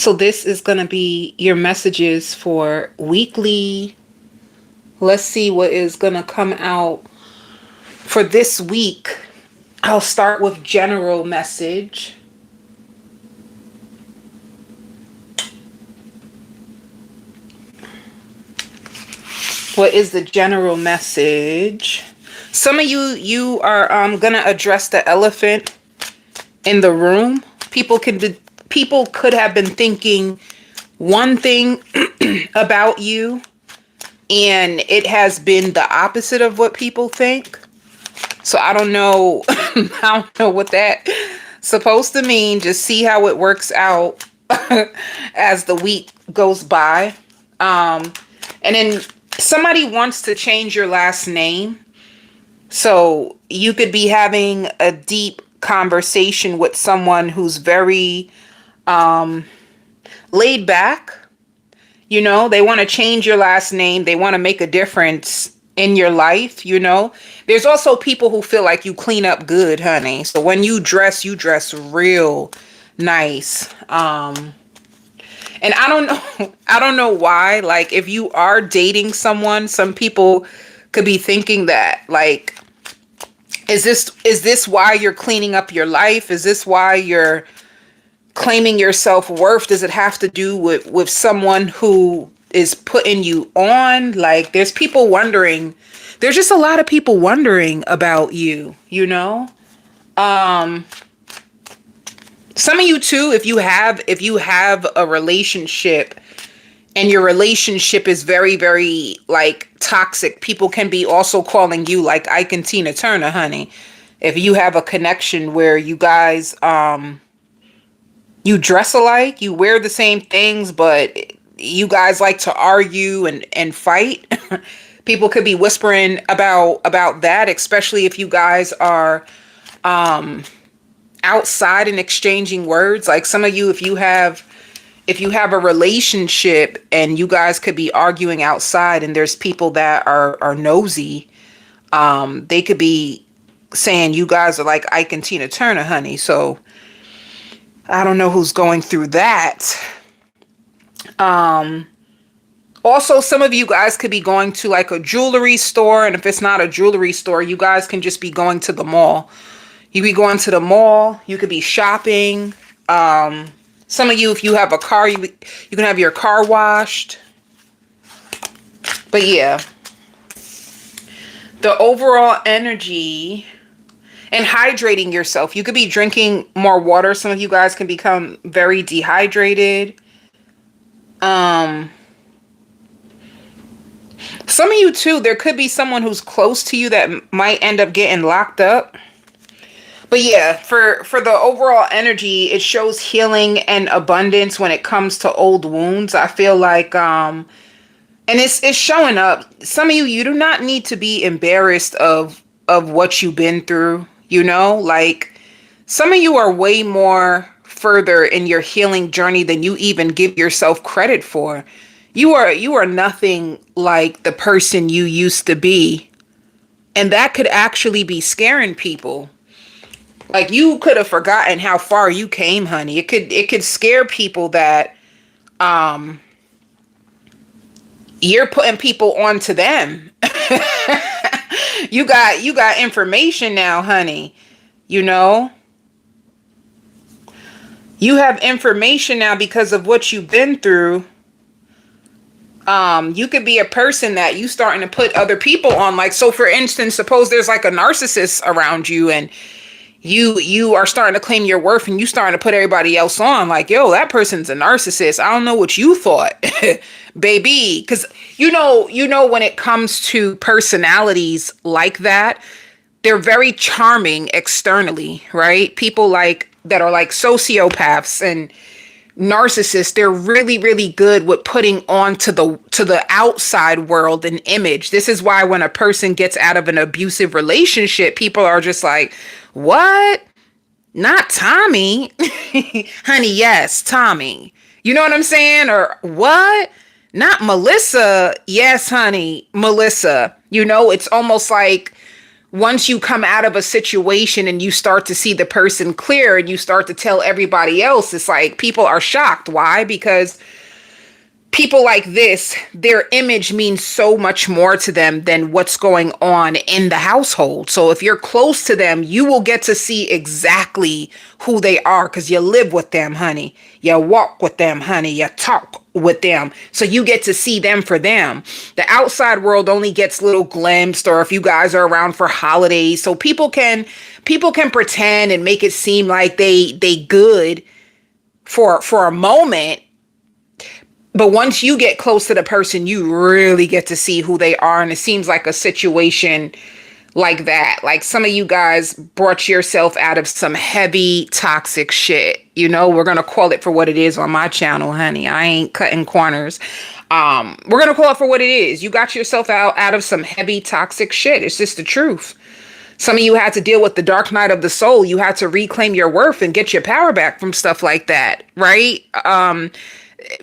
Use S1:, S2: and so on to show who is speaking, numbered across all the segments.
S1: So this is going to be your messages for weekly. Let's see what is going to come out for this week. I'll start with general message. What is the general message? Some of you are going to address the elephant in the room. People could have been thinking one thing about you, and it has been the opposite of what people think. So I don't know. I don't know what that's supposed to mean. Just see how it works out as the week goes by. And then somebody wants to change your last name. So you could be having a deep conversation with someone who's very laid back. You know, they want to change your last name. They want to make a difference in your life. You know, there's also people who feel like you clean up good, honey. So when you dress real nice. And I don't know why. Like, if you are dating someone, some people could be thinking that, like, is this why you're cleaning up your life? Is this why you're claiming your self-worth? Does it have to do with someone who is putting you on? Like, there's people wondering. There's just a lot of people wondering about you, you know? Some of you too, if you have a relationship and your relationship is very, very like toxic, people can be also calling you like Ike and Tina Turner, honey. If you have a connection where you guys, you dress alike, you wear the same things, but you guys like to argue and fight. People could be whispering about that, especially if you guys are, outside and exchanging words. Like, some of you, if you have a relationship and you guys could be arguing outside and there's people that are nosy, they could be saying you guys are like Ike and Tina Turner, honey. So I don't know who's going through that. Also, some of you guys could be going to like a jewelry store, and if it's not a jewelry store, you guys can just be going to the mall. You be going to the mall. You could be shopping. Some of you, if you have a car, you can have your car washed. But yeah, the overall energy and hydrating yourself. You could be drinking more water. Some of you guys can become very dehydrated. Some of you too, there could be someone who's close to you that might end up getting locked up. But yeah, for the overall energy, it shows healing and abundance when it comes to old wounds. I feel like, and it's showing up. Some of you do not need to be embarrassed of what you've been through. You know, like, some of you are way more further in your healing journey than you even give yourself credit for. You are nothing like the person you used to be, and that could actually be scaring people. Like, you could have forgotten how far you came, honey. It could scare people that you're putting people onto them. You got information now, honey. You know? You have information now because of what you've been through. You could be a person that you starting to put other people on. Like, so for instance, suppose there's like a narcissist around you, and you are starting to claim your worth, and you starting to put everybody else on. Like, yo, that person's a narcissist. I don't know what you thought, baby. Because you know, when it comes to personalities like that, they're very charming externally, right? People like that are like sociopaths and narcissists, they're really, really good with putting on to the outside world an image. This is why when a person gets out of an abusive relationship, people are just like, what? Not Tommy. Honey, yes, Tommy. You know what I'm saying? Or what? Not Melissa. Yes, honey, Melissa. You know, it's almost like once you come out of a situation and you start to see the person clear and you start to tell everybody else, it's like people are shocked. Why? Because people like this, their image means so much more to them than what's going on in the household. So if you're close to them, you will get to see exactly who they are because you live with them, honey. You walk with them, honey. You talk with them. So you get to see them for them. The outside world only gets little glimpsed, or if you guys are around for holidays. So people can pretend and make it seem like they good for a moment. But once you get close to the person, you really get to see who they are. And it seems like a situation like that. Like some of you guys brought yourself out of some heavy, toxic shit. You know, we're going to call it for what it is on my channel, honey. I ain't cutting corners. We're going to call it for what it is. You got yourself out of some heavy, toxic shit. It's just the truth. Some of you had to deal with the dark night of the soul. You had to reclaim your worth and get your power back from stuff like that, right?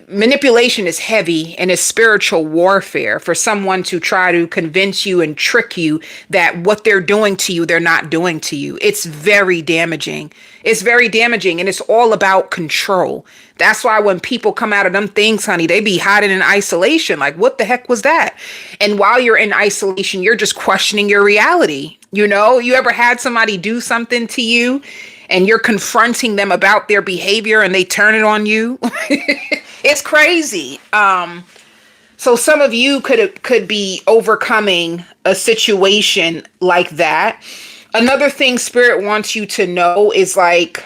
S1: Manipulation is heavy and is spiritual warfare for someone to try to convince you and trick you that what they're doing to you, they're not doing to you. It's very damaging. It's very damaging, and it's all about control. That's why when people come out of them things, honey, they be hiding in isolation. Like, what the heck was that? And while you're in isolation, you're just questioning your reality. You know, you ever had somebody do something to you and you're confronting them about their behavior and they turn it on you? It's crazy. So some of you could be overcoming a situation like that. Another thing Spirit wants you to know is like,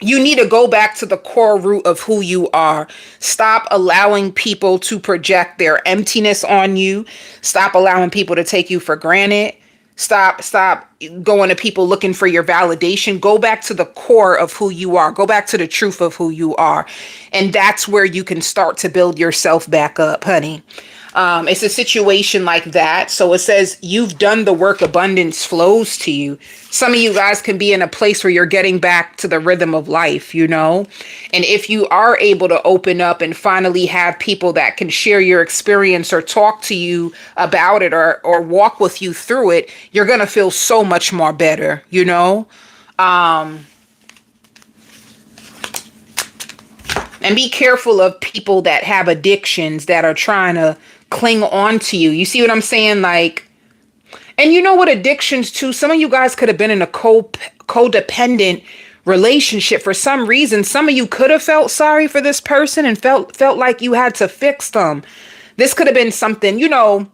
S1: you need to go back to the core root of who you are. Stop allowing people to project their emptiness on you. Stop allowing people to take you for granted. Stop going to people looking for your validation. Go back to the core of who you are. Go back to the truth of who you are. And that's where you can start to build yourself back up, honey. It's a situation like that. So it says you've done the work, abundance flows to you. Some of you guys can be in a place where you're getting back to the rhythm of life, you know? And if you are able to open up and finally have people that can share your experience or talk to you about it or walk with you through it, you're going to feel so much more better, you know? And be careful of people that have addictions that are trying to cling on to you. You see what I'm saying? Like, and you know what addictions too, some of you guys could have been in a codependent relationship for some reason. Some of you could have felt sorry for this person and felt like you had to fix them. This could have been something, you know,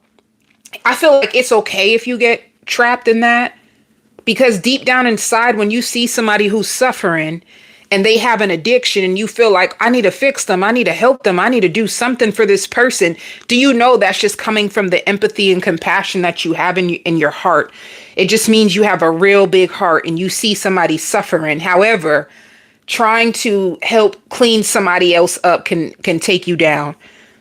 S1: I feel like it's okay if you get trapped in that, because deep down inside, when you see somebody who's suffering and they have an addiction and you feel like, I need to fix them, I need to help them, I need to do something for this person, do you know that's just coming from the empathy and compassion that you have in your heart? It just means you have a real big heart and you see somebody suffering. However, trying to help clean somebody else up can take you down.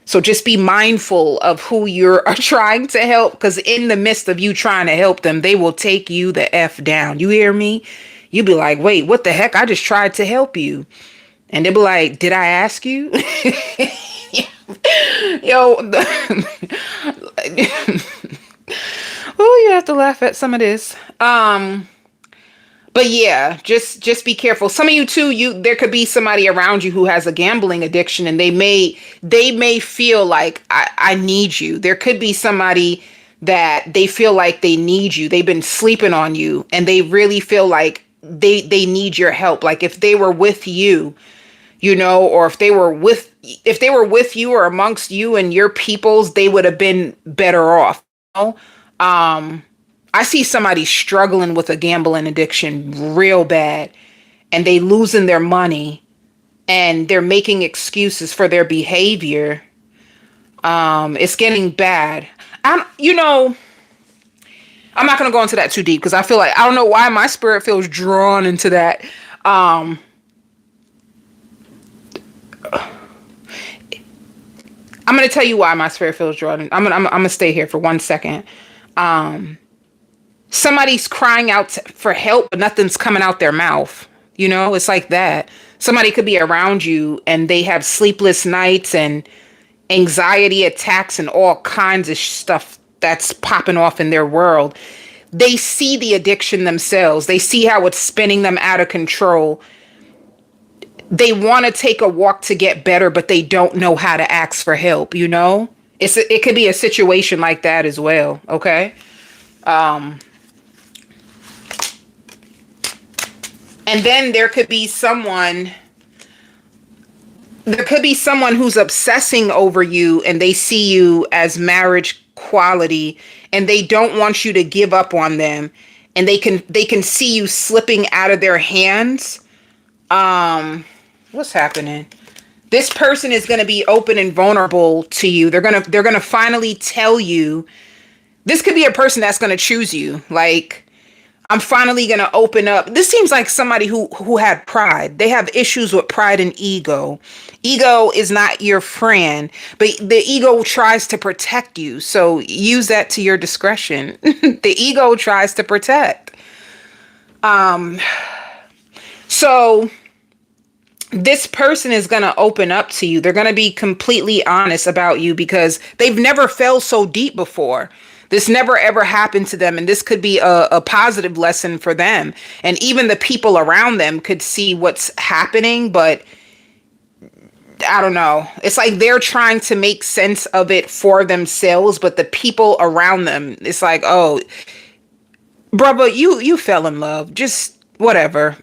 S1: So just be mindful of who you're trying to help, because in the midst of you trying to help them, they will take you the F down. You hear me? You'd be like, wait, what the heck? I just tried to help you. And they'll be like, did I ask you? Yo, oh, you have to laugh at some of this. But yeah, just be careful. Some of you too, there could be somebody around you who has a gambling addiction, and they may feel like I need you. There could be somebody that they feel like they need you. They've been sleeping on you and they really feel like they need your help. Like if they were with you, you know, or if they were with you or amongst you and your peoples, they would have been better off. You know? I see somebody struggling with a gambling addiction real bad, and they losing their money and they're making excuses for their behavior. It's getting bad. I'm not going to go into that too deep because I feel like, I don't know why my spirit feels drawn into that. I'm going to tell you why my spirit feels drawn. I'm going to stay here for 1 second. Somebody's crying out for help, but nothing's coming out their mouth. You know, it's like that. Somebody could be around you and they have sleepless nights and anxiety attacks and all kinds of stuff that's popping off in their world. they see the addiction themselves. They see how it's spinning them out of control. They want to take a walk to get better, but they don't know how to ask for help, you know? It could be a situation like that as well, okay? And then there could be someone who's obsessing over you, and they see you as marriage quality, and they don't want you to give up on them, and they can see you slipping out of their hands. What's happening? This person is going to be open and vulnerable to you. They're going to finally tell you. This could be a person that's going to choose you. Like, I'm finally going to open up. This seems like somebody who had pride. They have issues with pride and ego. Ego is not your friend, but the ego tries to protect you. So use that to your discretion. The ego tries to protect. So this person is going to open up to you. They're going to be completely honest about you because they've never fell so deep before. This never ever happened to them. And this could be a positive lesson for them. And even the people around them could see what's happening. But I don't know. It's like they're trying to make sense of it for themselves. But the people around them, it's like, oh, brother, you fell in love. Just whatever.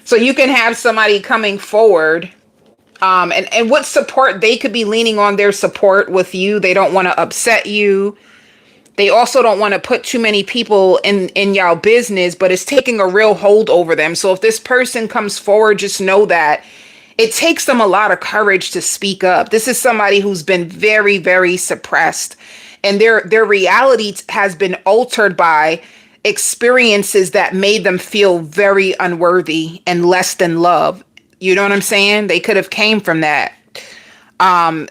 S1: So you can have somebody coming forward, and what support they could be leaning on their support with you. They don't want to upset you. They also don't want to put too many people in y'all business, but it's taking a real hold over them. So if this person comes forward, just know that it takes them a lot of courage to speak up. This is somebody who's been very, very suppressed, and their reality has been altered by experiences that made them feel very unworthy and less than love. You know what I'm saying? They could have came from that.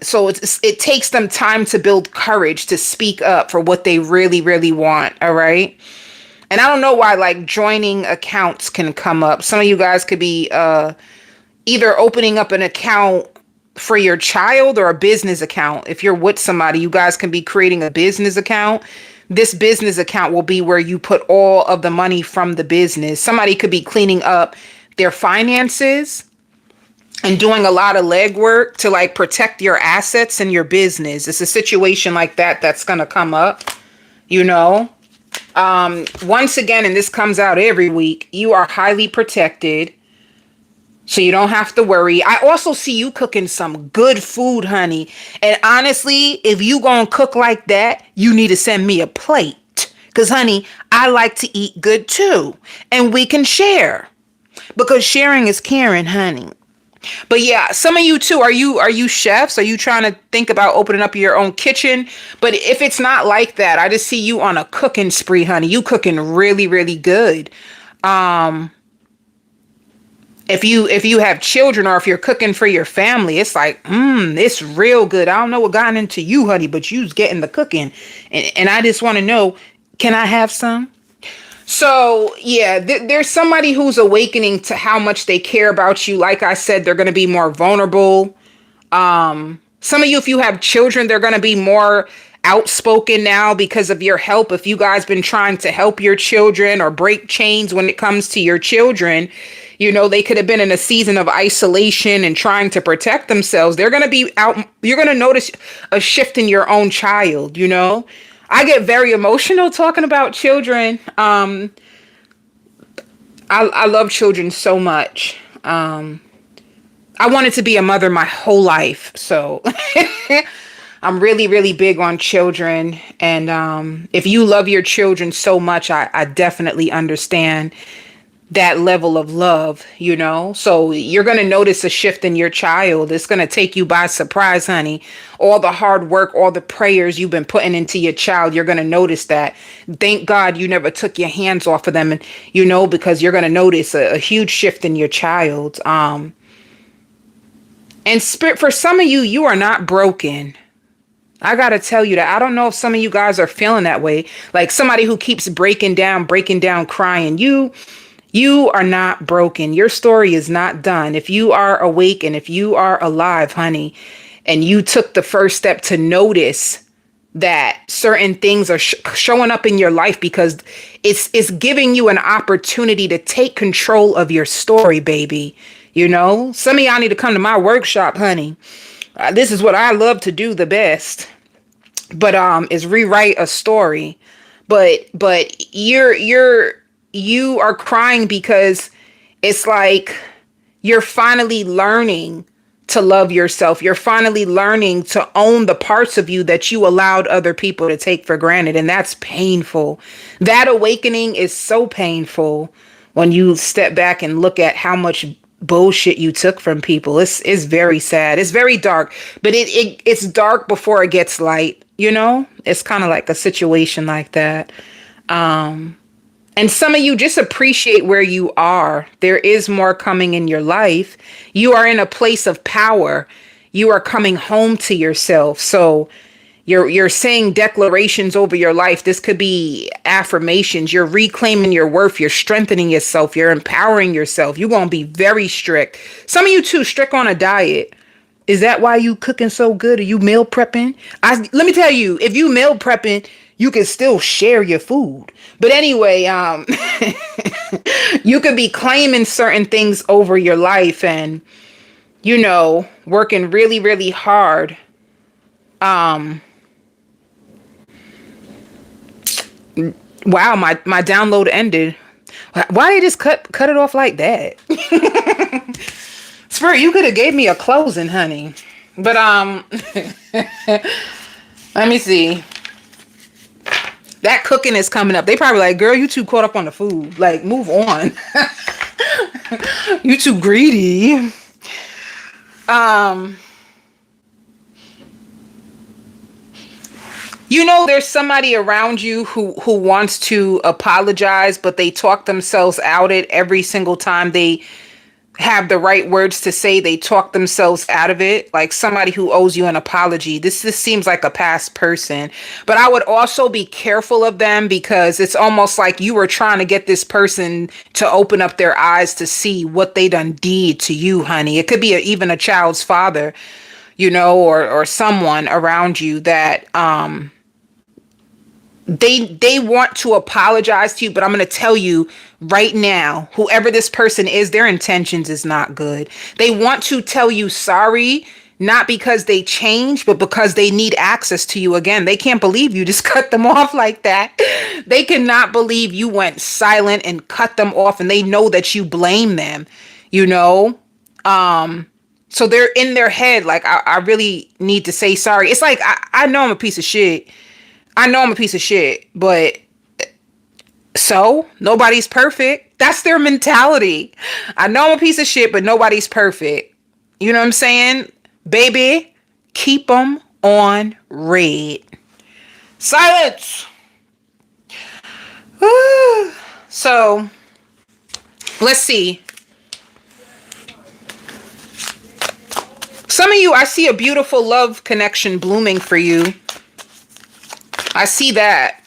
S1: So it takes them time to build courage to speak up for what they really, really want. All right. And I don't know why like joining accounts can come up. Some of you guys could be either opening up an account for your child or a business account. If you're with somebody, you guys can be creating a business account. This business account will be where you put all of the money from the business. Somebody could be cleaning up their finances and doing a lot of legwork to like protect your assets and your business. It's a situation like that that's going to come up, you know. Once again, and this comes out every week, you are highly protected. So you don't have to worry. I also see you cooking some good food, honey. And honestly, if you gonna cook like that, you need to send me a plate. Because, honey, I like to eat good too. And we can share. Because sharing is caring, honey. But yeah, some of you too, are you chefs? Are you trying to think about opening up your own kitchen? But if it's not like that, I just see you on a cooking spree, honey. You cooking really, really good. If you have children or if you're cooking for your family, it's like, it's real good. I don't know what got into you, honey, but you's getting the cooking. And I just want to know, can I have some? So, yeah, there's somebody who's awakening to how much they care about you. Like I said, they're going to be more vulnerable. Some of you, if you have children, they're going to be more outspoken now because of your help. If you guys been trying to help your children or break chains when it comes to your children, you know, they could have been in a season of isolation and trying to protect themselves. They're going to be out. You're going to notice a shift in your own child. You know, I get very emotional talking about children. I love children so much. I wanted to be a mother my whole life. So I'm really, really big on children. And if you love your children so much, I definitely understand that level of love, you know. So you're going to notice a shift in your child. It's going to take you by surprise, honey. All the hard work, all the prayers you've been putting into your child, you're going to notice that. Thank God you never took your hands off of them, and you know, because you're going to notice a huge shift in your child. And spirit, for some of you, you are not broken. I got to tell you that. I don't know if some of you guys are feeling that way. Like somebody who keeps breaking down, crying. You are not broken. Your story is not done. If you are awake and if you are alive, honey, and you took the first step to notice that certain things are showing up in your life because it's giving you an opportunity to take control of your story, baby. You know, some of y'all need to come to my workshop, honey. This is what I love to do the best. But is rewrite a story. But you are crying because it's like you're finally learning to love yourself. You're finally learning to own the parts of you that you allowed other people to take for granted. And that's painful. That awakening is so painful when you step back and look at how much bullshit you took from people. It's very sad. It's very dark, but it's dark before it gets light. You know, it's kind of like a situation like that. And some of you just appreciate where you are. There is more coming in your life. You are in a place of power. You are coming home to yourself. So you're saying declarations over your life. This could be affirmations. You're reclaiming your worth. You're strengthening yourself. You're empowering yourself. You're going to be very strict. Some of you too, strict on a diet. Is that why you cooking so good? Are you meal prepping? Let me tell you, if you meal prepping, you can still share your food. But anyway, you could be claiming certain things over your life and, you know, working really, really hard. Wow, my download ended. Why did you just cut it off like that? Spirit, you could have gave me a closing, honey. But let me see. That cooking is coming up. They probably like, girl, you too caught up on the food. Like, move on. You too greedy. You know, there's somebody around you who wants to apologize, but they talk themselves out it every single time they have the right words to say. They talk themselves out of it, like somebody who owes you an apology. This seems like a past person, but I would also be careful of them because it's almost like you were trying to get this person to open up their eyes to see what they done did to you, honey. It could be even a child's father, you know, or someone around you that they want to apologize to you, but I'm going to tell you right now, whoever this person is, their intentions is not good. They want to tell you sorry, not because they changed, but because they need access to you again. They can't believe you just cut them off like that. They cannot believe you went silent and cut them off, and they know that you blame them, you know? So they're in their head, like, I really need to say sorry. It's like, I know I'm a piece of shit. I know I'm a piece of shit, but so nobody's perfect. That's their mentality. I know I'm a piece of shit, but nobody's perfect. You know what I'm saying? Baby, keep them on red. Silence. Woo. So let's see. Some of you, I see a beautiful love connection blooming for you. I see that.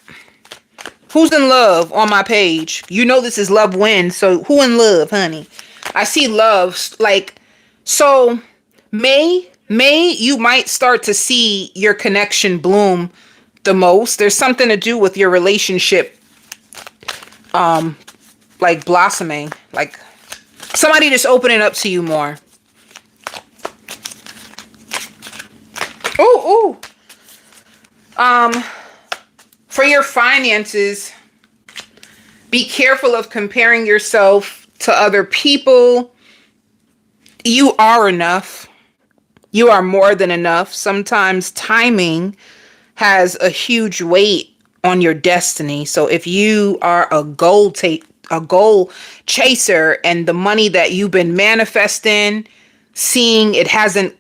S1: Who's in love on my page? You know this is Love Wins. So who in love, honey? I see love. Like, so May you might start to see your connection bloom the most. There's something to do with your relationship like blossoming. Like somebody just opening up to you more. Ooh. For your finances, be careful of comparing yourself to other people. You are enough. You are more than enough. Sometimes timing has a huge weight on your destiny. So if you are a goal chaser and the money that you've been manifesting, seeing it hasn't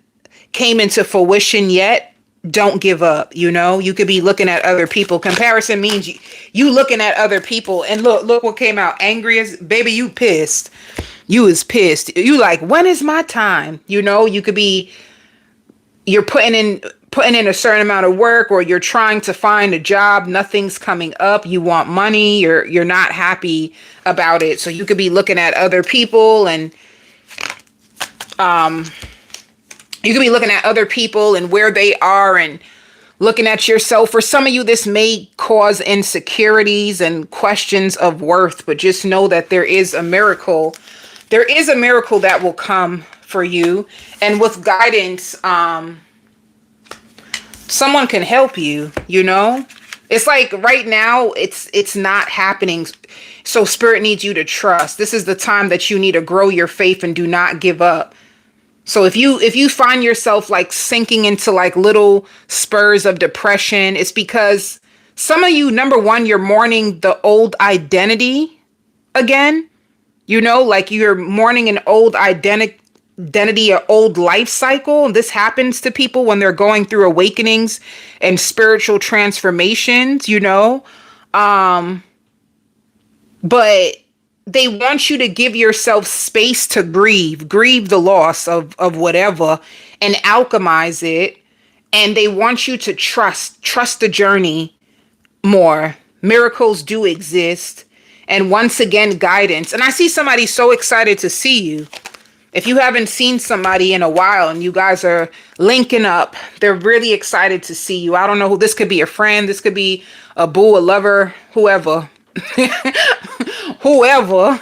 S1: came into fruition yet, don't give up. You know, you could be looking at other people. Comparison means you looking at other people and look what came out. Angry as baby, you pissed. You is pissed. You like, when is my time? You know, you could be, you're putting in a certain amount of work, or you're trying to find a job. Nothing's coming up. You want money. You're not happy about it. So you could be looking at other people and, you could be looking at other people and where they are and looking at yourself. For some of you, this may cause insecurities and questions of worth, but just know that there is a miracle. There is a miracle that will come for you. And with guidance, someone can help you, you know? It's like right now, it's not happening. So spirit needs you to trust. This is the time that you need to grow your faith and do not give up. So if you find yourself like sinking into like little spurs of depression, it's because some of you, number one, you're mourning the old identity again. You know, like you're mourning an old identity, an old life cycle. This happens to people when they're going through awakenings and spiritual transformations, you know. But they want you to give yourself space to grieve the loss of whatever, and alchemize it. And they want you to trust the journey more. Miracles do exist. And once again, guidance. And I see somebody so excited to see you. If you haven't seen somebody in a while and you guys are linking up, they're really excited to see you. I don't know who this could be, a friend, this could be a boo, a lover, whoever. Whoever.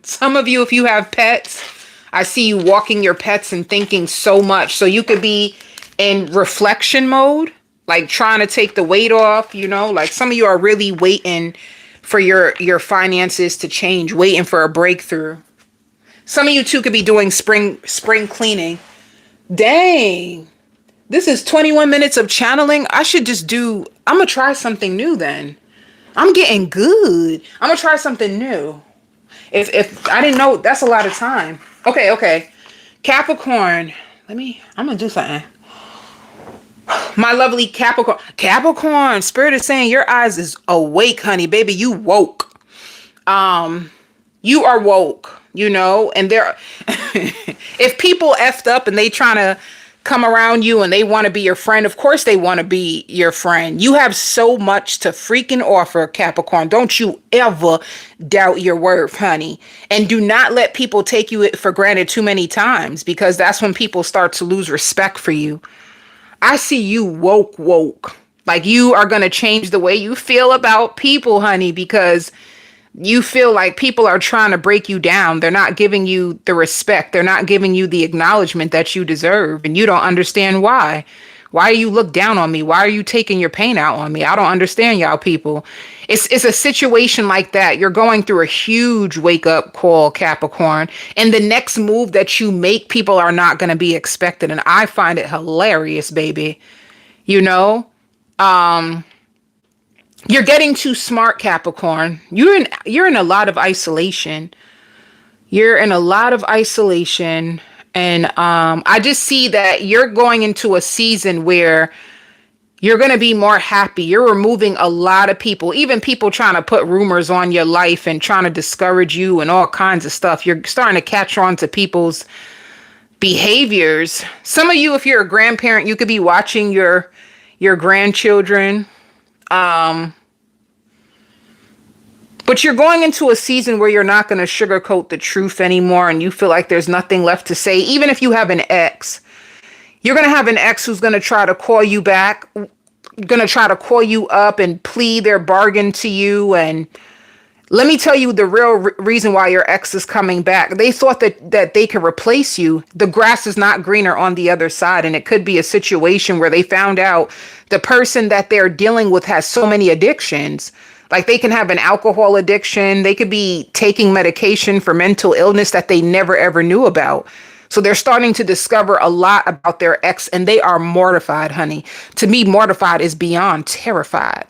S1: Some of you, if you have pets, I see you walking your pets and thinking so much. So you could be in reflection mode, like trying to take the weight off, you know, like some of you are really waiting for your finances to change, waiting for a breakthrough. Some of you too could be doing spring cleaning. Dang. This is 21 minutes of channeling. I'm going to try something new then. I'm getting good. I'm going to try something new. If I didn't know, that's a lot of time. Okay. Capricorn. I'm going to do something. My lovely Capricorn, spirit is saying your eyes is awake, honey, baby. You woke. You are woke, you know, and if people effed up and they trying to come around you and they want to be your friend, of course they want to be your friend. You have so much to freaking offer, Capricorn. Don't you ever doubt your worth, honey. And do not let people take you for granted too many times, because that's when people start to lose respect for you. I see you woke. Like you are going to change the way you feel about people, honey, because you feel like people are trying to break you down. They're not giving you the respect. They're not giving you the acknowledgement that you deserve. And you don't understand why. Why do you look down on me? Why are you taking your pain out on me? I don't understand y'all people. It's a situation like that. You're going through a huge wake up call, Capricorn. And the next move that you make, people are not going to be expected. And I find it hilarious, baby. You know, you're getting too smart, Capricorn. You're in a lot of isolation. You're in a lot of isolation. And I just see that you're going into a season where you're going to be more happy. You're removing a lot of people, even people trying to put rumors on your life and trying to discourage you and all kinds of stuff. You're starting to catch on to people's behaviors. Some of you, if you're a grandparent, you could be watching your grandchildren. But you're going into a season where you're not going to sugarcoat the truth anymore, and you feel like there's nothing left to say. Even if you have an ex, you're going to have an ex who's going to try to call you back, going to try to call you up and plead their bargain to you. And let me tell you the real reason why your ex is coming back. They thought that they could replace you. The grass is not greener on the other side. And it could be a situation where they found out the person that they're dealing with has so many addictions. Like they can have an alcohol addiction. They could be taking medication for mental illness that they never ever knew about. So they're starting to discover a lot about their ex, and they are mortified, honey. To me, mortified is beyond terrified.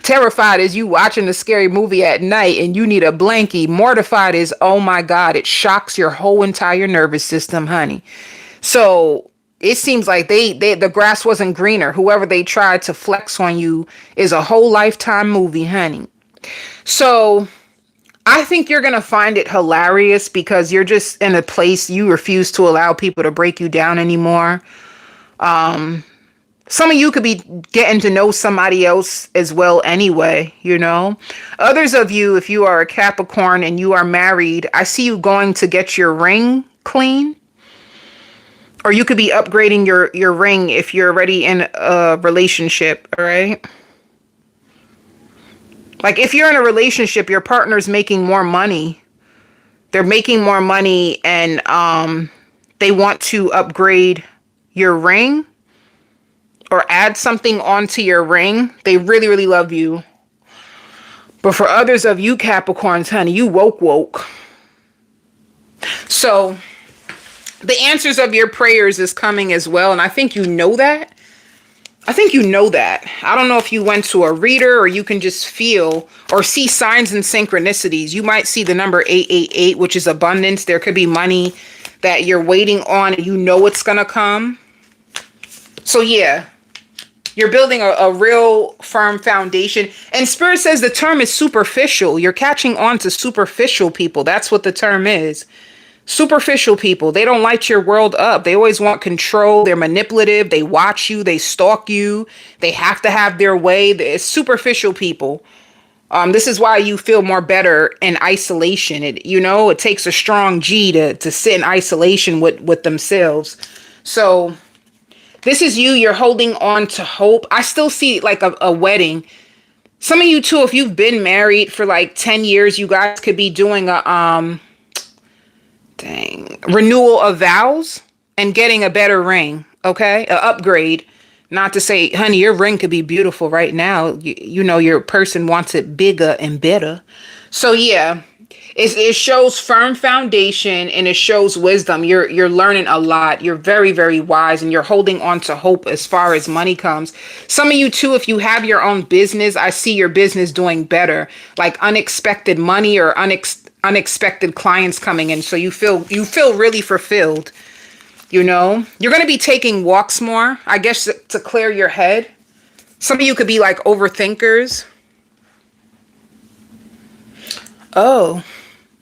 S1: Terrified is you watching a scary movie at night and you need a blankie. Mortified is, oh my God, it shocks your whole entire nervous system, honey. So it seems like the grass wasn't greener. Whoever they tried to flex on you is a whole lifetime movie, honey. So I think you're going to find it hilarious because you're just in a place you refuse to allow people to break you down anymore. Some of you could be getting to know somebody else as well anyway, you know. Others of you, if you are a Capricorn and you are married, I see you going to get your ring clean. Or you could be upgrading your ring if you're already in a relationship, all right? Like if you're in a relationship, your partner's making more money. They're making more money and they want to upgrade your ring or add something onto your ring. They really, really love you. But for others of you Capricorns, honey, you woke. So the answers of your prayers is coming as well. And I think you know that. I think you know that. I don't know if you went to a reader or you can just feel or see signs and synchronicities. You might see the number 888, which is abundance. There could be money that you're waiting on and you know it's going to come. So yeah, you're building a real firm foundation. And Spirit says the term is superficial. You're catching on to superficial people. That's what the term is. Superficial people. They don't light your world up. They always want control. They're manipulative. They watch you. They stalk you. They have to have their way. It's superficial people. This is why you feel more better in isolation. It takes a strong G to sit in isolation with themselves. So this is you. You're holding on to hope. I still see like a wedding. Some of you too, if you've been married for like 10 years, you guys could be doing a renewal of vows and getting a better ring. Okay, an upgrade. Not to say, honey, your ring could be beautiful right now. You know your person wants it bigger and better. So yeah, it shows firm foundation and it shows wisdom. You're learning a lot. You're very, very wise and you're holding on to hope as far as money comes. Some of you too, if you have your own business, I see your business doing better, like unexpected money or unexpected clients coming in. So you feel really fulfilled. You're going to be taking walks more, I guess, to clear your head. Some of you could be like overthinkers. Oh,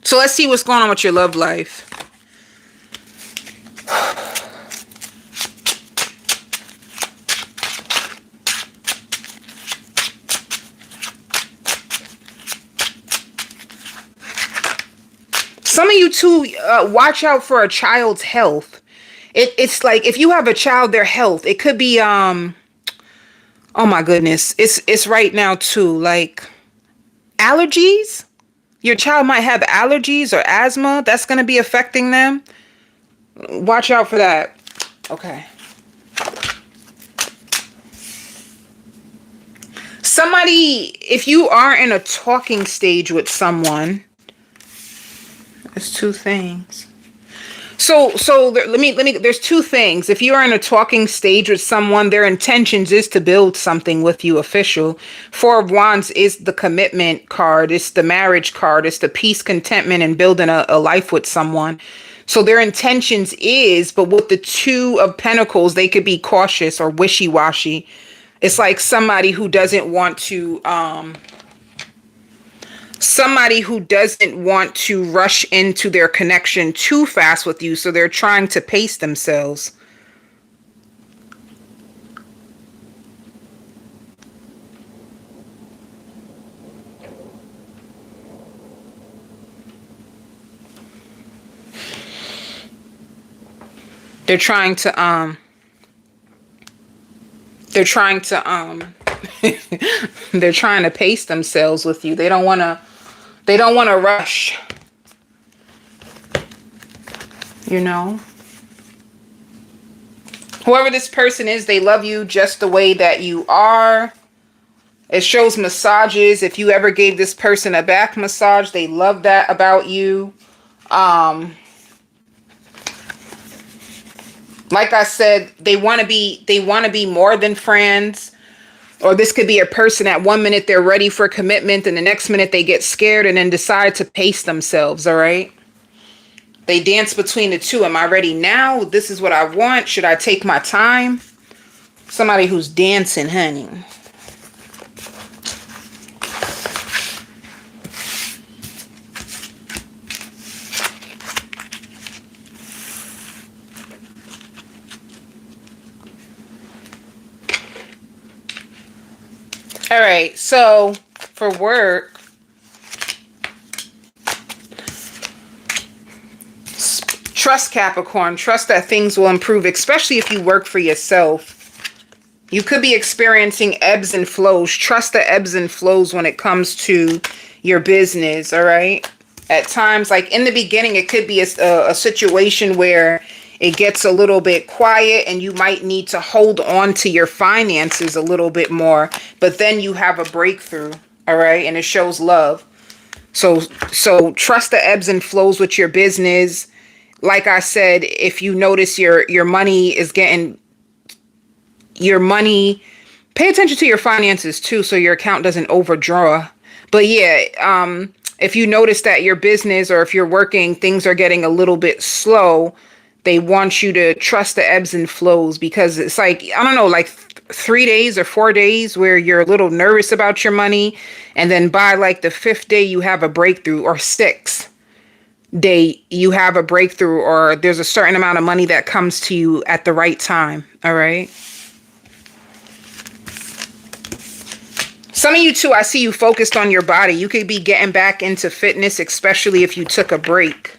S1: so let's see what's going on with your love life. Some of you too, watch out for a child's health. It's like if you have a child, their health, it could be, oh my goodness. It's right now too, like allergies. Your child might have allergies or asthma. That's going to be affecting them. Watch out for that. Okay. Somebody, if you are in a talking stage with someone, there's two things. So let me, there's two things. If you are in a talking stage with someone, their intentions is to build something with you official. Four of Wands is the commitment card. It's the marriage card. It's the peace, contentment, and building a life with someone. So their intentions is, but with the Two of Pentacles, they could be cautious or wishy-washy. It's like somebody who doesn't want to, rush into their connection too fast with you. So they're trying to pace themselves. They're trying to they're trying to pace themselves with you. They don't want to rush. Whoever this person is, they love you just the way that you are. It shows massages. If you ever gave this person a back massage, they love that about you. Like I said, they want to be more than friends. Or this could be a person at 1 minute they're ready for commitment and the next minute they get scared and then decide to pace themselves, all right? They dance between the two. Am I ready now? This is what I want. Should I take my time? Somebody who's dancing, honey. All right, so for work, Trust, Capricorn. Trust that things will improve, especially if you work for yourself. You could be experiencing ebbs and flows. Trust the ebbs and flows when it comes to your business, all right? At times, like in the beginning, it could be a situation where it gets a little bit quiet and you might need to hold on to your finances a little bit more. But then you have a breakthrough, all right? And it shows love. So trust the ebbs and flows with your business. Like I said, if you notice your money is getting... Your money, pay attention to your finances too, so your account doesn't overdraw. But yeah, if you notice that your business, or if you're working, things are getting a little bit slow, they want you to trust the ebbs and flows, because it's like, I don't know, like 3 days or 4 days where you're a little nervous about your money. And then by like the 5th day, you have a breakthrough, or 6th day, you have a breakthrough, or there's a certain amount of money that comes to you at the right time. All right. Some of you too, I see you focused on your body. You could be getting back into fitness, especially if you took a break.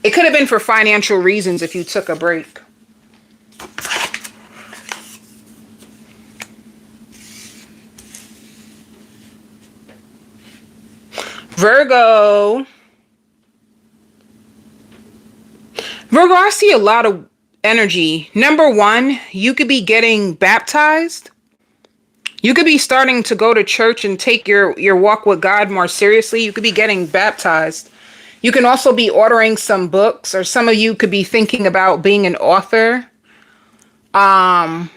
S1: It could have been for financial reasons if you took a break. Virgo. Virgo, I see a lot of energy. Number one, you could be getting baptized. You could be starting to go to church and take your walk with God more seriously. You could be getting baptized. You can also be ordering some books, or some of you could be thinking about being an author. And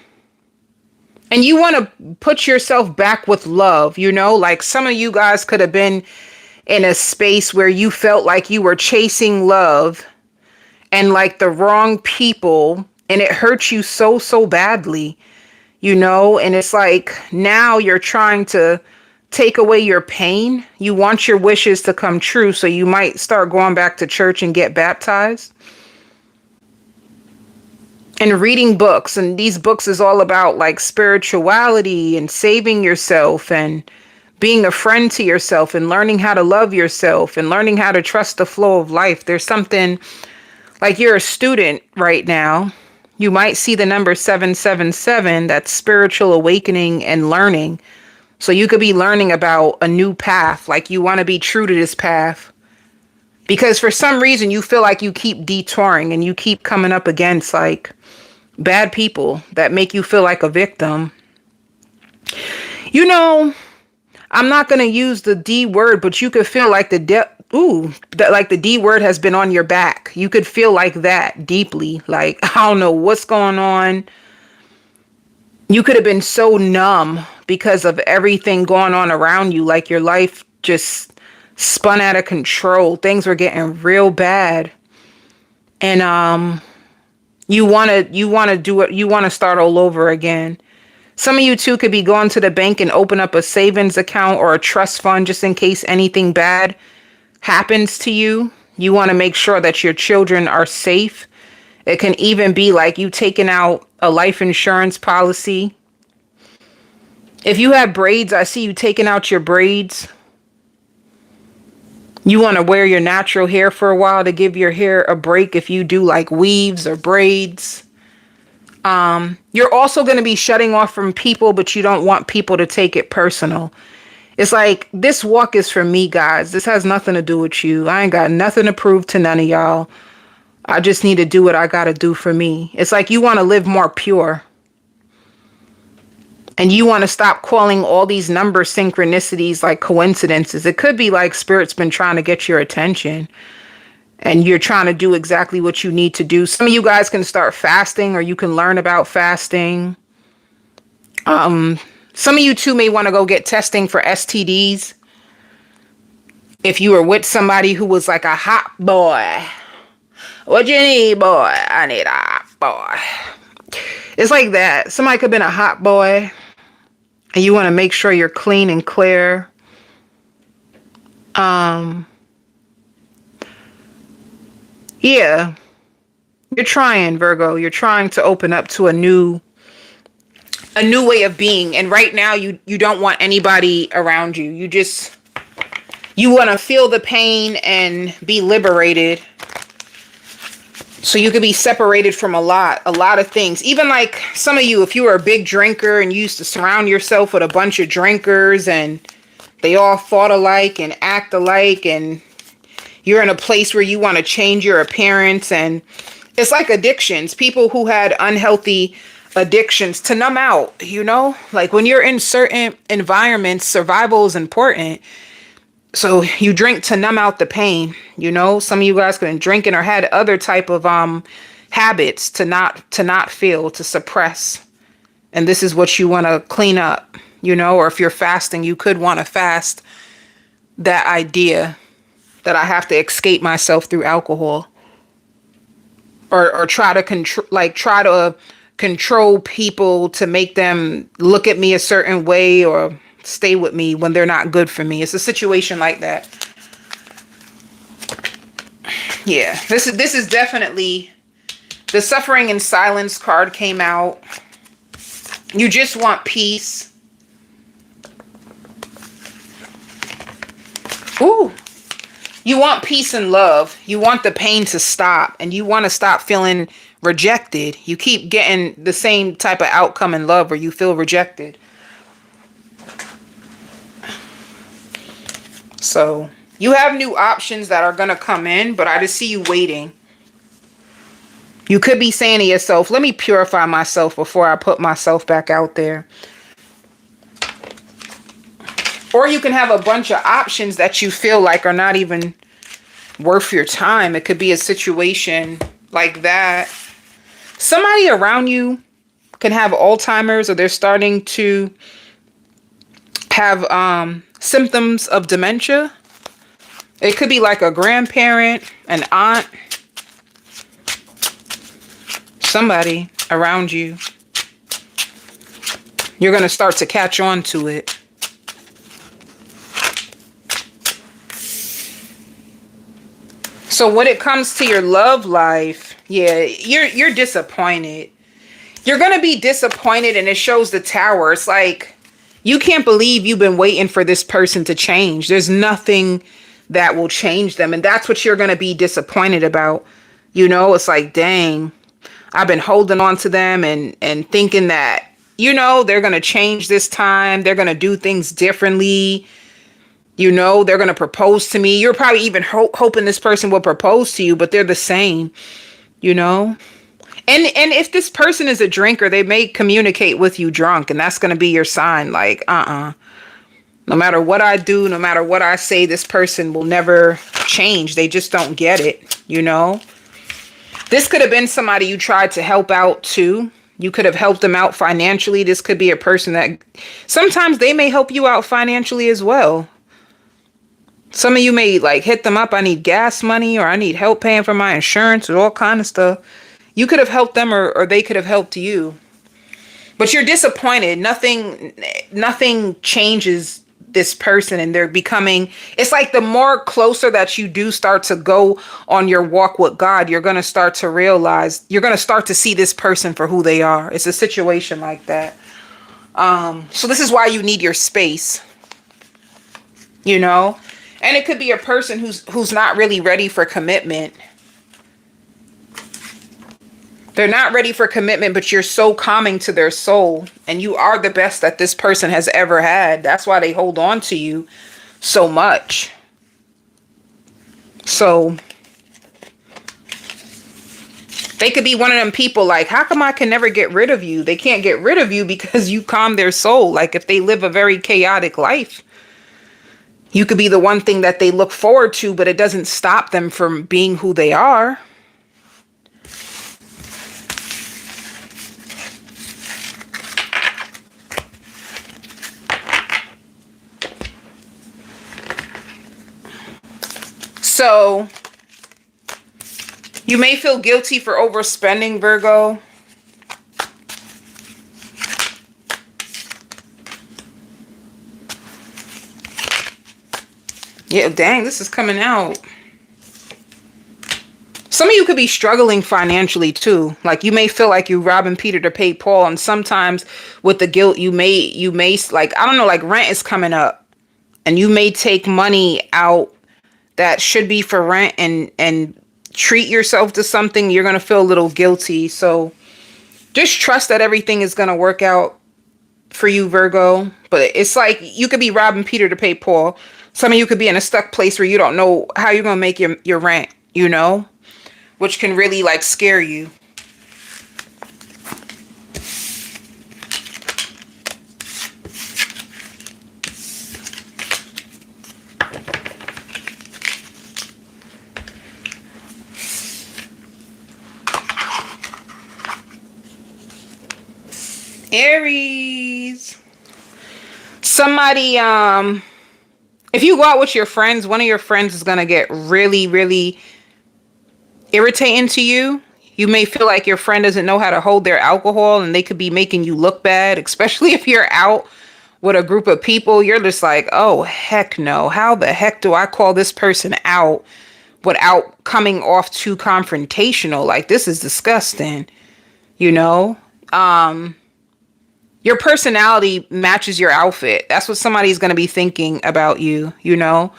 S1: you want to put yourself back with love, you know, like some of you guys could have been in a space where you felt like you were chasing love and like the wrong people, and it hurt you so badly. You know, and it's like now you're trying to take away your pain. You want your wishes to come true. So you might start going back to church and get baptized. And reading books. And these books is all about like spirituality and saving yourself and being a friend to yourself and learning how to love yourself and learning how to trust the flow of life. There's something like you're a student right now. You might see the number 777, that's spiritual awakening and learning. So you could be learning about a new path, like you want to be true to this path. Because for some reason you feel like you keep detouring and you keep coming up against like bad people that make you feel like a victim. You know, I'm not going to use the D word, but you could feel like like the D word has been on your back. You could feel like that deeply. Like, I don't know what's going on. You could have been so numb because of everything going on around you. Like your life just spun out of control. Things were getting real bad. And you want to do it. You want to start all over again. Some of you too could be going to the bank and open up a savings account or a trust fund just in case anything bad happens to you. You want to make sure that your children are safe. It can even be like you taking out a life insurance policy. If you have braids, I see you taking out your braids. You want to wear your natural hair for a while to give your hair a break if you do like weaves or braids. You're also going to be shutting off from people, but you don't want people to take it personal. It's like, this walk is for me, guys. This has nothing to do with you. I ain't got nothing to prove to none of y'all. I just need to do what I got to do for me. It's like you want to live more pure. And you want to stop calling all these number synchronicities like coincidences. It could be like Spirit's been trying to get your attention. And you're trying to do exactly what you need to do. Some of you guys can start fasting, or you can learn about fasting. Some of you too may want to go get testing for STDs. If you were with somebody who was like a hot boy. What you need, boy? I need a hot boy. It's like that. Somebody could have been a hot boy. And you want to make sure you're clean and clear. Yeah. You're trying, Virgo. You're trying to open up to a new way of being. And right now you don't want anybody around you. You want to feel the pain and be liberated. So you could be separated from a lot of things. Even like some of you, if you were a big drinker and you used to surround yourself with a bunch of drinkers and they all thought alike and act alike, and you're in a place where you want to change your appearance, and it's like addictions. People who had unhealthy addictions to numb out, you know, like when you're in certain environments, survival is important. So you drink to numb out the pain, you know. Some of you guys could have been drinking or had other type of habits to not feel, to suppress. And this is what you want to clean up, you know. Or if you're fasting, you could want to fast that idea that I have to escape myself through alcohol, or try to control people to make them look at me a certain way or stay with me when they're not good for me. It's a situation like that. Yeah, this is definitely the suffering in silence card came out. You just want peace. Ooh. You want peace and love. You want the pain to stop, and you want to stop feeling rejected. You keep getting the same type of outcome in love where you feel rejected. So you have new options that are going to come in, but I just see you waiting. You could be saying to yourself, let me purify myself before I put myself back out there. Or you can have a bunch of options that you feel like are not even worth your time. It could be a situation like that. Somebody around you can have Alzheimer's, or they're starting to have symptoms of dementia. It could be like a grandparent, an aunt, somebody around you. You're going to start to catch on to it. So when it comes to your love life, yeah, you're disappointed. You're going to be disappointed, and it shows the Tower. It's like you can't believe you've been waiting for this person to change. There's nothing that will change them, and that's what you're going to be disappointed about. You know, it's like, dang, I've been holding on to them and thinking that, you know, they're going to change this time. They're going to do things differently. You know, they're going to propose to me. You're probably even hoping this person will propose to you, but they're the same, you know. And if this person is a drinker, they may communicate with you drunk, and that's going to be your sign. Like, no matter what I do, no matter what I say, this person will never change. They just don't get it, you know. This could have been somebody you tried to help out too. You could have helped them out financially. This could be a person that sometimes they may help you out financially as well. Some of you may like hit them up. I need gas money, or I need help paying for my insurance, or all kind of stuff. You could have helped them, or they could have helped you. But you're disappointed. Nothing changes this person, and they're becoming, it's like the more closer that you do start to go on your walk with God, you're going to start to realize, you're going to start to see this person for who they are. It's a situation like that. So this is why you need your space, you know. And it could be a person who's not really ready for commitment. They're not ready for commitment, but you're so calming to their soul, and you are the best that this person has ever had. That's why they hold on to you so much. So they could be one of them people like, how come I can never get rid of you? They can't get rid of you because you calm their soul. Like if they live a very chaotic life, you could be the one thing that they look forward to, but it doesn't stop them from being who they are. So you may feel guilty for overspending, Virgo. Yeah, dang, this is coming out. Some of you could be struggling financially too. Like you may feel like you're robbing Peter to pay Paul. And sometimes with the guilt, you may like, I don't know, like rent is coming up and you may take money out that should be for rent and treat yourself to something, you're going to feel a little guilty. So just trust that everything is going to work out for you, Virgo. But it's like you could be robbing Peter to pay Paul. Some of you could be in a stuck place where you don't know how you're going to make your rent, you know, which can really like scare you. Aries. Somebody, if you go out with your friends, one of your friends is going to get really, really irritating to you. You may feel like your friend doesn't know how to hold their alcohol and they could be making you look bad, especially if you're out with a group of people. You're just like, oh, heck no. How the heck do I call this person out without coming off too confrontational? Like, this is disgusting, you know? Your personality matches your outfit. That's what somebody's going to be thinking about you, you know?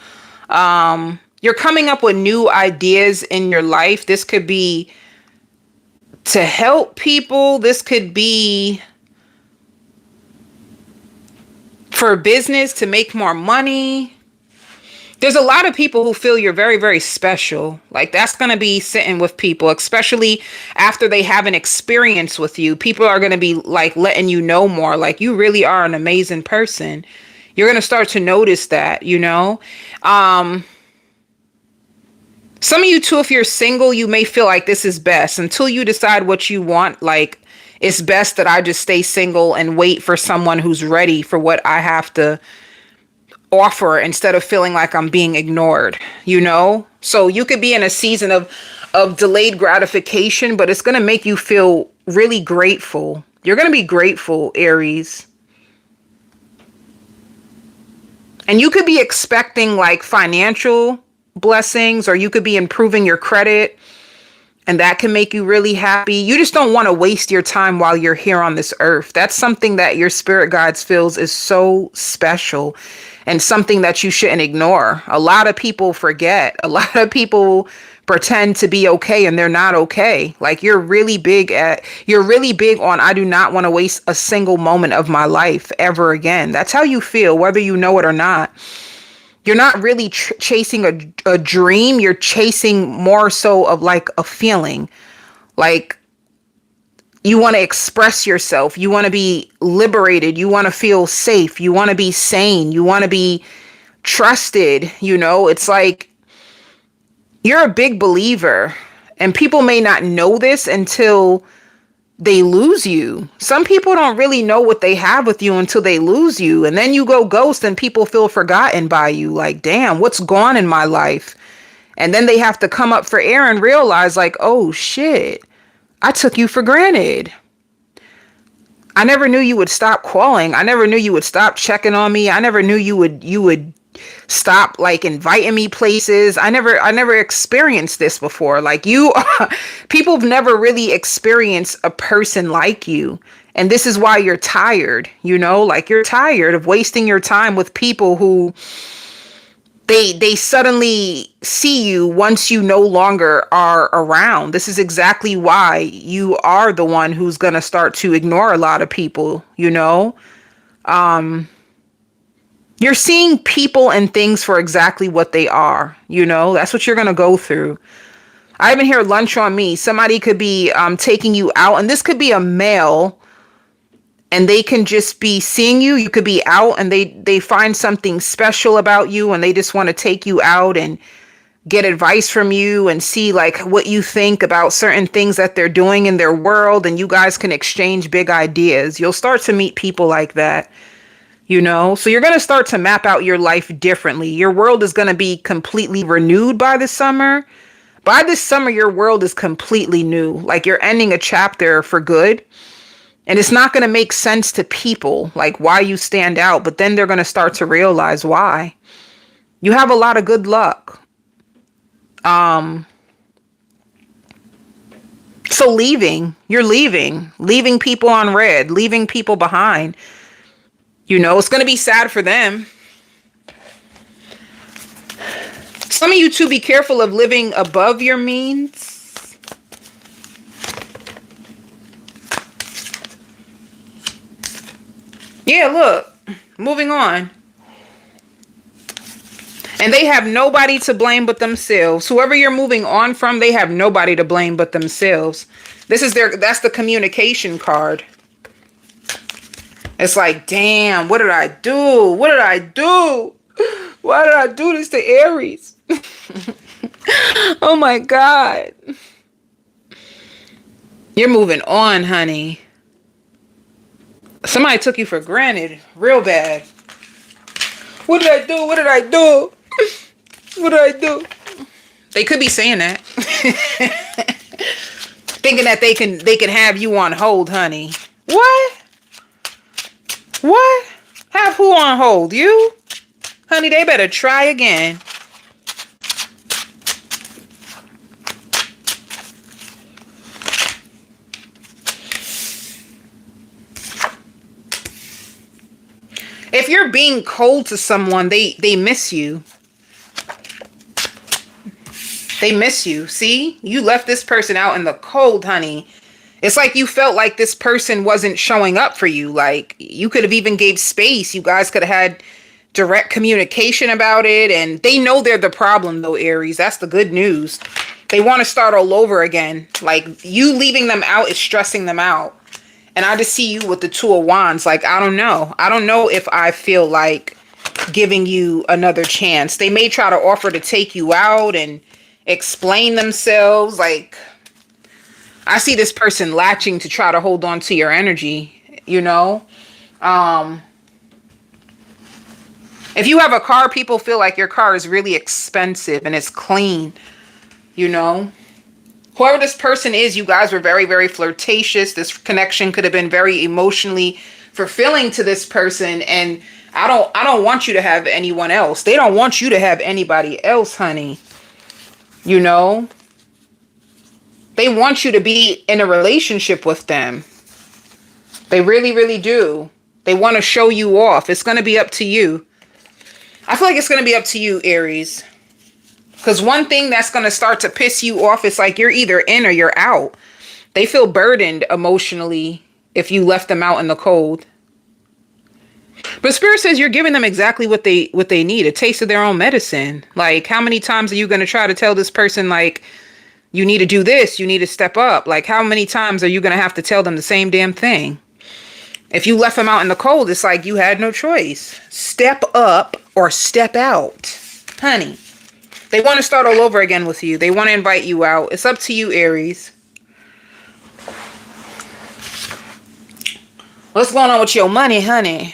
S1: You're coming up with new ideas in your life. This could be to help people. This could be for business, to make more money. There's a lot of people who feel you're very, very special. Like, that's going to be sitting with people, especially after they have an experience with you. People are going to be like letting you know more. Like, you really are an amazing person. You're going to start to notice that, you know. Some of you too, if you're single, you may feel like this is best until you decide what you want. Like, it's best that I just stay single and wait for someone who's ready for what I have to offer instead of feeling like I'm being ignored, you know? So you could be in a season of delayed gratification, but it's going to make you feel really grateful. You're going to be grateful, Aries. And you could be expecting like financial blessings, or you could be improving your credit, and that can make you really happy. You just don't want to waste your time while you're here on this earth. That's something that your spirit guides feels is so special and something that you shouldn't ignore. A lot of people forget. A lot of people pretend to be okay and they're not okay. Like, you're really big on, I do not want to waste a single moment of my life ever again. That's how you feel, whether you know it or not. You're not really chasing a dream. You're chasing more so of like a feeling. Like, you want to express yourself. You want to be liberated. You want to feel safe. You want to be sane. You want to be trusted. You know, it's like you're a big believer, and people may not know this until they lose you. Some people don't really know what they have with you until they lose you. And then you go ghost and people feel forgotten by you. Like, damn, what's gone in my life? And then they have to come up for air and realize like, oh shit, I took you for granted. I never knew you would stop calling. I never knew you would stop checking on me. I never knew you would stop like inviting me places. I never experienced this before. Like, people have never really experienced a person like you. And this is why you're tired, you know, like you're tired of wasting your time with people who they suddenly see you once you no longer are around. This is exactly why you are the one who's going to start to ignore a lot of people, you know. You're seeing people and things for exactly what they are, you know. That's what you're going to go through. I even hear lunch on me. Somebody could be taking you out, and this could be a male, and they can just be seeing you. You could be out and they find something special about you, and they just want to take you out and get advice from you and see like what you think about certain things that they're doing in their world, and you guys can exchange big ideas. You'll start to meet people like that, you know. So you're going to start to map out your life differently. Your world is going to be completely renewed by the summer. By this summer, your world is completely new. Like, you're ending a chapter for good. And it's not going to make sense to people, like why you stand out. But then they're going to start to realize why. You have a lot of good luck. So you're leaving people on red, leaving people behind. You know, it's going to be sad for them. Some of you too, be careful of living above your means. Yeah, look, moving on. And they have nobody to blame but themselves. Whoever you're moving on from, they have nobody to blame but themselves. That's the communication card. It's like, damn, what did I do? What did I do? Why did I do this to Aries? Oh my God. You're moving on, honey. Somebody took you for granted real bad. What did I do? What did I do? What did I do? They could be saying that. Thinking that they can have you on hold, honey. What? What? Have who on hold? You? Honey, they better try again. If you're being cold to someone, they miss you. They miss you. See? You left this person out in the cold, honey. It's like you felt like this person wasn't showing up for you. Like, you could have even gave space. You guys could have had direct communication about it. And they know they're the problem, though, Aries. That's the good news. They want to start all over again. Like, you leaving them out is stressing them out. And I just see you with the Two of Wands. Like, I don't know. I don't know if I feel like giving you another chance. They may try to offer to take you out and explain themselves. Like, I see this person latching to try to hold on to your energy, you know? If you have a car, people feel like your car is really expensive and it's clean, you know? Whoever this person is, you guys were very, very flirtatious. This connection could have been very emotionally fulfilling to this person. And I don't want you to have anyone else. They don't want you to have anybody else, honey. You know? They want you to be in a relationship with them. They really, really do. They want to show you off. It's going to be up to you. I feel like it's going to be up to you, Aries. Because one thing that's going to start to piss you off is like you're either in or you're out. They feel burdened emotionally if you left them out in the cold. But Spirit says you're giving them exactly what they need, a taste of their own medicine. Like, how many times are you going to try to tell this person, like, you need to do this, you need to step up? Like, how many times are you going to have to tell them the same damn thing? If you left them out in the cold, it's like you had no choice. Step up or step out. Honey, they want to start all over again with you. They want to invite you out. It's up to you, Aries. What's going on with your money, honey?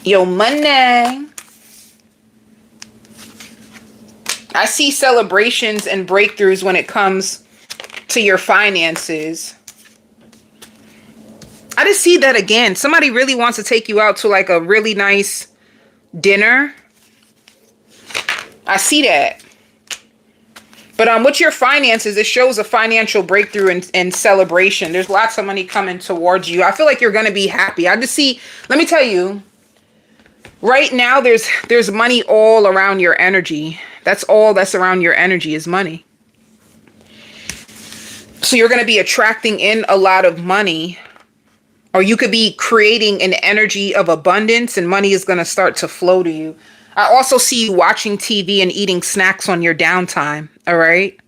S1: Your money. I see celebrations and breakthroughs when it comes to your finances. I just see that again. Somebody really wants to take you out to like a really nice dinner. I see that. But with your finances, it shows a financial breakthrough and celebration. There's lots of money coming towards you. I feel like you're going to be happy. I just see, let me tell you, right now there's money all around your energy. That's all that's around your energy is money. So you're going to be attracting in a lot of money. Or you could be creating an energy of abundance and money is going to start to flow to you. I also see you watching TV and eating snacks on your downtime. All right.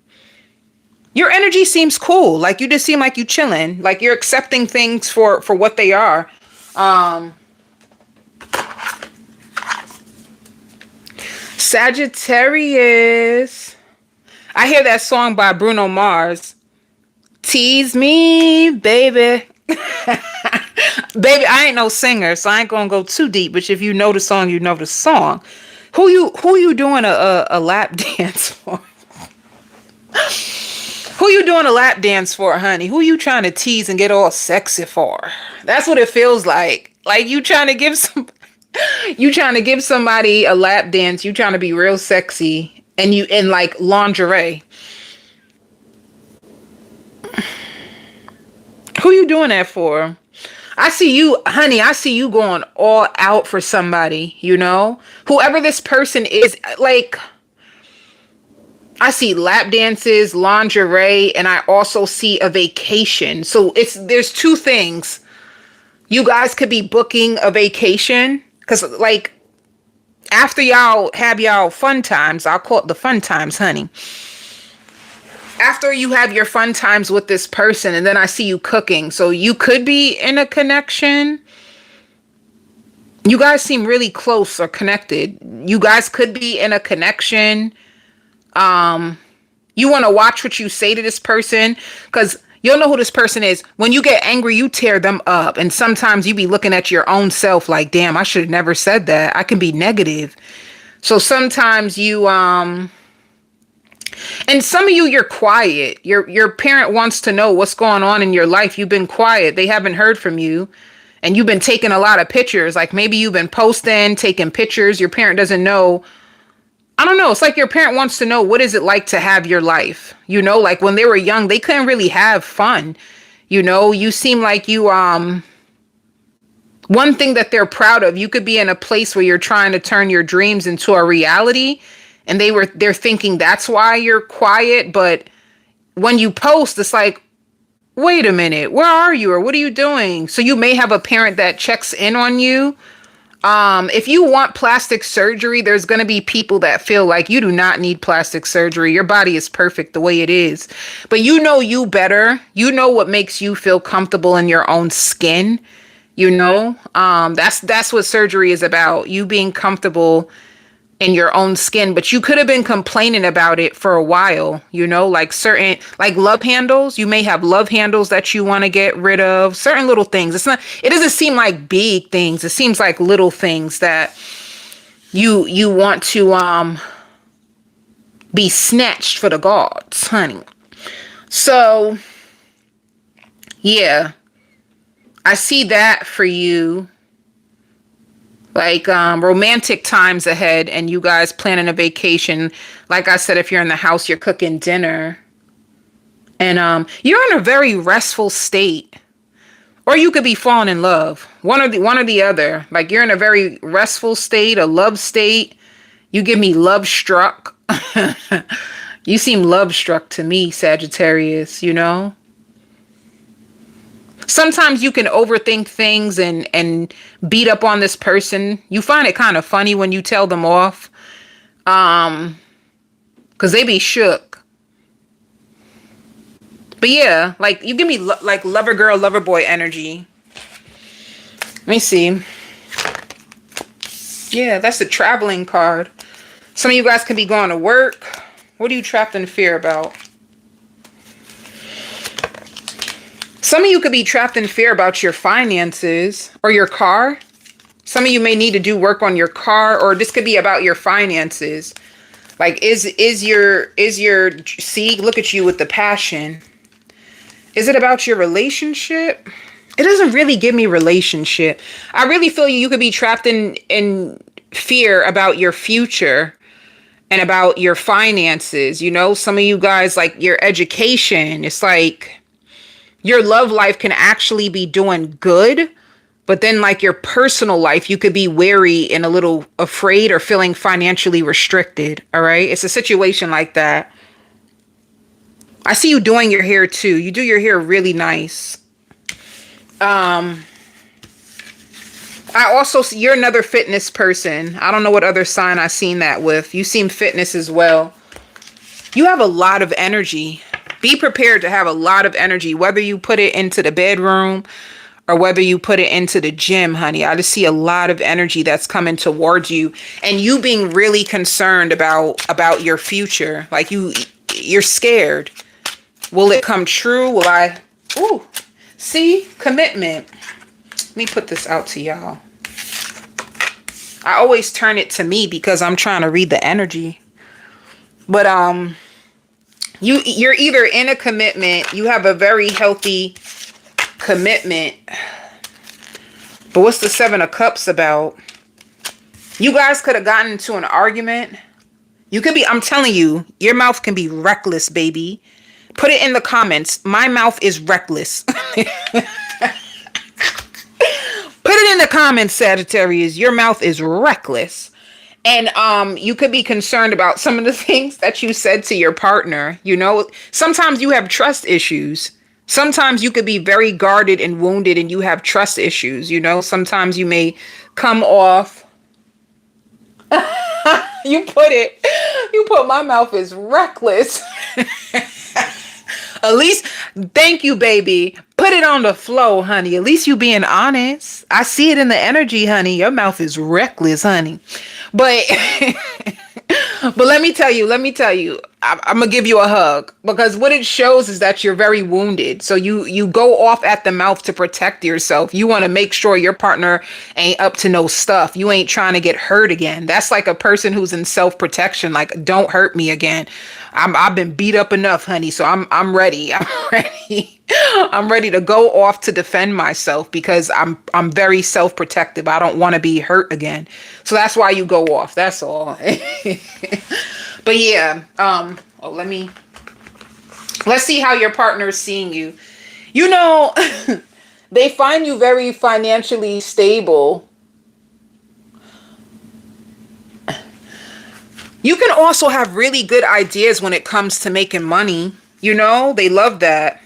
S1: Your energy seems cool. Like you just seem like you chilling. Like you're accepting things for what they are. Sagittarius. I hear that song by Bruno Mars. Tease me, baby. Baby, I ain't no singer, so I ain't gonna go too deep. But if you know the song, you know the song. Who you doing a lap dance for? Who you doing a lap dance for, honey? Who you trying to tease and get all sexy for? That's what it feels like. Like you trying to give somebody a lap dance. You trying to be real sexy, and you in like lingerie. Who you doing that for? I see you, honey. I see you going all out for somebody, you know? Whoever this person is, like, I see lap dances, lingerie, and I also see a vacation. So there's two things. You guys could be booking a vacation because, like, after y'all have y'all fun times, I'll call it the fun times, honey. After you have your fun times with this person, and then I see you cooking. So you could be in a connection. You guys seem really close or connected. You guys could be in a connection. You want to watch what you say to this person because you'll know who this person is. When you get angry, you tear them up. And sometimes you be looking at your own self like, damn, I should have never said that. I can be negative. So sometimes you, and some of you, you're quiet. Your parent wants to know what's going on in your life. You've been quiet. They haven't heard from you. And you've been taking a lot of pictures. Like maybe you've been posting, taking pictures. Your parent doesn't know. I don't know. It's like your parent wants to know, what is it like to have your life? You know, like when they were young, they couldn't really have fun. You know, you seem like you, one thing that they're proud of, you could be in a place where you're trying to turn your dreams into a reality. And they're thinking that's why you're quiet. But when you post, it's like, wait a minute, where are you? Or what are you doing? So you may have a parent that checks in on you. If you want plastic surgery, there's going to be people that feel like you do not need plastic surgery. Your body is perfect the way it is. But you know you better. You know what makes you feel comfortable in your own skin. You know, that's what surgery is about. You being comfortable in your own skin, but you could have been complaining about it for a while, you know, like certain, like love handles. You may have love handles that you want to get rid of, certain little things. It doesn't seem like big things. It seems like little things that you want to, be snatched for the gods, honey. So yeah, I see that for you. Like romantic times ahead and you guys planning a vacation. Like I said, if you're in the house, you're cooking dinner. And you're in a very restful state. Or you could be falling in love. One or the other. Like you're in a very restful state, a love state. You give me love struck. You seem love struck to me, Sagittarius, you know? Sometimes you can overthink things and beat up on this person. You find it kind of funny when you tell them off. Because they be shook. But yeah, like you give me like lover girl, lover boy energy. Let me see. Yeah, that's the traveling card. Some of you guys can be going to work. What are you trapped in fear about? Some of you could be trapped in fear about your finances or your car. Some of you may need to do work on your car, or this could be about your finances. Like, is your, see, look at you with the passion. Is it about your relationship? It doesn't really give me relationship. I really feel you could be trapped in fear about your future and about your finances. You know, some of you guys, like your education, it's like, your love life can actually be doing good, but then like your personal life, you could be wary and a little afraid or feeling financially restricted. All right. It's a situation like that. I see you doing your hair too. You do your hair really nice. I also see you're another fitness person. I don't know what other sign I've seen that with. You seem fitness as well. You have a lot of energy. Be prepared to have a lot of energy, whether you put it into the bedroom or whether you put it into the gym, honey. I just see a lot of energy that's coming towards you and you being really concerned about your future. Like you're scared. Will it come true? Will I? Ooh, see, commitment. Let me put this out to y'all. I always turn it to me because I'm trying to read the energy. But, you're either in a commitment, you have a very healthy commitment. But what's the Seven of Cups about? You guys could have gotten into an argument. You could be, I'm telling you, your mouth can be reckless, baby. Put it in the comments. My mouth is reckless. in the comments, Sagittarius, your mouth is reckless. And you could be concerned about some of the things that you said to your partner. You know, sometimes you have trust issues. Sometimes you could be very guarded and wounded and you have trust issues. You know, sometimes you may come off. You put my mouth is reckless. At least, thank you, baby. Put it on the flow, honey. At least you being honest. I see it in the energy, honey. Your mouth is reckless, honey. But but let me tell you, I'm gonna give you a hug, because what it shows is that you're very wounded. So you go off at the mouth to protect yourself. You want to make sure your partner ain't up to no stuff. You ain't trying to get hurt again. That's like a person who's in self-protection, like, don't hurt me again. I've been beat up enough, honey. So I'm ready. I'm ready. I'm ready to go off to defend myself, because I'm very self-protective. I don't want to be hurt again. So that's why you go off. That's all. But yeah, let's see how your partner is seeing you. You know, they find you very financially stable. You can also have really good ideas when it comes to making money. You know, they love that.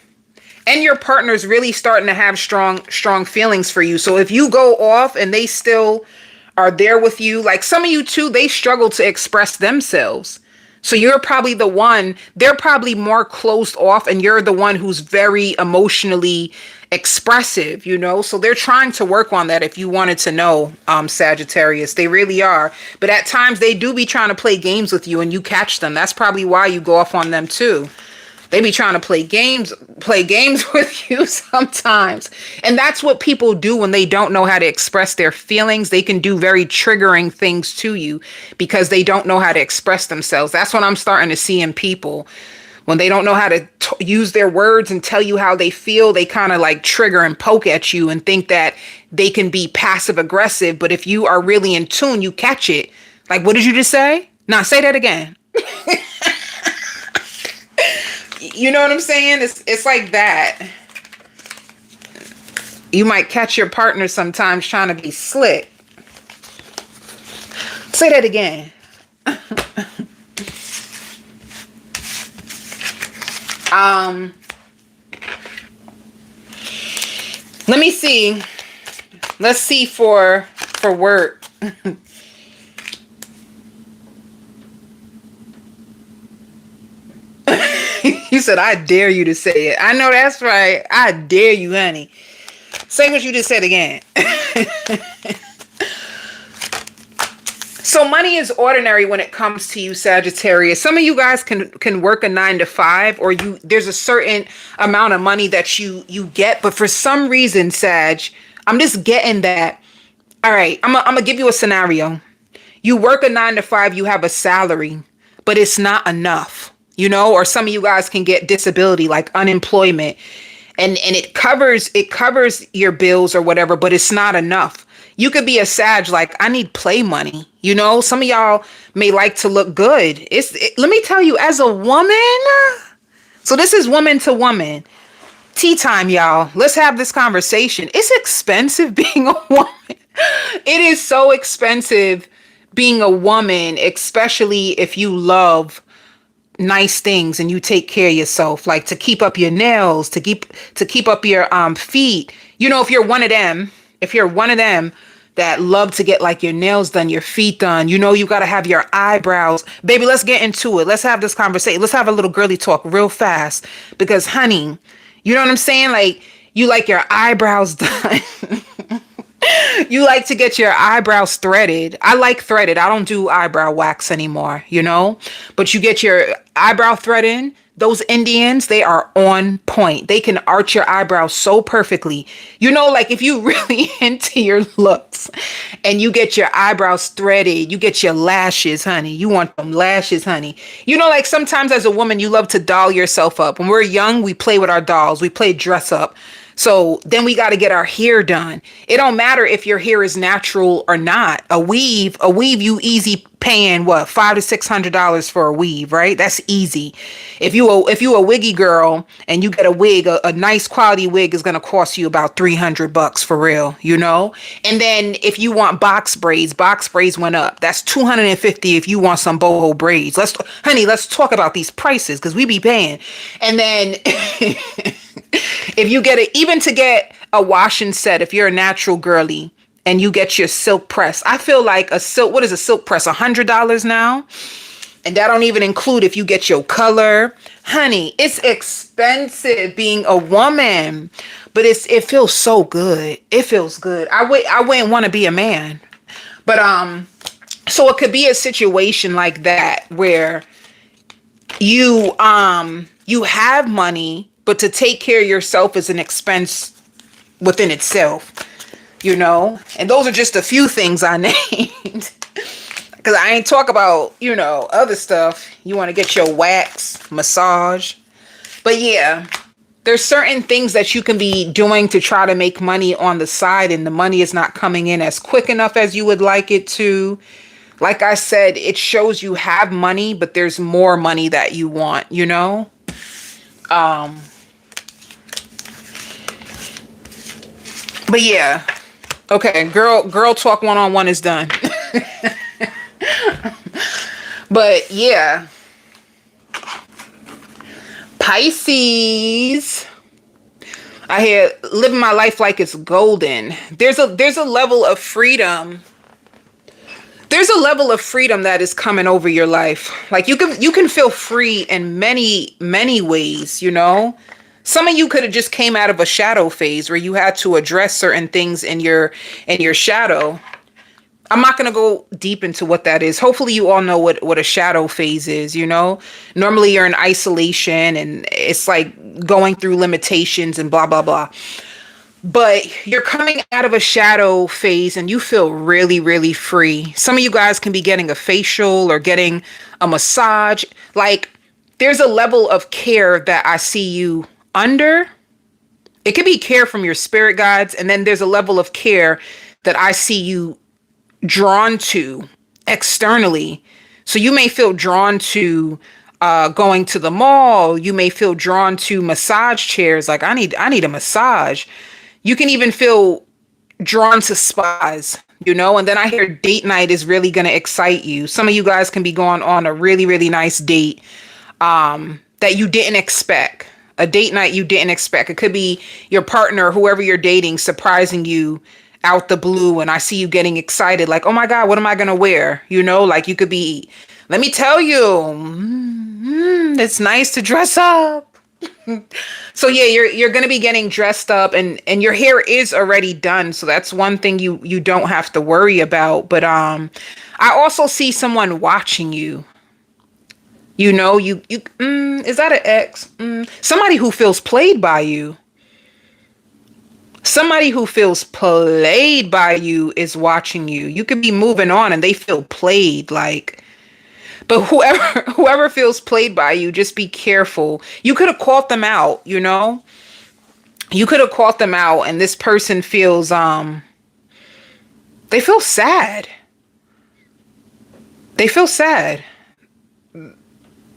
S1: And your partner's really starting to have strong feelings for you. So if you go off and they still are there with you, like some of you too, they struggle to express themselves. So you're probably the one, they're probably more closed off, and you're the one who's very emotionally expressive, you know? So they're trying to work on that, if you wanted to know, Sagittarius. They really are. But at times they do be trying to play games with you and you catch them. That's probably why you go off on them too. They be trying to play games with you sometimes. And that's what people do when they don't know how to express their feelings. They can do very triggering things to you because they don't know how to express themselves. That's what I'm starting to see in people. When they don't know how to use their words and tell you how they feel, they kind of like trigger and poke at you and think that they can be passive aggressive. But if you are really in tune, you catch it. Like, what did you just say? Nah, say that again. You know what I'm saying? It's like that. You might catch your partner sometimes trying to be slick. Say that again. Let me see. Let's see for work. You said, I dare you to say it. I know that's right. I dare you, honey. Say what you just said again. So money is ordinary when it comes to you, Sagittarius. Some of you guys can work a 9 to 5, or there's a certain amount of money that you get. But for some reason, Sag, I'm just getting that. All right, I'm gonna give you a scenario. You work a 9 to 5, you have a salary, but it's not enough. You know, or some of you guys can get disability, like unemployment, and it covers your bills or whatever, but it's not enough. You could be a Sag, like, I need play money. You know, some of y'all may like to look good. Let me tell you, as a woman, so this is woman to woman. Tea time, y'all. Let's have this conversation. It's expensive being a woman. It is so expensive being a woman, especially if you love nice things and you take care of yourself, like to keep up your nails, to keep up your feet. You know, if you're one of them that love to get like your nails done, your feet done, you know, you got to have your eyebrows. Baby, let's get into it. Let's have this conversation. Let's have a little girly talk real fast, because honey, you know what I'm saying? Like, you like your eyebrows done. You like to get your eyebrows threaded. I like threaded. I don't do eyebrow wax anymore, you know? But you get your eyebrow threaded. Those Indians, they are on point. They can arch your eyebrows so perfectly. You know, like if you really into your looks and you get your eyebrows threaded, you get your lashes, honey. You want them lashes, honey. You know, like sometimes as a woman, you love to doll yourself up. When we're young, we play with our dolls. We play dress up. So then we got to get our hair done. It don't matter if your hair is natural or not. A weave, you easy paying what, $500 to $600 for a weave, right? That's easy. If you a wiggy girl and you get a wig, a nice quality wig is gonna cost you about $300 for real, you know. And then if you want box braids went up. That's $250 if you want some boho braids. Let's talk about these prices because we be paying. And then if you even to get a washing set, if you're a natural girly and you get your silk press, I feel like what is a silk press? $100 now. And that don't even include if you get your color. Honey, it's expensive being a woman, but it feels so good. It feels good. I wouldn't want to be a man. But so it could be a situation like that where you have money, but to take care of yourself is an expense within itself, you know? And those are just a few things I named. Because I ain't talk about, other stuff. You want to get your wax, massage. But yeah, there's certain things that you can be doing to try to make money on the side, and the money is not coming in as quick enough as you would like it to. Like I said, it shows you have money, but there's more money that you want, you know? But yeah. Okay, girl talk one-on-one is done. But yeah, Pisces, I hear living my life like it's golden. There's a level of freedom. There's a level of freedom that is coming over your life. Like you can feel free in many, many ways, you know? Some of you could have just came out of a shadow phase where you had to address certain things in your shadow. I'm not going to go deep into what that is. Hopefully you all know what a shadow phase is, you know? Normally you're in isolation and it's like going through limitations and blah, blah, blah. But you're coming out of a shadow phase and you feel really, really free. Some of you guys can be getting a facial or getting a massage. Like there's a level of care that I see you under. It could be care from your spirit guides. And then there's a level of care that I see you drawn to externally. So you may feel drawn to going to the mall. You may feel drawn to massage chairs. Like I need a massage. You can even feel drawn to spas, you know, and then I hear date night is really going to excite you. Some of you guys can be going on a really, really nice date that you didn't expect. A date night you didn't expect. It could be your partner, whoever you're dating, surprising you out the blue, and I see you getting excited like, oh my God, what am I gonna wear? You know, like you could be, let me tell you, it's nice to dress up. So yeah, you're gonna be getting dressed up, and your hair is already done, so that's one thing you don't have to worry about. But I also see someone watching you. You know, you is that an ex? Somebody who feels played by you. Somebody who feels played by you is watching you. You could be moving on and they feel played, like, but whoever feels played by you, just be careful. You could have caught them out, you know? You could have caught them out and this person feels, they feel sad. They feel sad.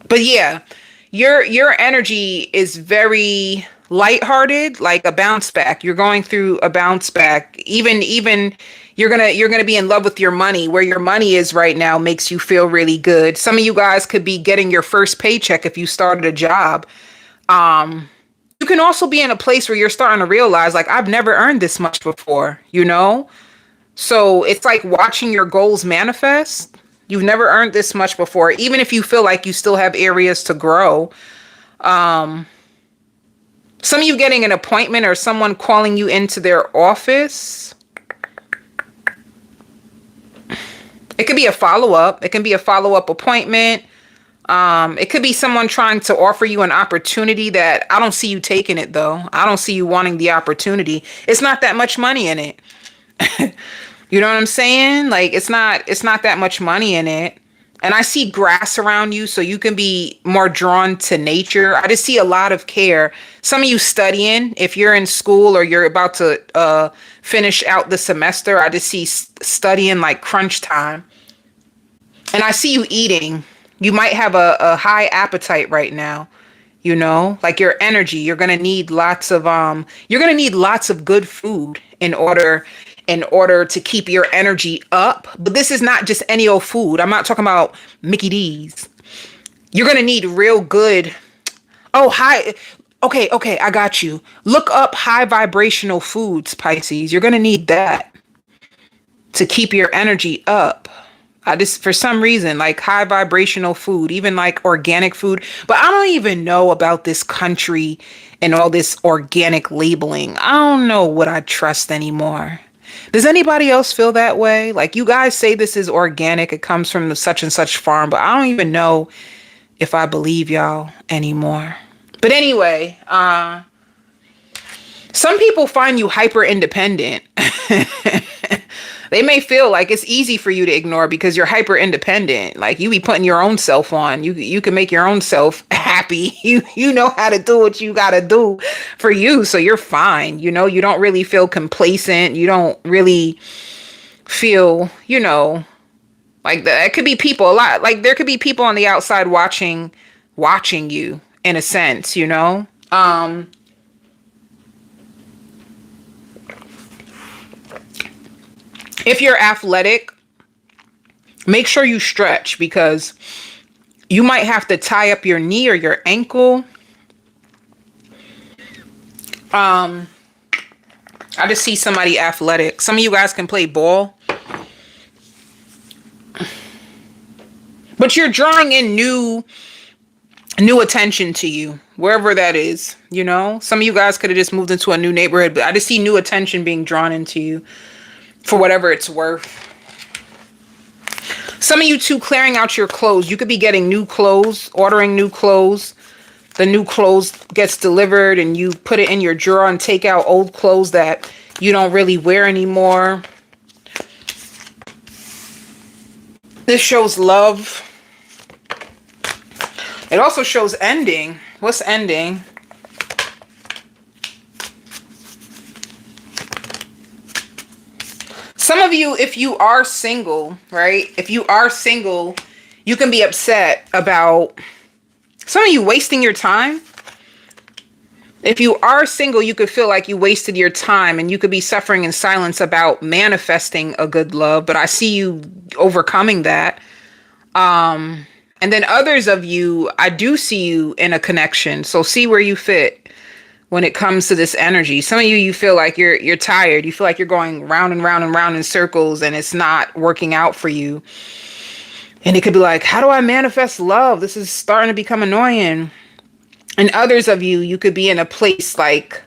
S1: But yeah, your energy is very lighthearted, like a bounce back. You're going through a bounce back. Even you're gonna be in love with your money. Where your money is right now makes you feel really good. Some of you guys could be getting your first paycheck if you started a job. You can also be in a place where you're starting to realize, like, I've never earned this much before, you know? So it's like watching your goals manifest. You've never earned this much before, even if you feel like you still have areas to grow. Some of you getting an appointment or someone calling you into their office. It could be a follow-up. It can be a follow-up appointment. It could be someone trying to offer you an opportunity that I don't see you taking it, though. I don't see you wanting the opportunity. It's not that much money in it. You know what I'm saying? Like, it's not that much money in it. And I see grass around you, so you can be more drawn to nature. I just see a lot of care. Some of you studying, if you're in school or you're about to finish out the semester, I just see studying like crunch time. And I see you eating. You might have a high appetite right now. You know, like your energy, you're gonna need lots of good food in order to keep your energy up. But this is not just any old food. I'm not talking about Mickey D's. You're gonna need real good. Oh, high. Okay, I got you. Look up high vibrational foods, Pisces. You're gonna need that to keep your energy up. I just, for some reason, like high vibrational food, even like organic food. But I don't even know about this country and all this organic labeling. I don't know what I trust anymore. Does anybody else feel that way? Like, you guys say this is organic, it comes from the such and such farm, but I don't even know if I believe y'all anymore. But anyway, some people find you hyper independent. They may feel like it's easy for you to ignore because you're hyper independent. Like, you be putting your own self on. You can make your own self happy. You know how to do what you got to do for you. So you're fine. You know, you don't really feel complacent. You don't really feel, like that. It could be people a lot. Like, there could be people on the outside watching you in a sense, If you're athletic, make sure you stretch because you might have to tie up your knee or your ankle. I just see somebody athletic. Some of you guys can play ball. But you're drawing in new attention to you, wherever that is, Some of you guys could have just moved into a new neighborhood, but I just see new attention being drawn into you. For whatever it's worth. Some of you too, clearing out your clothes. You could be getting new clothes, ordering new clothes. The new clothes gets delivered and you put it in your drawer and take out old clothes that you don't really wear anymore. This shows love. It also shows ending. What's ending? Some of you, if you are single, right? If you are single, you can be upset about some of you wasting your time. If you are single, you could feel like you wasted your time and you could be suffering in silence about manifesting a good love. But I see you overcoming that. And then others of you, I do see you in a connection. So see where you fit when it comes to this energy. Some of you feel like you're tired. You feel like you're going round and round and round in circles and it's not working out for you. And it could be like, how do I manifest love? This is starting to become annoying. And others of you could be in a place like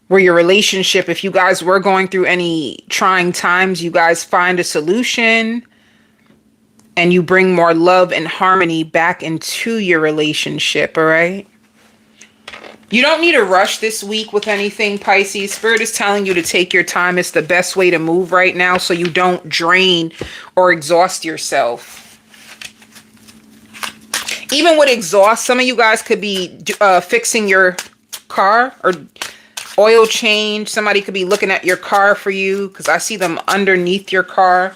S1: where your relationship, if you guys were going through any trying times, you guys find a solution and you bring more love and harmony back into your relationship, all right? You don't need to rush this week with anything, Pisces. Spirit is telling you to take your time. It's the best way to move right now so you don't drain or exhaust yourself. Even with exhaust, some of you guys could be fixing your car or oil change. Somebody could be looking at your car for you because I see them underneath your car.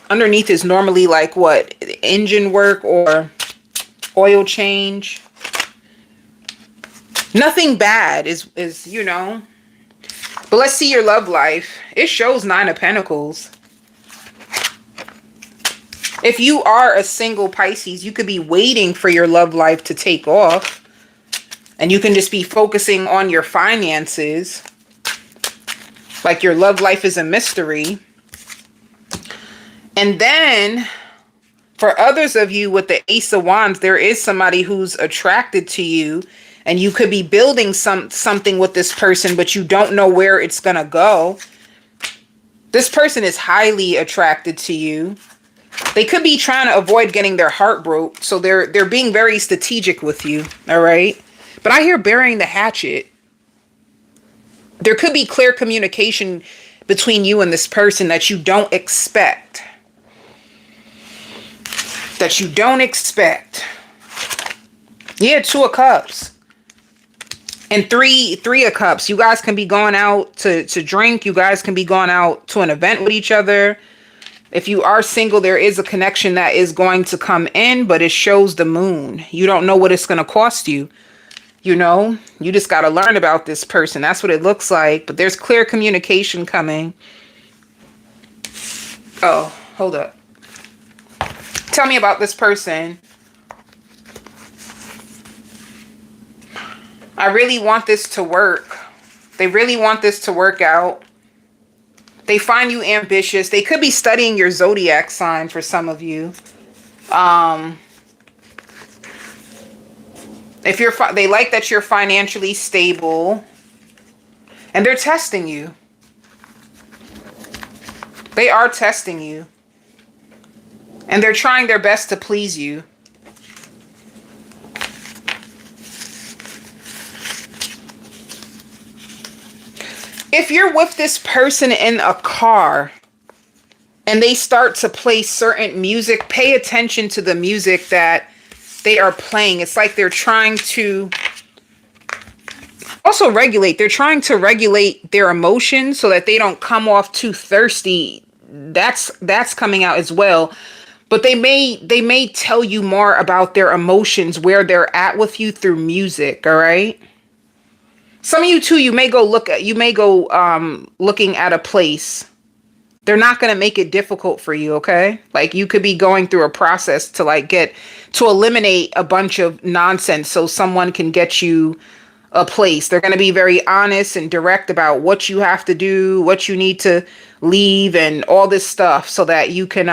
S1: Underneath is normally like what? Engine work or oil change. Nothing bad is. But let's see your love life. It shows 9 of Pentacles. If you are a single Pisces, you could be waiting for your love life to take off. And you can just be focusing on your finances. Like your love life is a mystery. And then for others of you with the Ace of Wands, there is somebody who's attracted to you. And you could be building something with this person, but you don't know where it's going to go. This person is highly attracted to you. They could be trying to avoid getting their heart broke. So they're being very strategic with you. All right. But I hear burying the hatchet. There could be clear communication between you and this person that you don't expect. that you don't expect. Yeah, 2 of Cups. And three of Cups. You guys can be going out to drink. You guys can be going out to an event with each other. If you are single, there is a connection that is going to come in, but it shows the moon. You don't know what it's going to cost you. You know, you just got to learn about this person. That's what it looks like. But there's clear communication coming. Oh, hold up. Tell me about this person. I really want this to work. They really want this to work out. They find you ambitious. They could be studying your zodiac sign for some of you. If you're, they like that you're financially stable, and they're testing you. They are testing you, and they're trying their best to please you. If you're with this person in a car and they start to play certain music, pay attention to the music that they are playing. It's like they're trying to also regulate. They're trying to regulate their emotions so that they don't come off too thirsty. That's coming out as well. But they may tell you more about their emotions, where they're at with you through music, all right? Some of you too, you may go looking at a place. They're not going to make it difficult for you, okay? Like you could be going through a process to eliminate a bunch of nonsense so someone can get you a place. They're going to be very honest and direct about what you have to do, what you need to leave, and all this stuff so that you can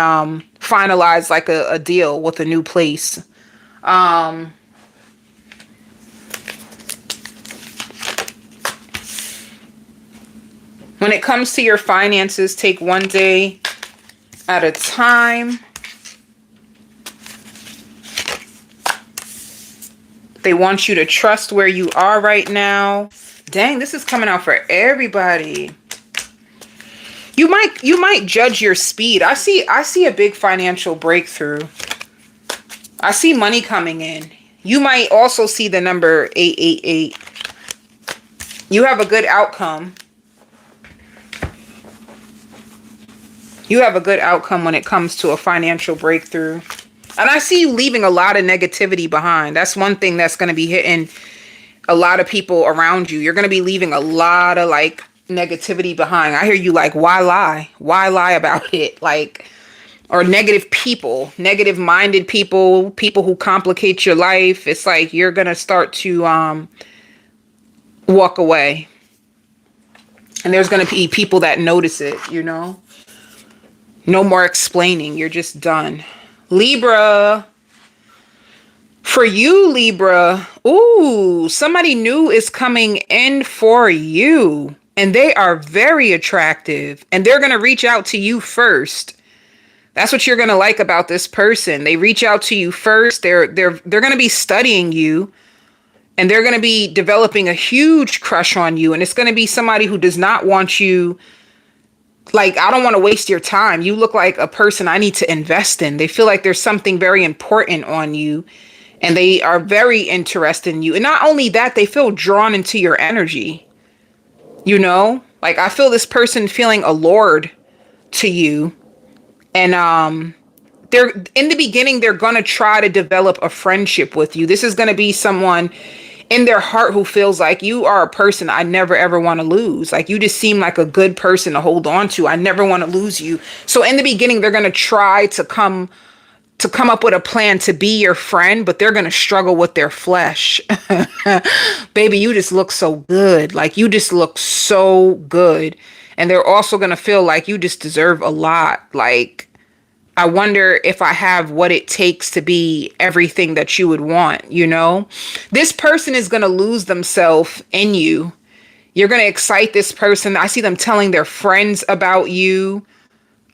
S1: finalize like a deal with a new place. When it comes to your finances, take one day at a time. They want you to trust where you are right now. Dang, this is coming out for everybody. You might judge your speed. I see a big financial breakthrough. I see money coming in. You might also see the number 888. You have a good outcome. You have a good outcome when it comes to a financial breakthrough. And I see you leaving a lot of negativity behind. That's one thing that's going to be hitting a lot of people around you. You're going to be leaving a lot of like negativity behind. I hear you like, why lie? Why lie about it? Like, or negative people, negative minded people, people who complicate your life. It's like you're going to start to walk away. And there's going to be people that notice it, you know? No more explaining. You're just done. Libra. For you, Libra. Ooh, somebody new is coming in for you. And they are very attractive. And they're going to reach out to you first. That's what you're going to like about this person. They reach out to you first. They're going to be studying you. And they're going to be developing a huge crush on you. And it's going to be somebody who does not want you. Like, I don't want to waste your time. You look like a person I need to invest in. They feel like there's something very important on you. And they are very interested in you. And not only that, they feel drawn into your energy. You know? Like, I feel this person feeling allured to you. And they're in the beginning, they're going to try to develop a friendship with you. This is going to be someone in their heart who feels like you are a person I never ever want to lose. Like you just seem like a good person to hold on to. I never want to lose you. So in the beginning, they're going to try to come up with a plan to be your friend, but they're going to struggle with their flesh. Baby, you just look so good. Like you just look so good. And they're also going to feel like you just deserve a lot. Like, I wonder if I have what it takes to be everything that you would want, you know? This person is going to lose themselves in you. You're going to excite this person. I see them telling their friends about you.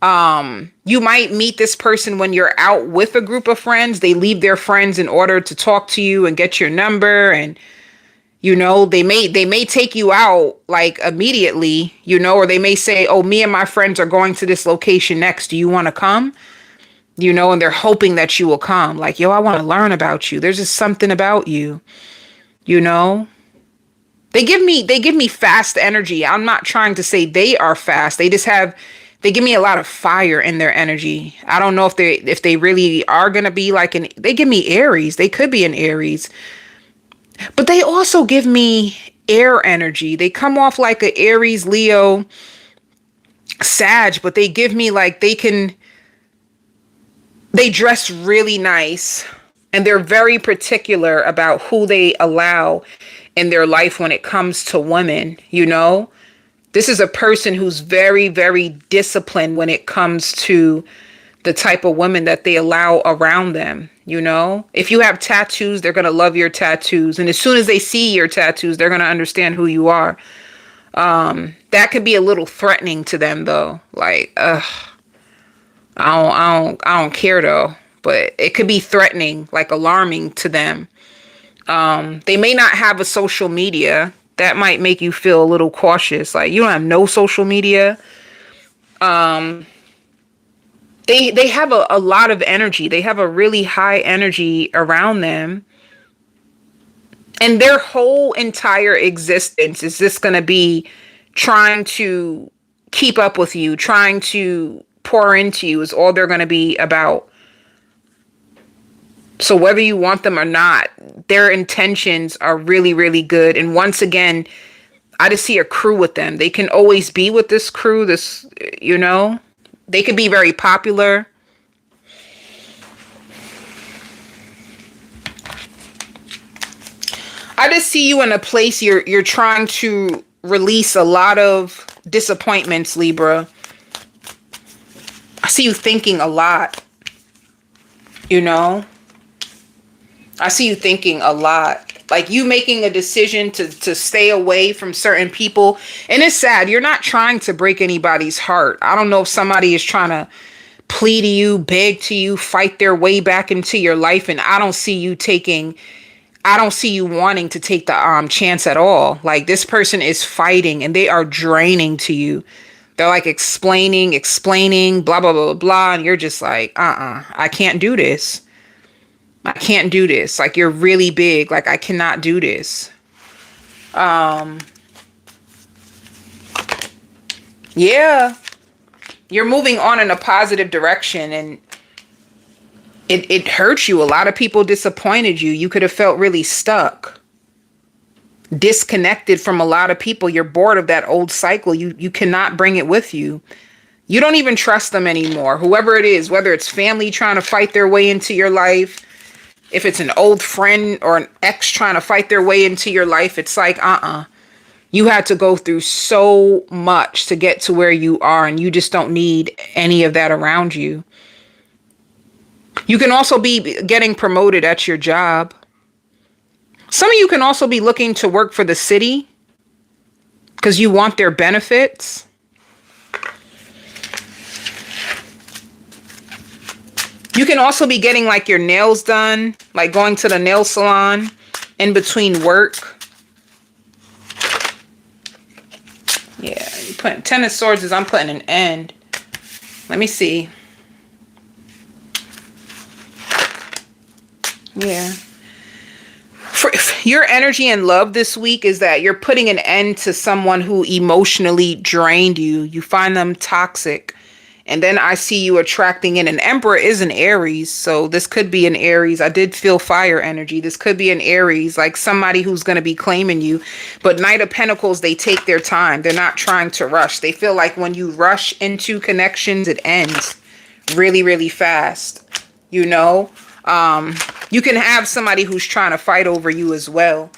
S1: You might meet this person when you're out with a group of friends. They leave their friends in order to talk to you and get your number. And, you know, they may take you out like immediately, you know, or they may say, oh, me and my friends are going to this location next. Do you want to come? you know, and they're hoping that you will come. Like, yo, I want to learn about you. There's just something about you, you know. They give me fast energy. I'm not trying to say they are fast. They give me a lot of fire in their energy. I don't know if they really are gonna be like they give me Aries. They could be an Aries. But they also give me air energy. They come off like a Aries, Leo, Sag, but they give me like they dress really nice, and they're very particular about who they allow in their life when it comes to women, you know? This is a person who's very, very disciplined when it comes to the type of women that they allow around them, you know? If you have tattoos, they're going to love your tattoos. And as soon as they see your tattoos, they're going to understand who you are. That could be a little threatening to them though. Like, I don't care though, but it could be threatening, like alarming to them. They may not have a social media. That might make you feel a little cautious. Like, you don't have no social media. They have a lot of energy. They have a really high energy around them. And their whole entire existence is just going to be trying to keep up with you, trying to pour into you is all they're going to be about. So whether you want them or not, their intentions are really, really good. And once again, I just see a crew with them. They can always be with this crew, you know, they could be very popular. I just see you in a place you're trying to release a lot of disappointments, Libra. I see you thinking a lot, you know. I see you thinking a lot. Like you making a decision to stay away from certain people. And it's sad. You're not trying to break anybody's heart. I don't know if somebody is trying to plead to you, beg to you, fight their way back into your life. And I don't see you wanting to take the chance at all. Like this person is fighting and they are draining to you. They're like explaining, blah, blah, blah, blah. And you're just like, I can't do this. I can't do this. Like, you're really big. Like, I cannot do this. Yeah. You're moving on in a positive direction, and it hurts you. A lot of people disappointed you. You could have felt really stuck, disconnected from a lot of people. You're bored of that old cycle. You cannot bring it with you. You don't even trust them anymore. Whoever it is, whether it's family trying to fight their way into your life, if it's an old friend or an ex trying to fight their way into your life, it's like, you had to go through so much to get to where you are, and you just don't need any of that around you. You can also be getting promoted at your job. Some of you can also be looking to work for the city because you want their benefits. You can also be getting like your nails done, like going to the nail salon in between work. Yeah, you put Ten of Swords is I'm putting an end. Let me see. Yeah. Your energy and love this week is that you're putting an end to someone who emotionally drained you. You find them toxic. And then I see you attracting in. An Emperor is an Aries. So this could be an Aries. I did feel fire energy. This could be an Aries, like somebody who's going to be claiming you. But Knight of Pentacles, they take their time. They're not trying to rush. They feel like when you rush into connections, it ends really, really fast. You know, you can have somebody who's trying to fight over you as well.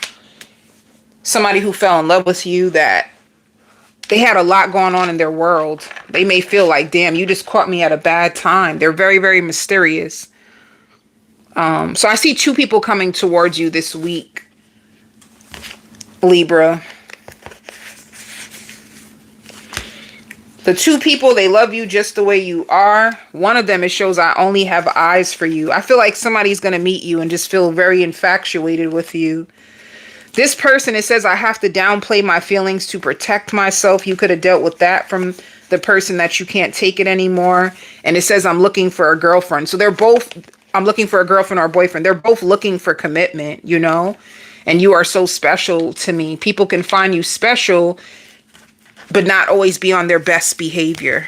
S1: Somebody who fell in love with you that they had a lot going on in their world. They may feel like, damn, you just caught me at a bad time. They're very, very mysterious. So I see two people coming towards you this week, Libra. The two people, they love you just the way you are. One of them, it shows I only have eyes for you. I feel like somebody's going to meet you and just feel very infatuated with you. This person, it says I have to downplay my feelings to protect myself. You could have dealt with that from the person that you can't take it anymore. And it says, I'm looking for a girlfriend. So they're both, I'm looking for a girlfriend or a boyfriend. They're both looking for commitment, you know, and you are so special to me. People can find you special, but not always be on their best behavior.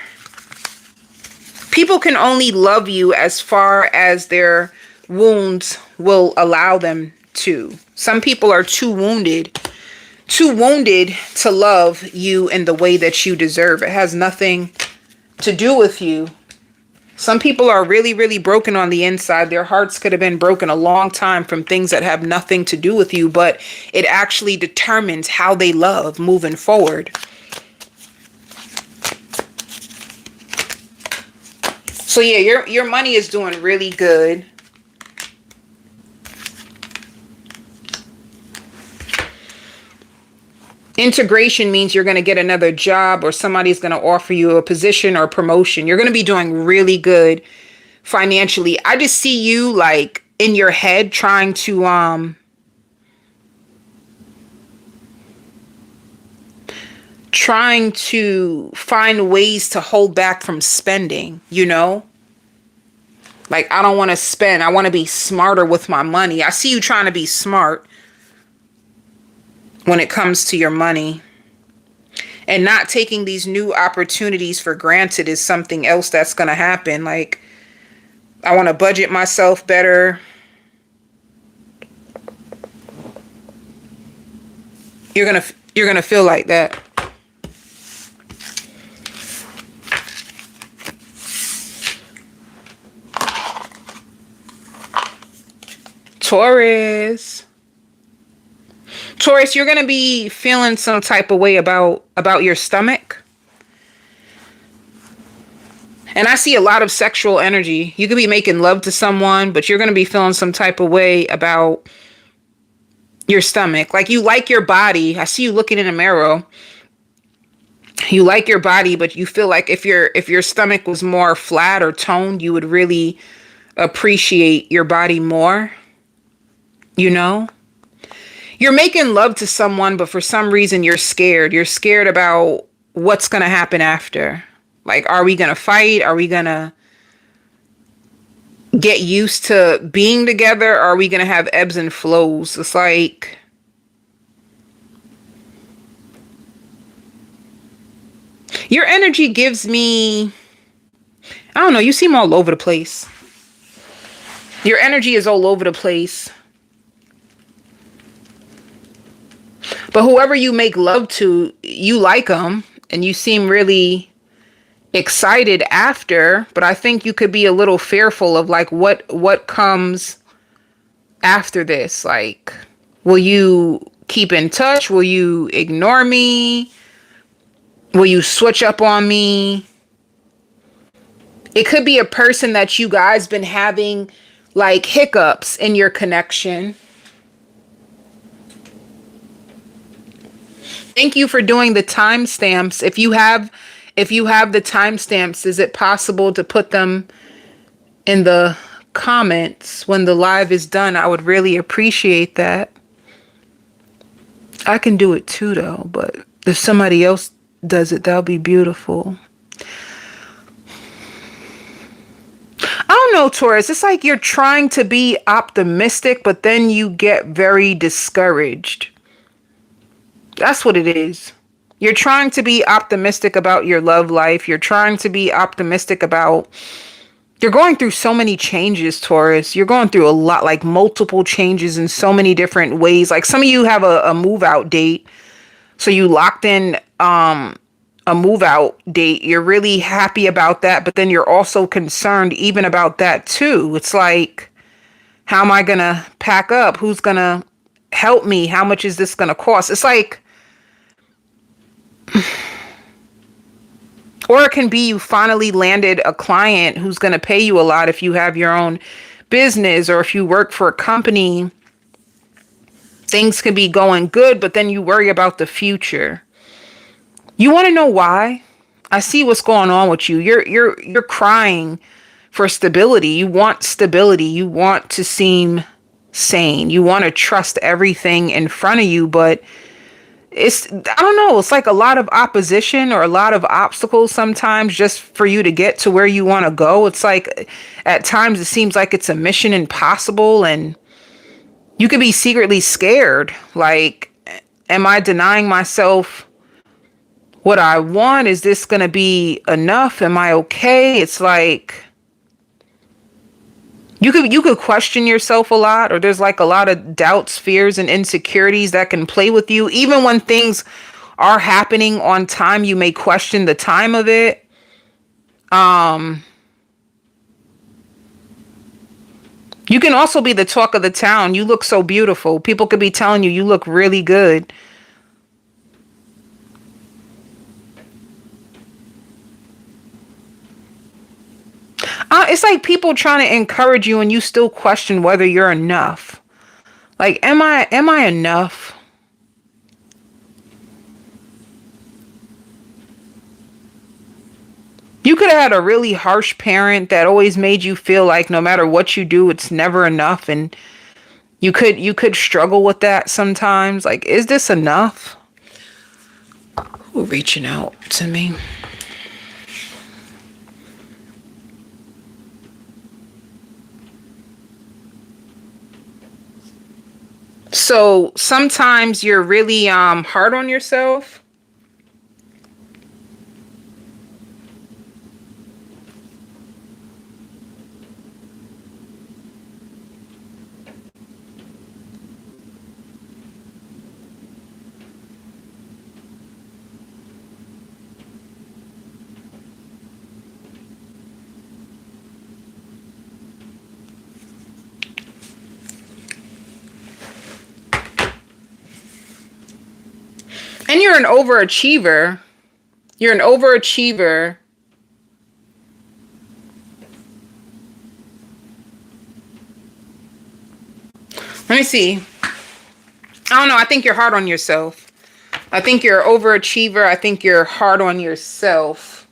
S1: People can only love you as far as their wounds will allow them to. Some people are too wounded to love you in the way that you deserve. It has nothing to do with you. Some people are really, really broken on the inside. Their hearts could have been broken a long time from things that have nothing to do with you, but it actually determines how they love moving forward. So yeah, your money is doing really good. Integration means you're going to get another job, or somebody's going to offer you a position or promotion. You're going to be doing really good financially. I just see you like in your head trying to find ways to hold back from spending, you know? Like, I don't want to spend. I want to be smarter with my money. I see you trying to be smart when it comes to your money. And not taking these new opportunities for granted is something else that's going to happen. Like, I want to budget myself better. You're going to feel like that. Taurus, you're going to be feeling some type of way about your stomach. And I see a lot of sexual energy. You could be making love to someone, but you're going to be feeling some type of way about your stomach. Like, you like your body. I see you looking in a mirror. You like your body, but you feel like if your stomach was more flat or toned, you would really appreciate your body more. You know? You're making love to someone, but for some reason you're scared. You're scared about what's going to happen after. Like, are we going to fight? Are we going to get used to being together? Or are we going to have ebbs and flows? It's like, your energy gives me, I don't know, you seem all over the place. Your energy is all over the place. But whoever you make love to, you like them and you seem really excited after. But I think you could be a little fearful of like what comes after this. Like, will you keep in touch? Will you ignore me? Will you switch up on me? It could be a person that you guys been having like hiccups in your connection. Thank you for doing the timestamps. If you have the timestamps, is it possible to put them in the comments when the live is done? I would really appreciate that. I can do it too though, but if somebody else does it, that'll be beautiful. I don't know, Taurus. It's like you're trying to be optimistic, but then you get very discouraged. That's what it is. You're trying to be optimistic about your love life. You're trying to be optimistic about... You're going through so many changes, Taurus. You're going through a lot, like multiple changes in so many different ways. Like, some of you have a move out date. So you locked in a move out date. You're really happy about that. But then you're also concerned even about that too. It's like, how am I going to pack up? Who's going to help me? How much is this going to cost? It's like... Or it can be you finally landed a client who's going to pay you a lot if you have your own business, or if you work for a company. Things can be going good, but then you worry about the future. You want to know why? I see what's going on with you. You're crying for stability. You want stability. You want to seem sane. You want to trust everything in front of you, but I don't know, it's like a lot of opposition or a lot of obstacles sometimes just for you to get to where you want to go. It's like at times it seems like it's a mission impossible, and you could be secretly scared. Like, am I denying myself what I want? Is this going to be enough? Am I okay? It's like you could question yourself a lot, or there's like a lot of doubts, fears, and insecurities that can play with you. Even when things are happening on time, you may question the time of it. You can also be the talk of the town. You look so beautiful. People could be telling you look really good. It's like people trying to encourage you and you still question whether you're enough. Like, am I enough? You could have had a really harsh parent that always made you feel like no matter what you do, it's never enough. And you could struggle with that sometimes. Like, is this enough? Who reaching out to me? So sometimes you're really hard on yourself. And you're an overachiever. You're an overachiever. Let me see. I don't know. I think you're hard on yourself. I think you're an overachiever. I think you're hard on yourself.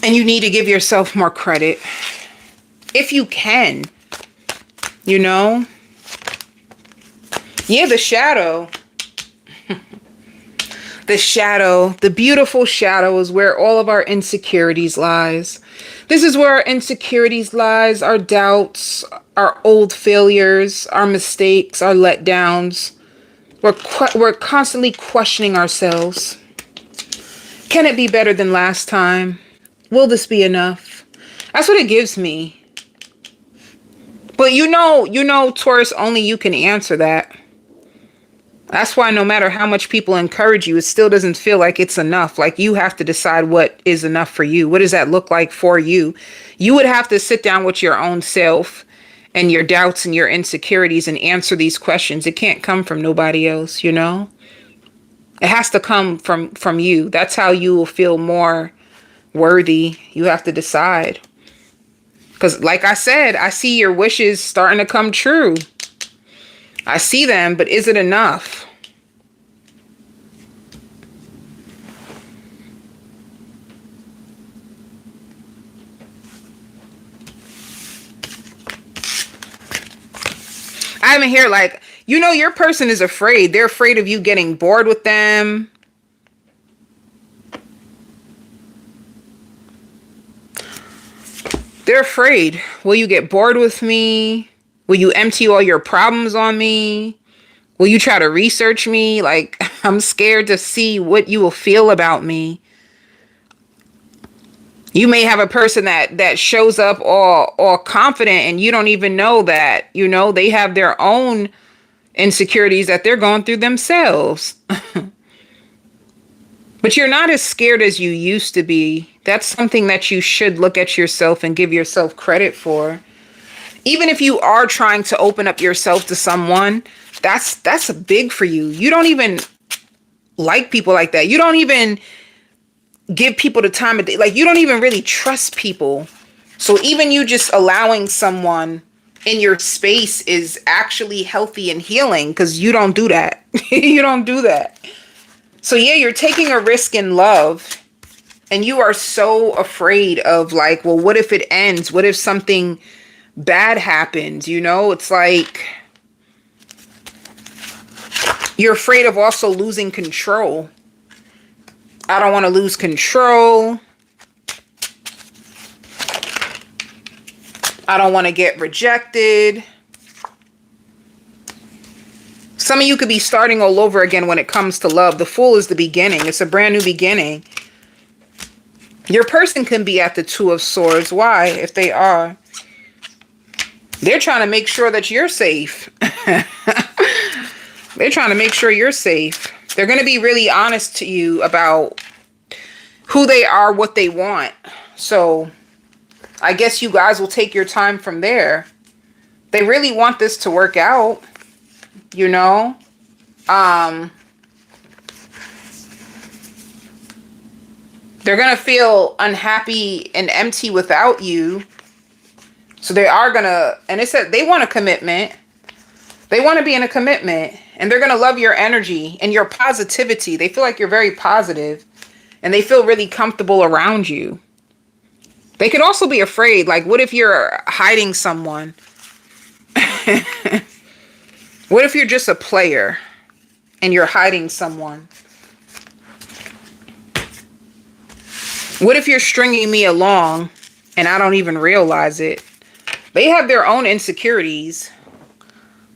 S1: And you need to give yourself more credit. If you can. You know? Yeah, the shadow. The shadow, the beautiful shadow, is where all of our insecurities lies. This is where our insecurities lies, our doubts, our old failures, our mistakes, our letdowns. We're constantly questioning ourselves. Can it be better than last time? Will this be enough? That's what it gives me. But you know, Taurus, only you can answer that. That's why no matter how much people encourage you, it still doesn't feel like it's enough. Like, you have to decide what is enough for you. What does that look like for you? You would have to sit down with your own self and your doubts and your insecurities and answer these questions. It can't come from nobody else, you know? It has to come from you. That's how you will feel more worthy. You have to decide. Because like I said, I see your wishes starting to come true. I see them, but is it enough? I haven't heard, like, your person is afraid. They're afraid of you getting bored with them. They're afraid. Will you get bored with me? Will you empty all your problems on me? Will you try to research me? Like, I'm scared to see what you will feel about me. You may have a person that shows up all confident, and you don't even know that, they have their own insecurities that they're going through themselves. But you're not as scared as you used to be. That's something that you should look at yourself and give yourself credit for. Even if you are trying to open up yourself to someone, that's big for you. You don't even like people like that. You don't even give people the time of day. Like, you don't even really trust people. So even you just allowing someone in your space is actually healthy and healing, because you don't do that. You don't do that. So yeah, you're taking a risk in love, and you are so afraid of, like, well, what if it ends? What if something bad happens? It's like, You're afraid of also losing control. I don't want to lose control. I don't want to get rejected. Some of you could be starting all over again when it comes to love. The Fool is the beginning. It's a brand new beginning. Your person can be at the Two of Swords. Why? If they are, they're trying to make sure that you're safe. They're trying to make sure you're safe. They're going to be really honest to you about who they are, what they want. So I guess you guys will take your time from there. They really want this to work out, you know. They're going to feel unhappy and empty without you. So they are going to, and it said they want a commitment. They want to be in a commitment, and they're going to love your energy and your positivity. They feel like you're very positive, and they feel really comfortable around you. They could also be afraid. Like, what if you're hiding someone? What if you're just a player and you're hiding someone? What if you're stringing me along and I don't even realize it? They have their own insecurities.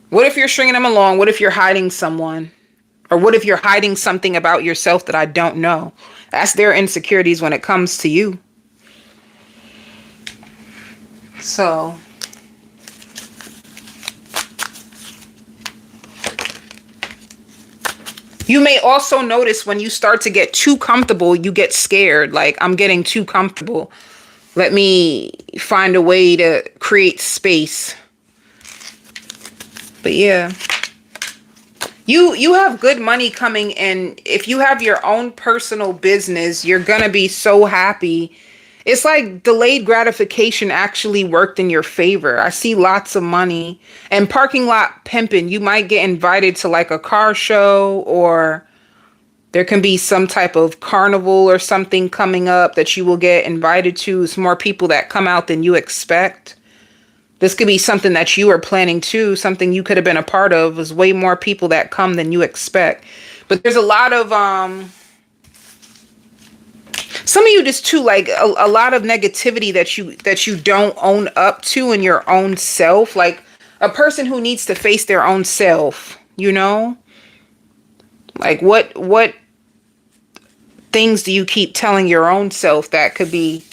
S1: What if you're stringing them along? What if you're hiding someone? Or what if you're hiding something about yourself that I don't know? That's their insecurities when it comes to you. So you may also notice when you start to get too comfortable, you get scared. Like, I'm getting too comfortable. Let me find a way to create space. But yeah, you have good money coming in. If you have your own personal business, you're going to be so happy. It's like delayed gratification actually worked in your favor. I see lots of money. And parking lot pimping, you might get invited to like a car show, or there can be some type of carnival or something coming up that you will get invited to. It's more people that come out than you expect. This could be something that you are planning too, something you could have been a part of. There's way more people that come than you expect. But there's a lot of some of you just too, like a lot of negativity that you don't own up to in your own self. Like a person who needs to face their own self, you know? Like what things do you keep telling your own self that could be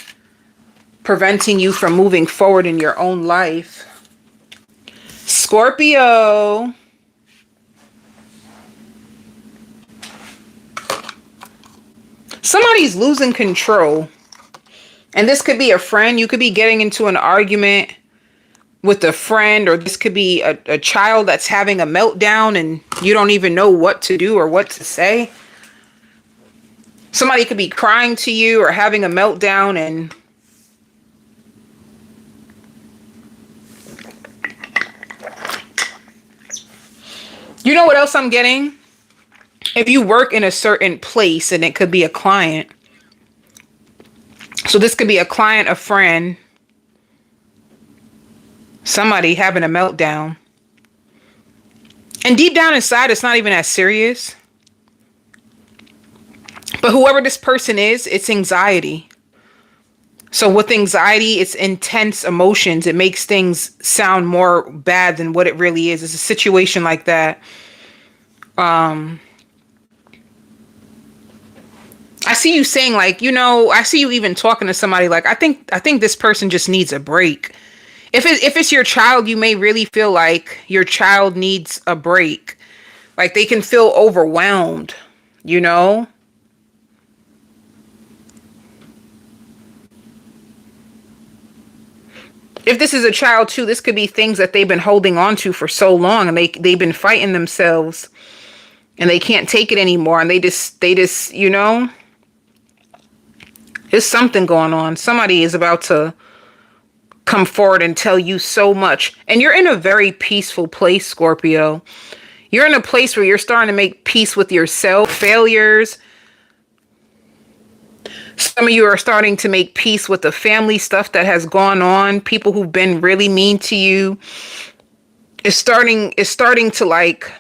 S1: preventing you from moving forward in your own life? Scorpio. Somebody's losing control. And this could be a friend. You could be getting into an argument with a friend, or this could be a child that's having a meltdown and you don't even know what to do or what to say. Somebody could be crying to you or having a meltdown, and you know what else I'm getting? If you work in a certain place, and it could be a client. So this could be a client, a friend, somebody having a meltdown. And deep down inside, it's not even that serious. But whoever this person is, it's anxiety. So with anxiety, it's intense emotions. It makes things sound more bad than what it really is. It's a situation like that. I see you saying, like, you know, I see you even talking to somebody like, I think this person just needs a break. If it's your child, you may really feel like your child needs a break. Like they can feel overwhelmed, you know? If this is a child too, this could be things that they've been holding on to for so long, and they've been fighting themselves and they can't take it anymore. And they just, you know, there's something going on. Somebody is about to come forward and tell you so much. And you're in a very peaceful place, Scorpio. You're in a place where you're starting to make peace with yourself, failures. Some of you are starting to make peace with the family stuff that has gone on. People who've been really mean to you. It's starting to, like,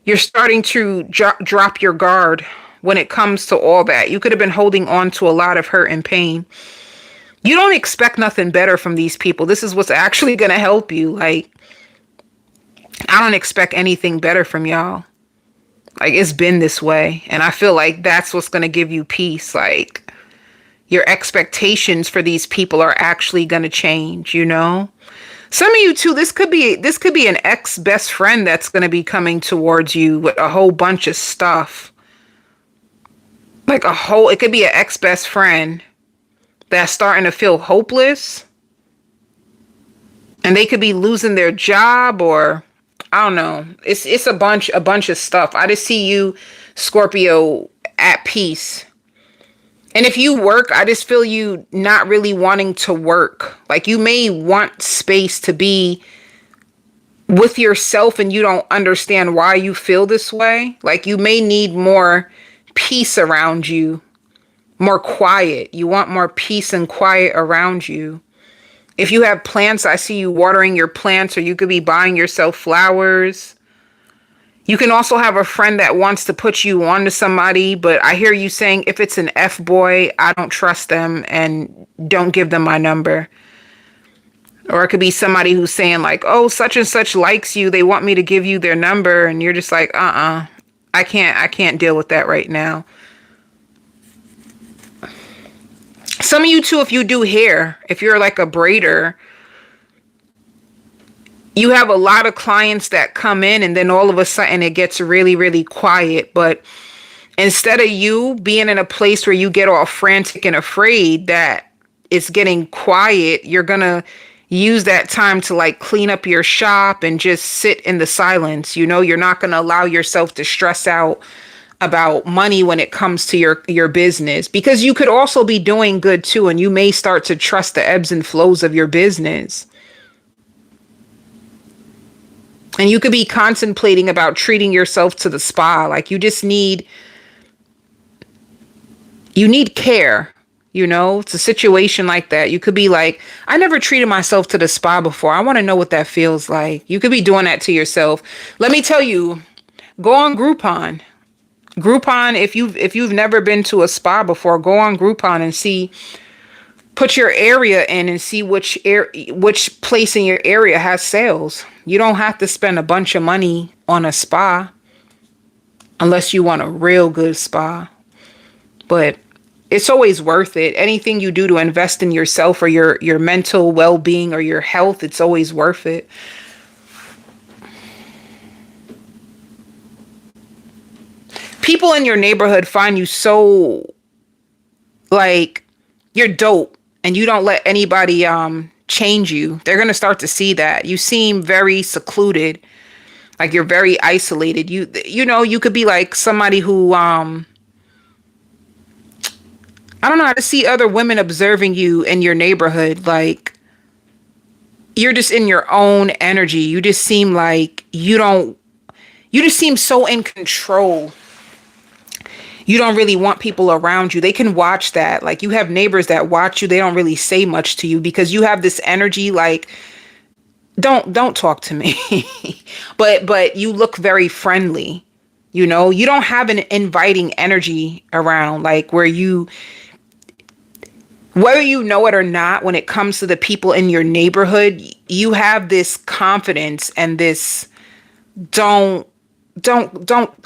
S1: You're starting to drop your guard when it comes to all that. You could have been holding on to a lot of hurt and pain. You don't expect nothing better from these people. This is what's actually going to help you. Like, I don't expect anything better from y'all. Like, it's been this way. And I feel like that's what's going to give you peace. Like, your expectations for these people are actually going to change, you know? Some of you too, this could be an ex-best friend that's going to be coming towards you with a whole bunch of stuff. Like it could be an ex-best friend that's starting to feel hopeless. And they could be losing their job, or I don't know. It's a bunch of stuff. I just see you, Scorpio, at peace. And if you work, I just feel you not really wanting to work. Like, you may want space to be with yourself and you don't understand why you feel this way. Like, you may need more peace around you, more quiet. You want more peace and quiet around you. If you have plants, I see you watering your plants, or you could be buying yourself flowers. You can also have a friend that wants to put you on to somebody, but I hear you saying, if it's an F-boy, I don't trust them and don't give them my number. Or it could be somebody who's saying like, oh, such and such likes you. They want me to give you their number. And you're just like, I can't deal with that right now. Some of you too, if you do hair, if you're like a braider, you have a lot of clients that come in and then all of a sudden it gets really, really quiet. But instead of you being in a place where you get all frantic and afraid that it's getting quiet, you're going to use that time to like clean up your shop and just sit in the silence. You know, you're not going to allow yourself to stress out about money when it comes to your business, because you could also be doing good too. And you may start to trust the ebbs and flows of your business. And you could be contemplating about treating yourself to the spa. Like, you need care, you know? It's a situation like that. You could be like, I never treated myself to the spa before. I want to know what that feels like. You could be doing that to yourself. Let me tell you, go on Groupon. Groupon, if you've never been to a spa before, go on Groupon and see. Put your area in and see which place in your area has sales. You don't have to spend a bunch of money on a spa unless you want a real good spa. But it's always worth it. Anything you do to invest in yourself or your mental well-being or your health, it's always worth it. People in your neighborhood find you so, like, you're dope. And you don't let anybody change you. They're going to start to see that. You seem very secluded. Like, you're very isolated. You know, you could be like somebody who, I don't know how to see other women observing you in your neighborhood. Like, you're just in your own energy. You just seem like you just seem so in control. You don't really want people around you. They can watch that. Like, you have neighbors that watch you. They don't really say much to you because you have this energy like, don't talk to me. but you look very friendly. You know, you don't have an inviting energy around, like, where whether you know it or not, when it comes to the people in your neighborhood, you have this confidence and this don't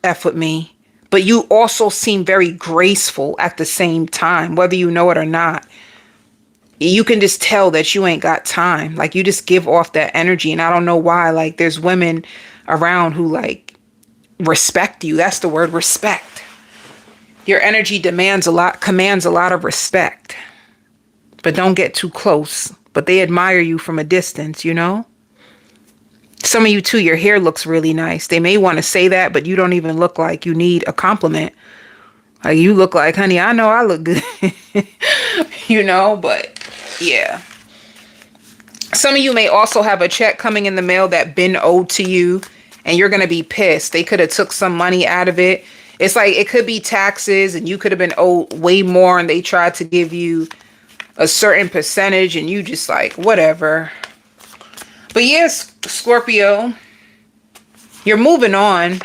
S1: F with me. But you also seem very graceful at the same time, whether you know it or not. You can just tell that you ain't got time. Like, you just give off that energy. And I don't know why. Like, there's women around who, like, respect you. That's the word, respect. Your energy commands a lot of respect. But don't get too close. But they admire you from a distance, you know? Some of you too, your hair looks really nice. They may want to say that, but you don't even look like you need a compliment. Like, you look like, honey, I know I look good. You know, but yeah. Some of you may also have a check coming in the mail that been owed to you, and you're going to be pissed. They could have took some money out of it. It's like, it could be taxes and you could have been owed way more, and they tried to give you a certain percentage and you just like, whatever. But yes, Scorpio, you're moving on.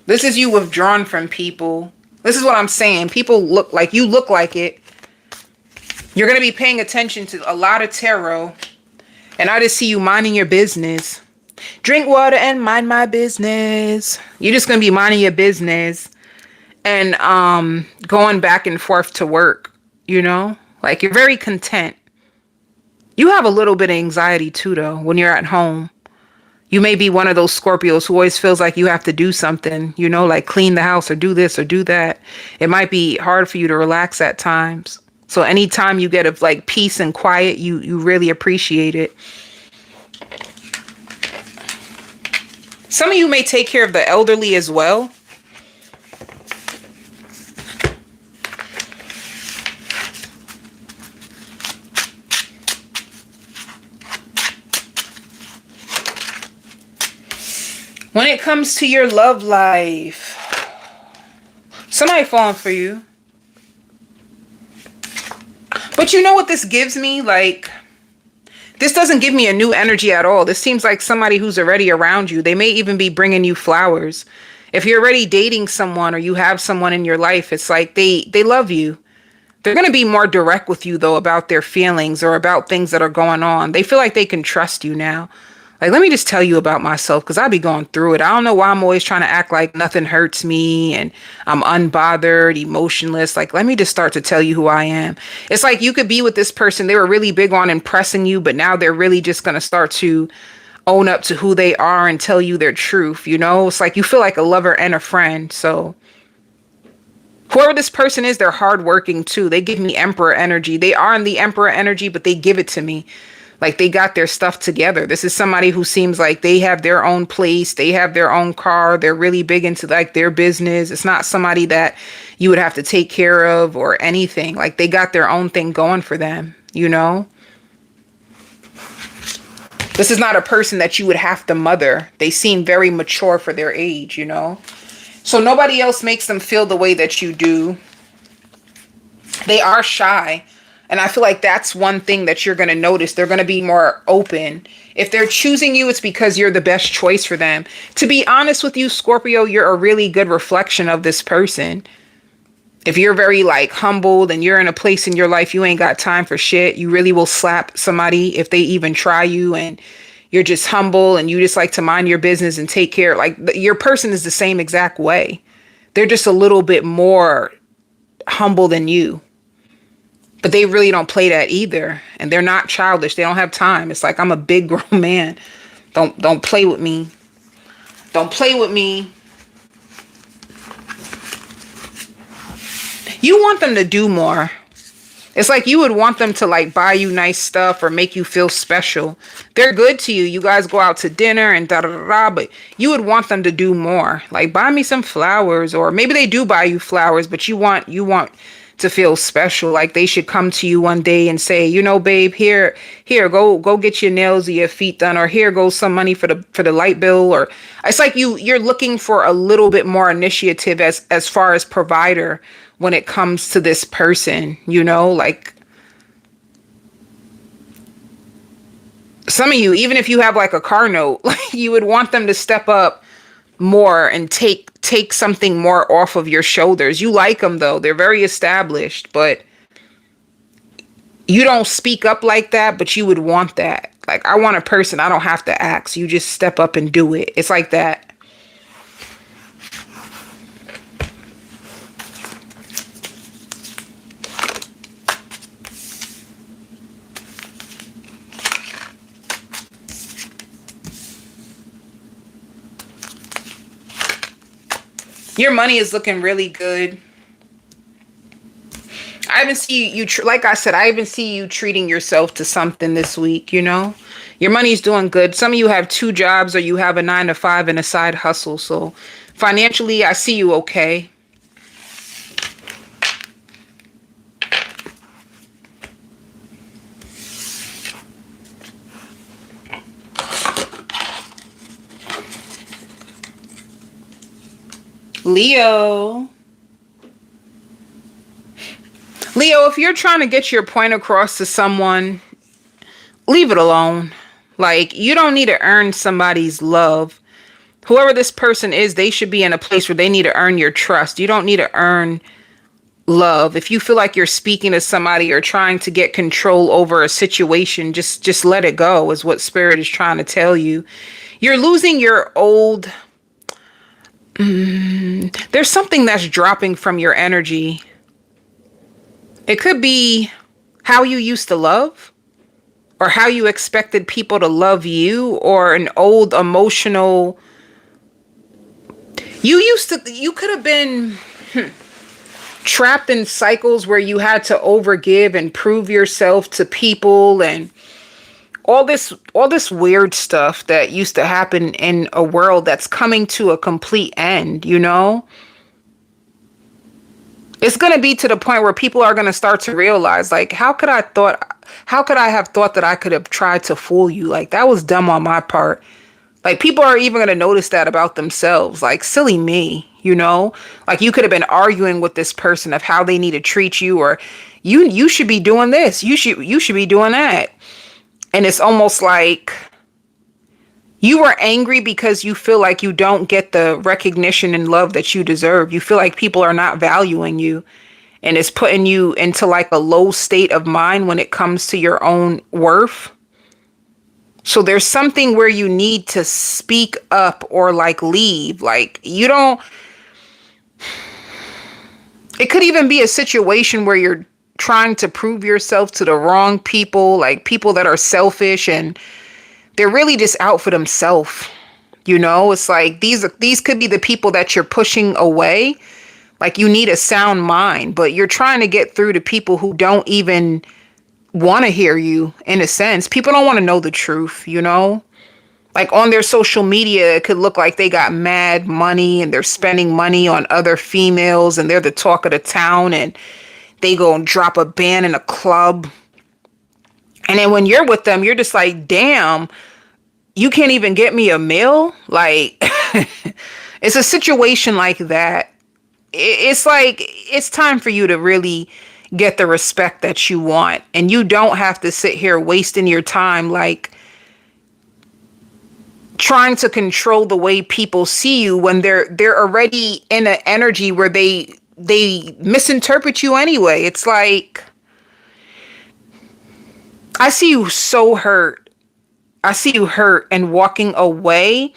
S1: This is you withdrawn from people. This is what I'm saying. People look like you look like it. You're going to be paying attention to a lot of tarot. And I just see you minding your business. Drink water and mind my business. You're just going to be minding your business. And going back and forth to work, you know? Like, you're very content. You have a little bit of anxiety too, though, when you're at home. You may be one of those Scorpios who always feels like you have to do something, you know, like clean the house or do this or do that. It might be hard for you to relax at times. So anytime you get of like peace and quiet, you really appreciate it. Some of you may take care of the elderly as well. When it comes to your love life, somebody falling for you. But you know what this gives me? Like, this doesn't give me a new energy at all. This seems like somebody who's already around you. They may even be bringing you flowers. If you're already dating someone or you have someone in your life, it's like they love you. They're going to be more direct with you, though, about their feelings or about things that are going on. They feel like they can trust you now. Like, let me just tell you about myself, because I be going through it. I don't know why I'm always trying to act like nothing hurts me and I'm unbothered, emotionless. Like, let me just start to tell you who I am. It's like you could be with this person. They were really big on impressing you, but now they're really just going to start to own up to who they are and tell you their truth. You know, it's like you feel like a lover and a friend. So whoever this person is, they're hardworking too. They give me Emperor energy. They are in the Emperor energy, but they give it to me. Like, they got their stuff together. This is somebody who seems like they have their own place. They have their own car. They're really big into like their business. It's not somebody that you would have to take care of or anything. Like, they got their own thing going for them, you know? This is not a person that you would have to mother. They seem very mature for their age, you know? So nobody else makes them feel the way that you do. They are shy. And I feel like that's one thing that you're going to notice. They're going to be more open. If they're choosing you, it's because you're the best choice for them. To be honest with you, Scorpio, you're a really good reflection of this person. If you're very like humbled and you're in a place in your life, you ain't got time for shit. You really will slap somebody if they even try you, and you're just humble and you just like to mind your business and take care. Like, your person is the same exact way. They're just a little bit more humble than you. But they really don't play that either. And they're not childish. They don't have time. It's like, I'm a big grown man. Don't play with me. Don't play with me. You want them to do more. It's like you would want them to like buy you nice stuff or make you feel special. They're good to you. You guys go out to dinner and da da da da, but you would want them to do more. Like, buy me some flowers, or maybe they do buy you flowers, but you want to feel special. Like, they should come to you one day and say, you know, babe, here, go get your nails or your feet done, or here goes some money for the light bill. Or it's like you're looking for a little bit more initiative as far as provider when it comes to this person, you know, like some of you, even if you have like a car note, like, you would want them to step up more and take something more off of your shoulders. You like them though. They're very established, but you don't speak up like that, but you would want that. Like, I want a person I don't have to ask. You just step up and do it. It's like that. Your money is looking really good. I even see you, like I said, I even see you treating yourself to something this week, you know? Your money's doing good. Some of you have 2 jobs, or you have a 9-to-5 and a side hustle. So financially, I see you okay. Leo, if you're trying to get your point across to someone, leave it alone. Like, you don't need to earn somebody's love. whoever this person is, they should be in a place where they need to earn your trust. You don't need to earn love. If you feel like you're speaking to somebody or trying to get control over a situation, just let it go, is what spirit is trying to tell you. You're losing your old there's something that's dropping from your energy. It could be how you used to love, or how you expected people to love you, or an old emotional. You could have been trapped in cycles where you had to overgive and prove yourself to people, and all this weird stuff that used to happen in a world that's coming to a complete end, you know? It's going to be to the point where people are going to start to realize, like, how could I have thought that I could have tried to fool you? Like, that was dumb on my part. Like, people are even going to notice that about themselves. Like, silly me, you know? Like, you could have been arguing with this person of how they need to treat you, or you should be doing this. You should be doing that. And it's almost like you were angry because you feel like you don't get the recognition and love that you deserve. You feel like people are not valuing you, and it's putting you into like a low state of mind when it comes to your own worth. So there's something where you need to speak up or like leave. Like, you don't, it could even be a situation where you're trying to prove yourself to the wrong people, like people that are selfish and they're really just out for themselves. You know, it's like these could be the people that you're pushing away. Like, you need a sound mind, but you're trying to get through to people who don't even want to hear you, in a sense. People don't want to know the truth, you know? Like, on their social media, it could look like they got mad money and they're spending money on other females and they're the talk of the town, and they go and drop a band in a club. And then when you're with them, you're just like, damn, you can't even get me a meal? Like, it's a situation like that. It's like, it's time for you to really get the respect that you want. And you don't have to sit here wasting your time, like, trying to control the way people see you when they're already in an energy where they misinterpret you anyway. It's like, I see you so hurt. I see you hurt and walking away.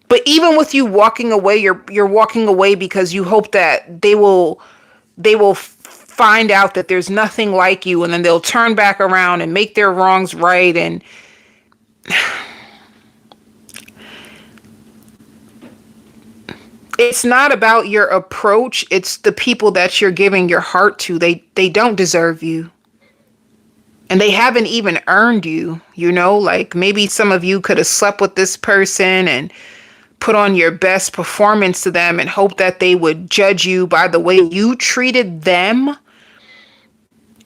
S1: But even with you walking away, you're walking away because you hope that they will find out that there's nothing like you, and then they'll turn back around and make their wrongs right. And it's not about your approach. It's the people that you're giving your heart to. They don't deserve you. And they haven't even earned you, you know? Like, maybe some of you could have slept with this person and put on your best performance to them and hope that they would judge you by the way you treated them.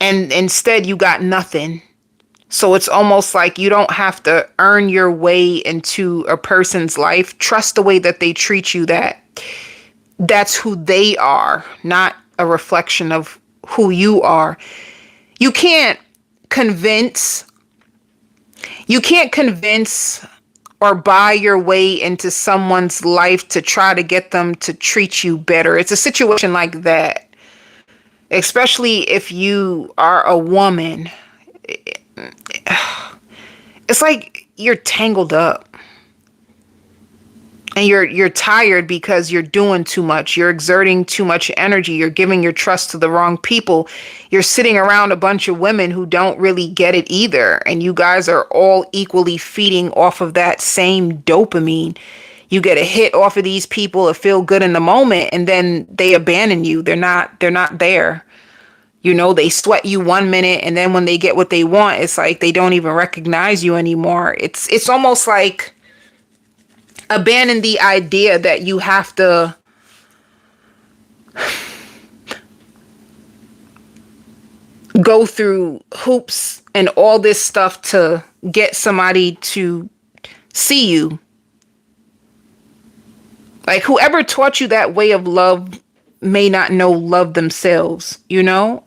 S1: And instead you got nothing. So it's almost like you don't have to earn your way into a person's life. Trust the way that they treat you, that's who they are, not a reflection of who you are. You can't convince or buy your way into someone's life to try to get them to treat you better. It's a situation like that, especially if you are a woman. It's like you're tangled up and you're tired because you're doing too much. You're exerting too much energy. You're giving your trust to the wrong people. You're sitting around a bunch of women who don't really get it either. And you guys are all equally feeding off of that same dopamine. You get a hit off of these people, it feel good in the moment, and then they abandon you. They're not there. You know, they sweat you 1 minute, and then when they get what they want, it's like they don't even recognize you anymore. It's almost like abandon the idea that you have to go through hoops and all this stuff to get somebody to see you. Like, whoever taught you that way of love may not know love themselves, you know?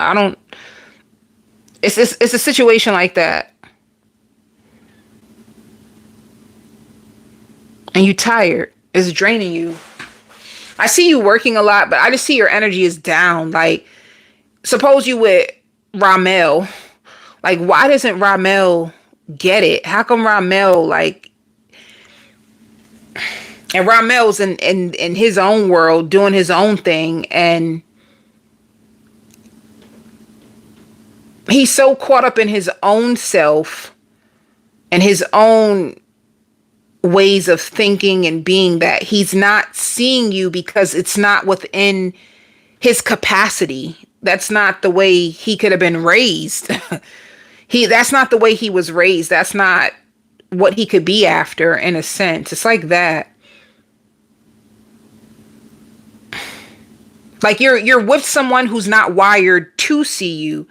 S1: It's a situation like that. And you tired. It's draining you. I see you working a lot, but I just see your energy is down. Like, suppose you with Ramel. Like, why doesn't Ramel get it? How come Ramel, like, and Ramel's in his own world doing his own thing, and he's so caught up in his own self and his own ways of thinking and being that he's not seeing you because it's not within his capacity. That's not the way he could have been raised. That's not the way he was raised. That's not what he could be after, in a sense. It's like that. Like you're with someone who's not wired to see you.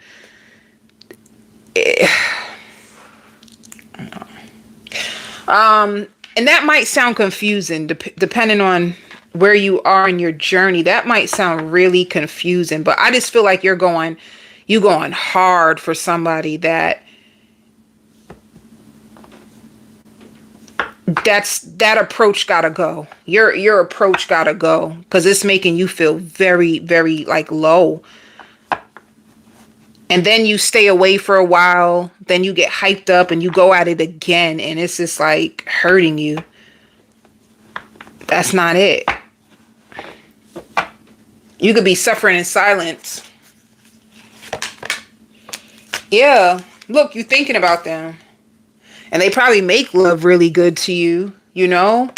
S1: And that might sound confusing, depending on where you are in your journey. That might sound really confusing, but I just feel like you going hard for somebody that approach gotta go. Your approach gotta go, because it's making you feel very, very like low. And then you stay away for a while, then you get hyped up and you go at it again, and it's just like hurting you. That's not it. You could be suffering in silence. Yeah, look, you're thinking about them. And they probably make love really good to you, you know?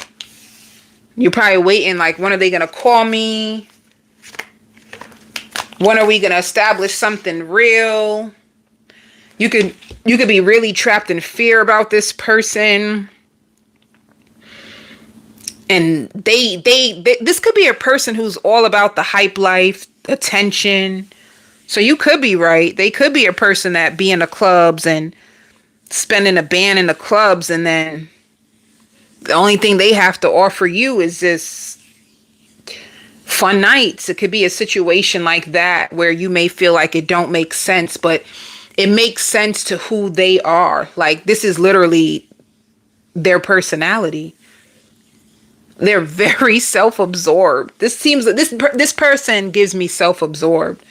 S1: You're probably waiting, like, when are they going to call me? When are we going to establish something real? You could be really trapped in fear about this person. And this could be a person who's all about the hype life, attention. So you could be right. They could be a person that be in the clubs and spending a band in the clubs, and then the only thing they have to offer you is this fun nights. It could be a situation like that where you may feel like it don't make sense, but it makes sense to who they are. Like, this is literally their personality. They're very self-absorbed. This person gives me self-absorbed.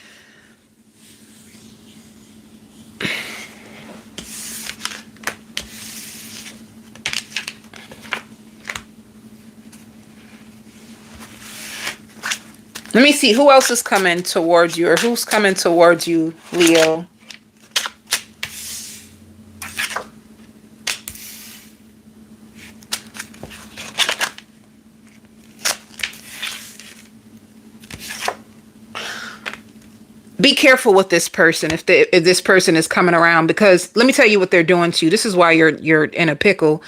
S1: Let me see who else is coming towards you, or who's coming towards you, Leo. Be careful with this person if this person is coming around, because let me tell you what they're doing to you. This is why you're in a pickle.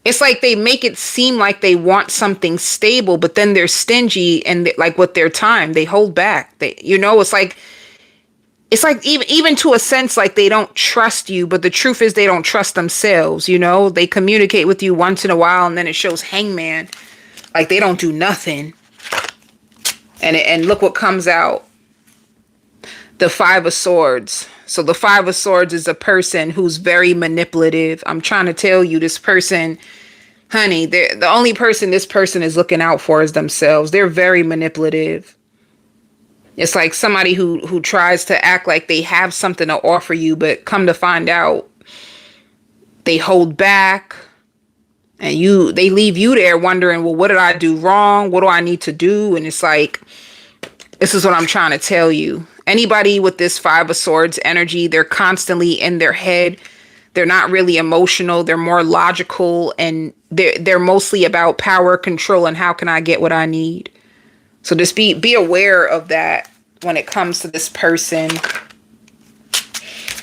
S1: It's like they make it seem like they want something stable, but then they're stingy, and like with their time, they hold back. It's like even to a sense, like they don't trust you, but the truth is they don't trust themselves. They communicate with you once in a while, and then it shows hangman, like they don't do nothing. And look what comes out. The Five of Swords. So the Five of Swords is a person who's very manipulative. I'm trying to tell you, this person, honey, the only person this person is looking out for is themselves. They're very manipulative. It's like somebody who tries to act like they have something to offer you, but come to find out, they hold back. And they leave you there wondering, well, what did I do wrong? What do I need to do? And it's like, this is what I'm trying to tell you. Anybody with this Five of Swords energy, they're constantly in their head. They're not really emotional. They're more logical, and they're mostly about power, control, and how can I get what I need. So just be aware of that when it comes to this person.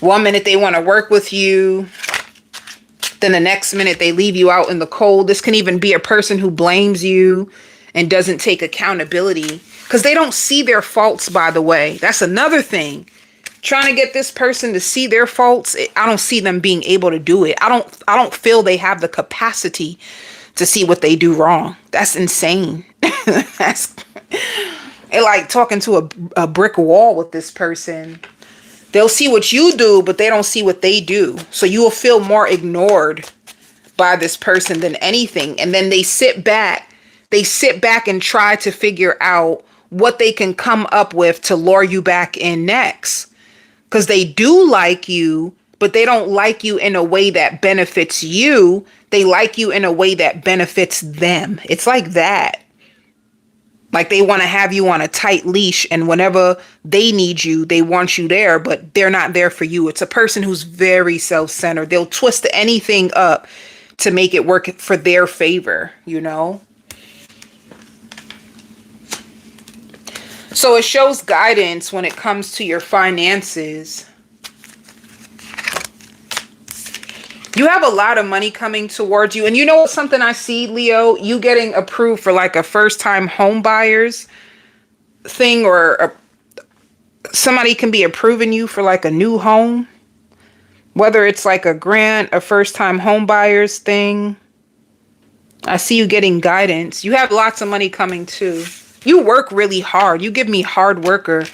S1: One minute they want to work with you, then the next minute they leave you out in the cold. This can even be a person who blames you and doesn't take accountability, because they don't see their faults, by the way. That's another thing. Trying to get this person to see their faults, I don't see them being able to do it. I don't feel they have the capacity to see what they do wrong. That's insane. It's like talking to a brick wall with this person. They'll see what you do, but they don't see what they do. So you will feel more ignored by this person than anything. And then they sit back and try to figure out what they can come up with to lure you back in next. Because they do like you, but they don't like you in a way that benefits you. They like you in a way that benefits them. It's like that. Like they want to have you on a tight leash, and whenever they need you, they want you there, but they're not there for you. It's a person who's very self-centered. They'll twist anything up to make it work for their favor, you know? So it shows guidance when it comes to your finances. You have a lot of money coming towards you. And you know something I see, Leo? You getting approved for like a first-time home buyers thing, or somebody can be approving you for like a new home. Whether it's like a grant, a first-time home buyers thing. I see you getting guidance. You have lots of money coming too. You work really hard. You give me hard worker.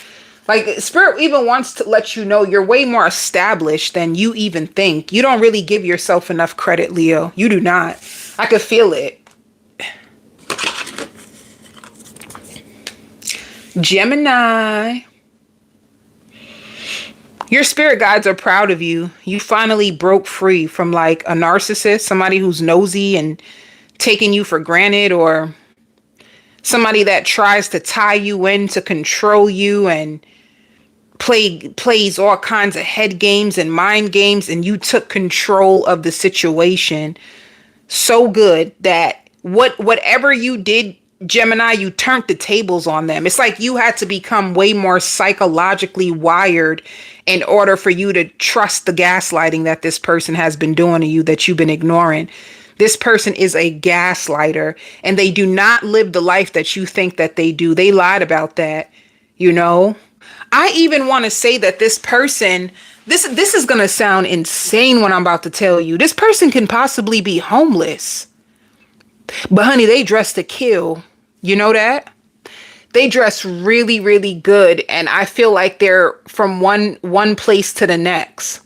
S1: Like, Spirit even wants to let you know you're way more established than you even think. You don't really give yourself enough credit, Leo. You do not. I could feel it. Gemini. Your spirit guides are proud of you. You finally broke free from like a narcissist, somebody who's nosy and taking you for granted, or somebody that tries to tie you in to control you and plays all kinds of head games and mind games, and you took control of the situation so good that whatever you did, Gemini, you turned the tables on them. It's like you had to become way more psychologically wired in order for you to trust the gaslighting that this person has been doing to you, that you've been ignoring. This person is a gaslighter, and they do not live the life that you think that they do. They lied about that, you know? I even want to say that this person, this is going to sound insane when I'm about to tell you. This person can possibly be homeless. But honey, they dress to kill. You know that? They dress really, really good. And I feel like they're from one place to the next.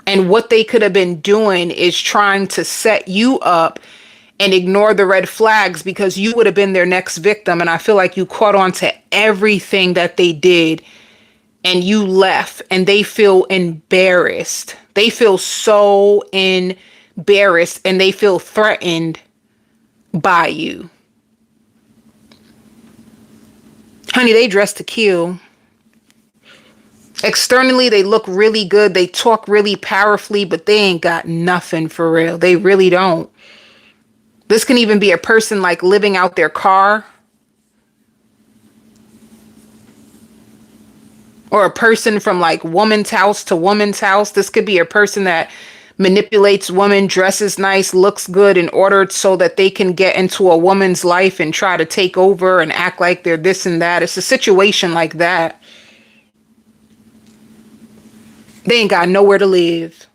S1: And what they could have been doing is trying to set you up and ignore the red flags, because you would have been their next victim. And I feel like you caught on to everything that they did, and you left, and they feel embarrassed. They feel so embarrassed, and they feel threatened by you. Honey, they dress to kill. Externally, they look really good. They talk really powerfully, but they ain't got nothing for real. They really don't. This can even be a person like living out their car. Or a person from like woman's house to woman's house. This could be a person that manipulates women, dresses nice, looks good in order so that they can get into a woman's life and try to take over and act like they're this and that. It's a situation like that. They ain't got nowhere to live.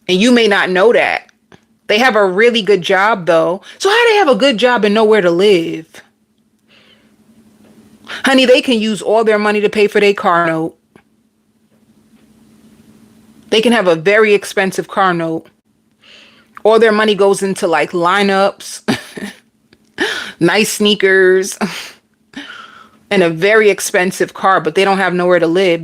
S1: And you may not know that. They have a really good job though. So how do they have a good job and nowhere to live? Honey, they can use all their money to pay for their car note. They can have a very expensive car note. All their money goes into like lineups, nice sneakers, and a very expensive car, but they don't have nowhere to live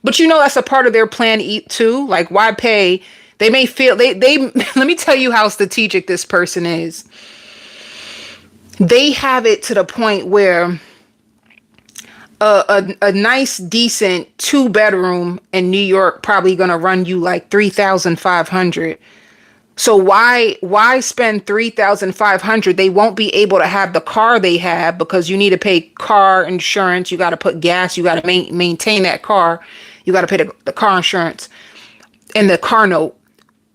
S1: but you know, that's a part of their plan too. Like, why pay? They may feel they let me tell you how strategic this person is. They have it to the point where a nice, decent 2-bedroom in New York probably gonna run you like $3,500. So why spend $3,500? They won't be able to have the car they have, because you need to pay car insurance. You got to put gas. You got to maintain that car. You got to pay the car insurance and the car note.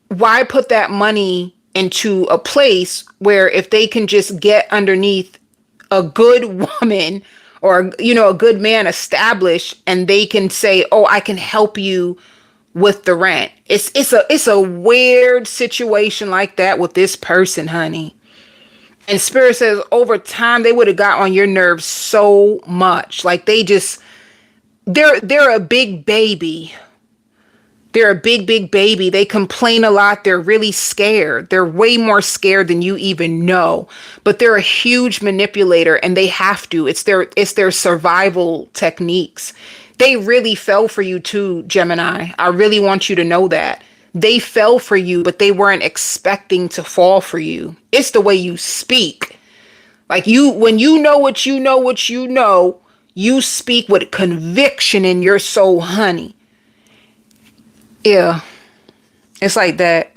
S1: Why put that money into a place where if they can just get underneath a good woman or, you know, a good man established, and they can say, oh, I can help you with the rent. It's a weird situation like that with this person, honey. And Spirit says over time they would have got on your nerves so much. Like they're a big baby They're a big, big baby. They complain a lot. They're really scared. They're way more scared than you even know. But they're a huge manipulator, and they have to. It's their survival techniques. They really fell for you too, Gemini. I really want you to know that. They fell for you, but they weren't expecting to fall for you. It's the way you speak. Like when you know what you know, you speak with conviction in your soul, honey. Yeah, it's like that.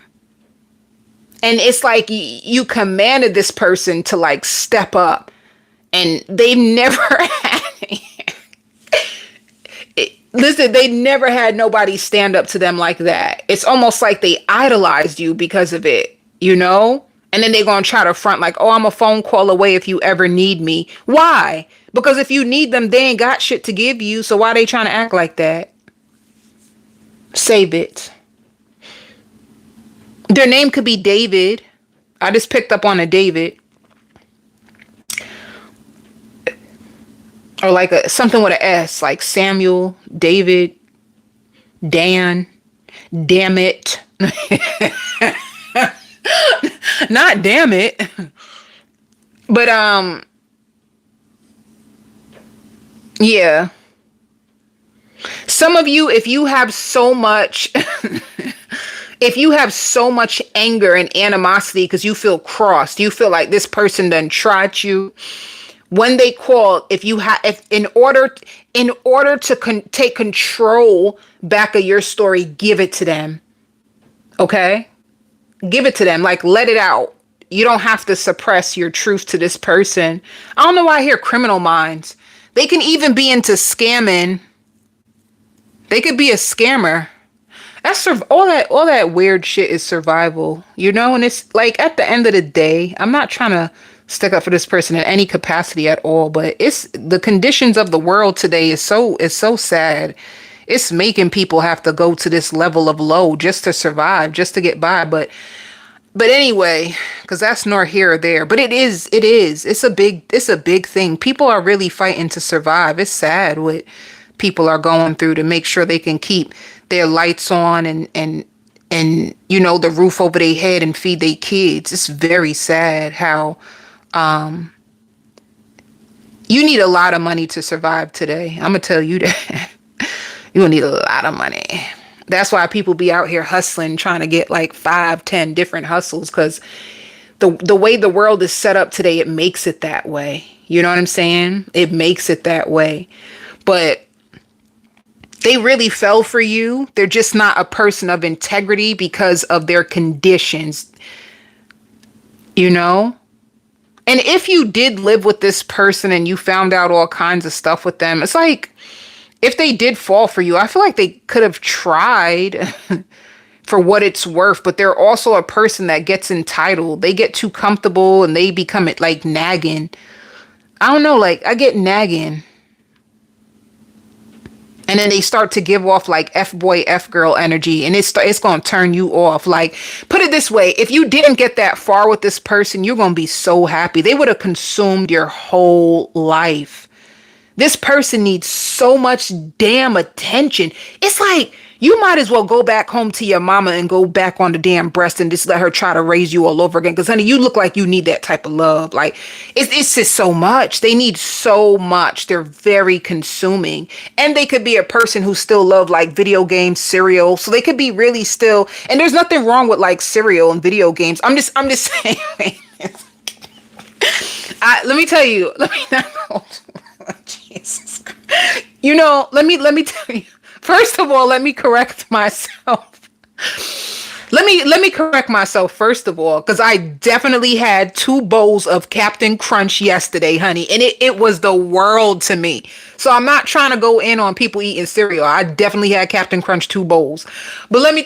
S1: And it's like you commanded this person to like step up, and they never had listen, they never had nobody stand up to them like that. It's almost like they idolized you because of it, you know? And then they're going to try to front like, oh, I'm a phone call away if you ever need me. Why? Because if you need them, they ain't got shit to give you. So why they trying to act like that? Save it. Their name could be David. I just picked up on a David. Or like something with an S, like Samuel, David, Dan, damn it. Not damn it. But yeah. Some of you, if you have so much if you have so much anger and animosity because you feel crossed, you feel like this person done tried you. When they call, if in order to take control back of your story, give it to them. Okay? Give it to them. Like, let it out. You don't have to suppress your truth to this person. I don't know why I hear criminal minds. They can even be into scamming. They could be a scammer. That's all that weird shit is survival, you know? And it's like at the end of the day, I'm not trying to stick up for this person in any capacity at all, but it's the conditions of the world today is so sad. It's making people have to go to this level of low just to survive, just to get by. But anyway, because that's nor here or there. But it's a big thing. People are really fighting to survive. It's sad what people are going through to make sure they can keep their lights on and you know, the roof over their head and feed their kids. It's very sad how you need a lot of money to survive today. I'm gonna tell you that. You need a lot of money. That's why people be out here hustling, trying to get like 5-10 different hustles, because the way the world is set up today, it makes it that way. You know what I'm saying? It makes it that way. But they really fell for you. They're just not a person of integrity because of their conditions. You know? And if you did live with this person and you found out all kinds of stuff with them, it's like, if they did fall for you, I feel like they could have tried for what it's worth, but they're also a person that gets entitled. They get too comfortable and they become like nagging. I don't know, like I get nagging. And then they start to give off like F-boy, F-girl energy. And it's going to turn you off. Like, put it this way. If you didn't get that far with this person, you're going to be so happy. They would have consumed your whole life. This person needs so much damn attention. It's like, you might as well go back home to your mama and go back on the damn breast and just let her try to raise you all over again. Because, honey, you look like you need that type of love. Like, it's just so much. They need so much. They're very consuming. And they could be a person who still love, like, video games, cereal. So they could be really still. And there's nothing wrong with, like, cereal and video games. I'm just saying. Let me tell you. Let me not. Jesus. You know, let me tell you. First of all, let me correct myself. Let me correct myself first of all, because I definitely had 2 bowls of Captain Crunch yesterday, honey, and it was the world to me. So I'm not trying to go in on people eating cereal. I definitely had Captain Crunch 2 bowls. But let me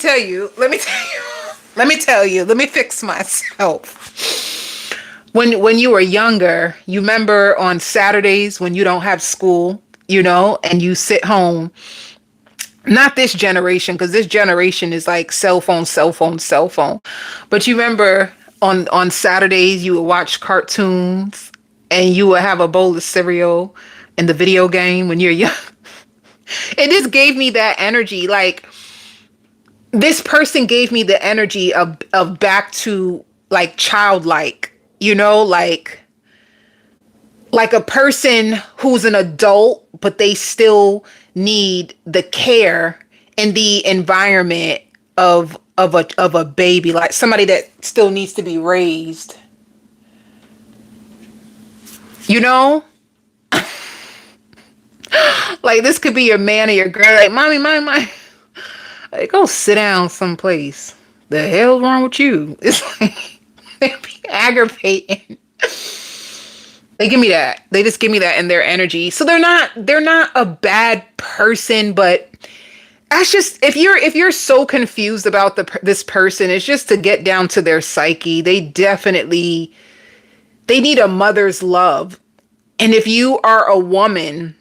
S1: fix myself. When you were younger, you remember on Saturdays when you don't have school, you know, and you sit home. Not this generation, because this generation is like cell phone. But you remember on Saturdays, you would watch cartoons and you would have a bowl of cereal in the video game when you're young. It just gave me that energy. Like, this person gave me the energy of back to like childlike, like a person who's an adult, but they still need the care and the environment of a baby, like somebody that still needs to be raised. You know? Like this could be your man or your girl, like, mommy, mommy, mommy. Like, go sit down someplace. The hell's wrong with you? It's like they be aggravating. They give me that. They just give me that in their energy. So they're not a bad person, but that's just, if you're so confused about this person, it's just to get down to their psyche. They need a mother's love. And if you are a woman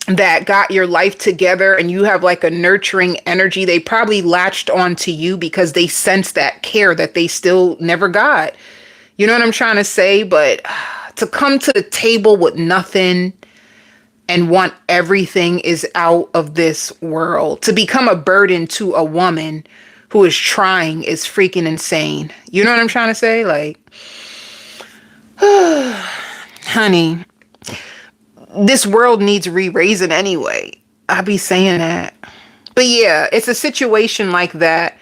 S1: that got your life together and you have like a nurturing energy, they probably latched onto you because they sense that care that they still never got. You know what I'm trying to say? But to come to the table with nothing and want everything is out of this world. To become a burden to a woman who is trying is freaking insane. You know what I'm trying to say? Like, honey, this world needs re-raising anyway. I be saying that. But yeah, it's a situation like that.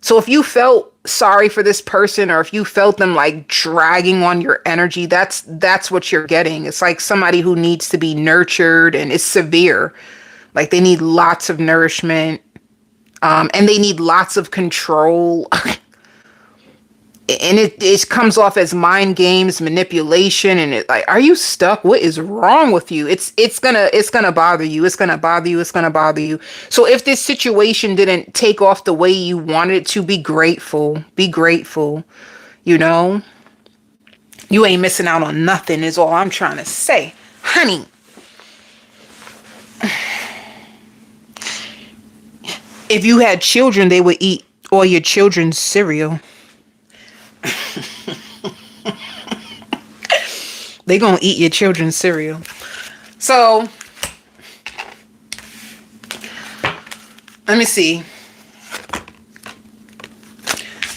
S1: So if you felt sorry for this person, or if you felt them like dragging on your energy, that's what you're getting. It's like somebody who needs to be nurtured, and it's severe. Like they need lots of nourishment, and they need lots of control. And it comes off as mind games, manipulation, and it like, are you stuck? What is wrong with you? It's gonna bother you. It's gonna bother you. It's gonna bother you. So if this situation didn't take off the way you wanted it to, be grateful. Be grateful. You know, you ain't missing out on nothing. Is all I'm trying to say, honey. If you had children, they would eat all your children's cereal. They gonna eat your children's cereal. So let me see.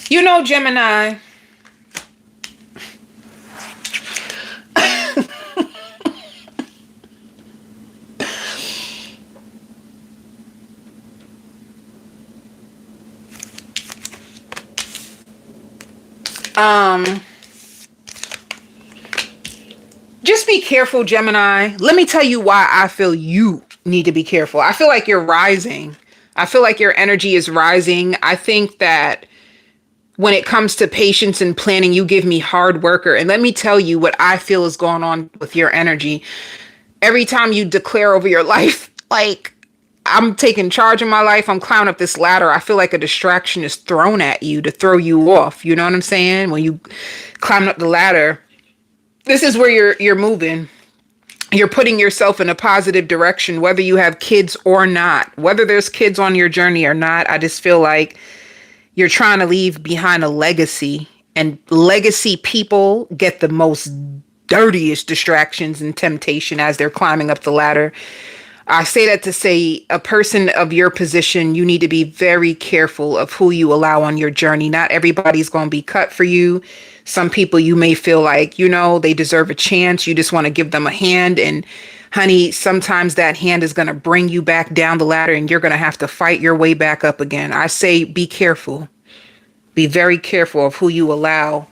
S1: You know, Gemini. Just be careful, Gemini. Let me tell you why I feel you need to be careful. I feel like you're rising. I feel like your energy is rising. I think that when it comes to patience and planning, you give me hard worker. And let me tell you what I feel is going on with your energy. Every time you declare over your life, like, I'm taking charge of my life, I'm climbing up this ladder, I feel like a distraction is thrown at you to throw you off. You know what I'm saying? When you climb up the ladder, this is where you're moving. You're putting yourself in a positive direction, whether you have kids or not, whether there's kids on your journey or not. I just feel like you're trying to leave behind a legacy, and legacy people get the most dirtiest distractions and temptation as they're climbing up the ladder. I say that to say, a person of your position, you need to be very careful of who you allow on your journey. Not everybody's going to be cut for you. Some people you may feel like, they deserve a chance. You just want to give them a hand. And honey, sometimes that hand is going to bring you back down the ladder, and you're going to have to fight your way back up again. I say, be careful. Be very careful of who you allow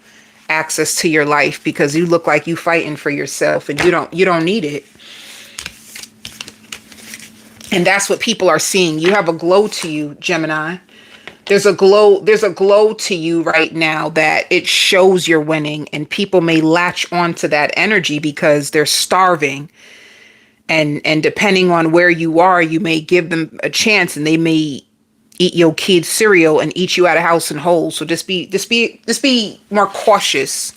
S1: access to your life, because you look like you fighting for yourself, and you don't need it. And that's what people are seeing. You have a glow to you, Gemini. There's a glow to you right now that it shows you're winning, and people may latch onto that energy because they're starving. And depending on where you are, you may give them a chance, and they may eat your kid's cereal and eat you out of house and whole. So just be more cautious.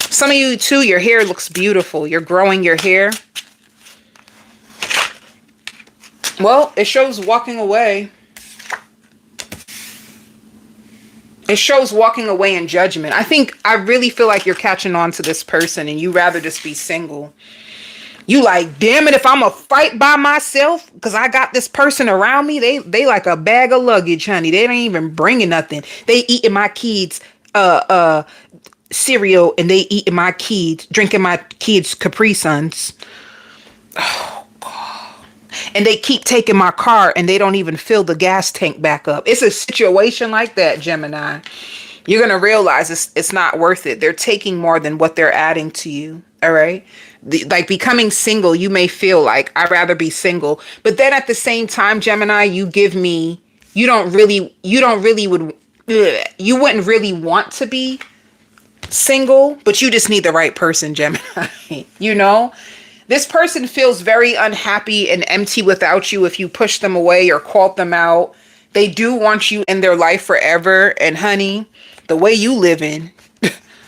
S1: Some of you too, your hair looks beautiful. You're growing your hair. Well, it shows walking away. It shows walking away in judgment. I really feel like you're catching on to this person, and you rather just be single. You like, damn it, if I'm a fight by myself, because I got this person around me, they like a bag of luggage, honey. They ain't even bringing nothing. They eating my kids cereal, and they eating my kids, drinking my kids Capri Suns. And they keep taking my car, and they don't even fill the gas tank back up. It's a situation like that, Gemini. You're going to realize it's not worth it. They're taking more than what they're adding to you. All right. Like becoming single, you may feel like I'd rather be single. But then at the same time, Gemini, you wouldn't really want to be single, but you just need the right person, Gemini. You know? This person feels very unhappy and empty without you if you push them away or called them out. They do want you in their life forever. And honey, the way you live in,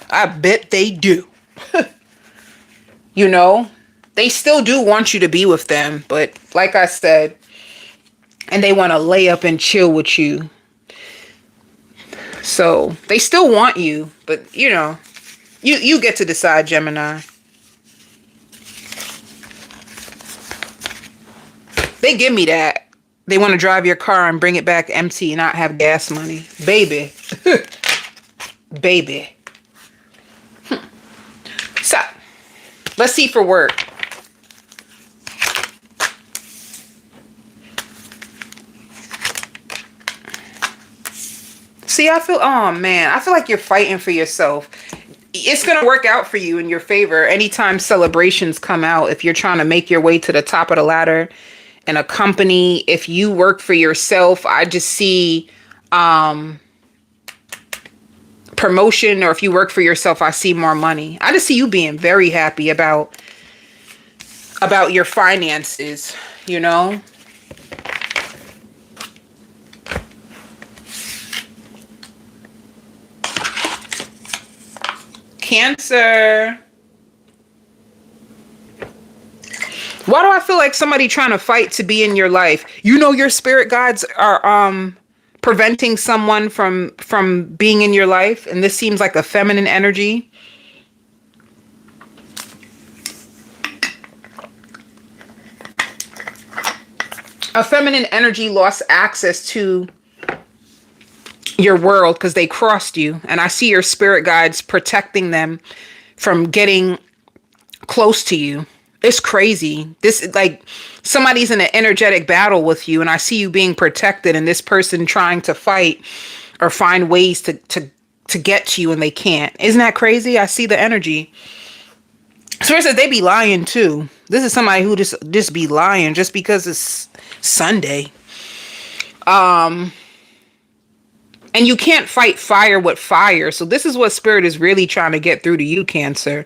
S1: I bet they do. You know, they still do want you to be with them. But like I said, and they want to lay up and chill with you. So they still want you. But, you know, you get to decide, Gemini. They give me that. They want to drive your car and bring it back empty and not have gas money. Baby. Baby. So, let's see for work. See, oh man, I feel like you're fighting for yourself. It's going to work out for you in your favor anytime celebrations come out. If you're trying to make your way to the top of the ladder in a company, if you work for yourself, I just see promotion, or if you work for yourself, I see more money. I just see you being very happy about your finances, you know? Cancer. Why do I feel like somebody trying to fight to be in your life? You know, your spirit guides are preventing someone from being in your life, and this seems like a feminine energy. A feminine energy lost access to your world because they crossed you, and I see your spirit guides protecting them from getting close to you. It's crazy. This, like, somebody's in an energetic battle with you, and I see you being protected, and this person trying to fight or find ways to get to you, and they can't. Isn't that crazy? I see the energy. So they be lying too. This is somebody who just be lying just because it's Sunday. And you can't fight fire with fire. So this is what Spirit is really trying to get through to you, Cancer.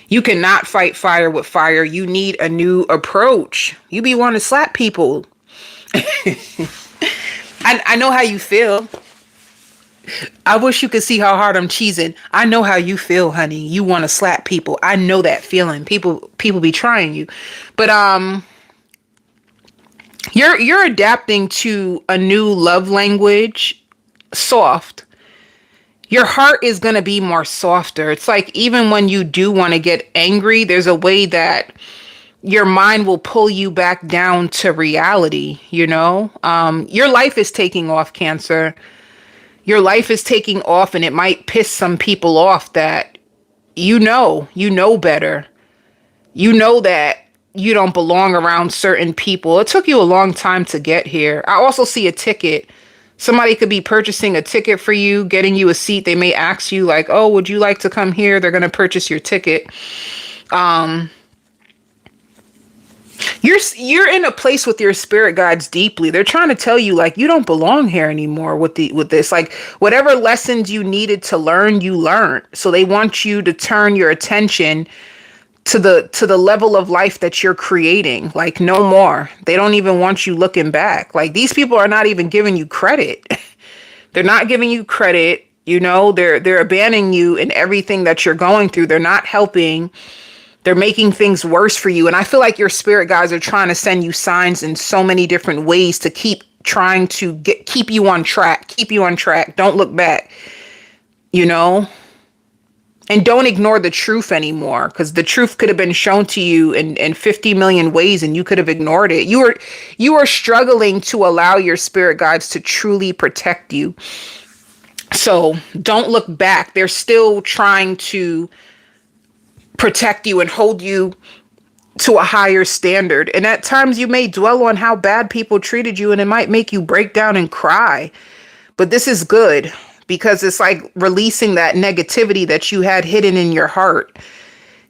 S1: You cannot fight fire with fire. You need a new approach. You be wanting to slap people. I know how you feel. I wish you could see how hard I'm cheesing. I know how you feel, honey. You want to slap people. I know that feeling. People be trying you. But you're adapting to a new love language, soft. Your heart is going to be more softer. It's like even when you do want to get angry, there's a way that your mind will pull you back down to reality, you know? Your life is taking off, Cancer. Your life is taking off, and it might piss some people off that you know better. You know that you don't belong around certain people. It took you a long time to get here. I also see a ticket. Somebody could be purchasing a ticket for you, getting you a seat. They may ask you like, oh, would you like to come here? They're going to purchase your ticket. You're in a place with your spirit guides deeply. They're trying to tell you like you don't belong here anymore with this. Like whatever lessons you needed to learn, you learned. So they want you to turn your attention to the level of life that you're creating. Like no more. They don't even want you looking back. Like these people are not even giving you credit. They're not giving you credit. You know, they're abandoning you in everything that you're going through. They're not helping. They're making things worse for you. And I feel like your spirit guides are trying to send you signs in so many different ways to keep trying to keep you on track. Keep you on track. Don't look back. You know? And don't ignore the truth anymore, because the truth could have been shown to you in 50 million ways and you could have ignored it. You are struggling to allow your spirit guides to truly protect you. So don't look back. They're still trying to protect you and hold you to a higher standard. And at times you may dwell on how bad people treated you and it might make you break down and cry. But this is good, because it's like releasing that negativity that you had hidden in your heart.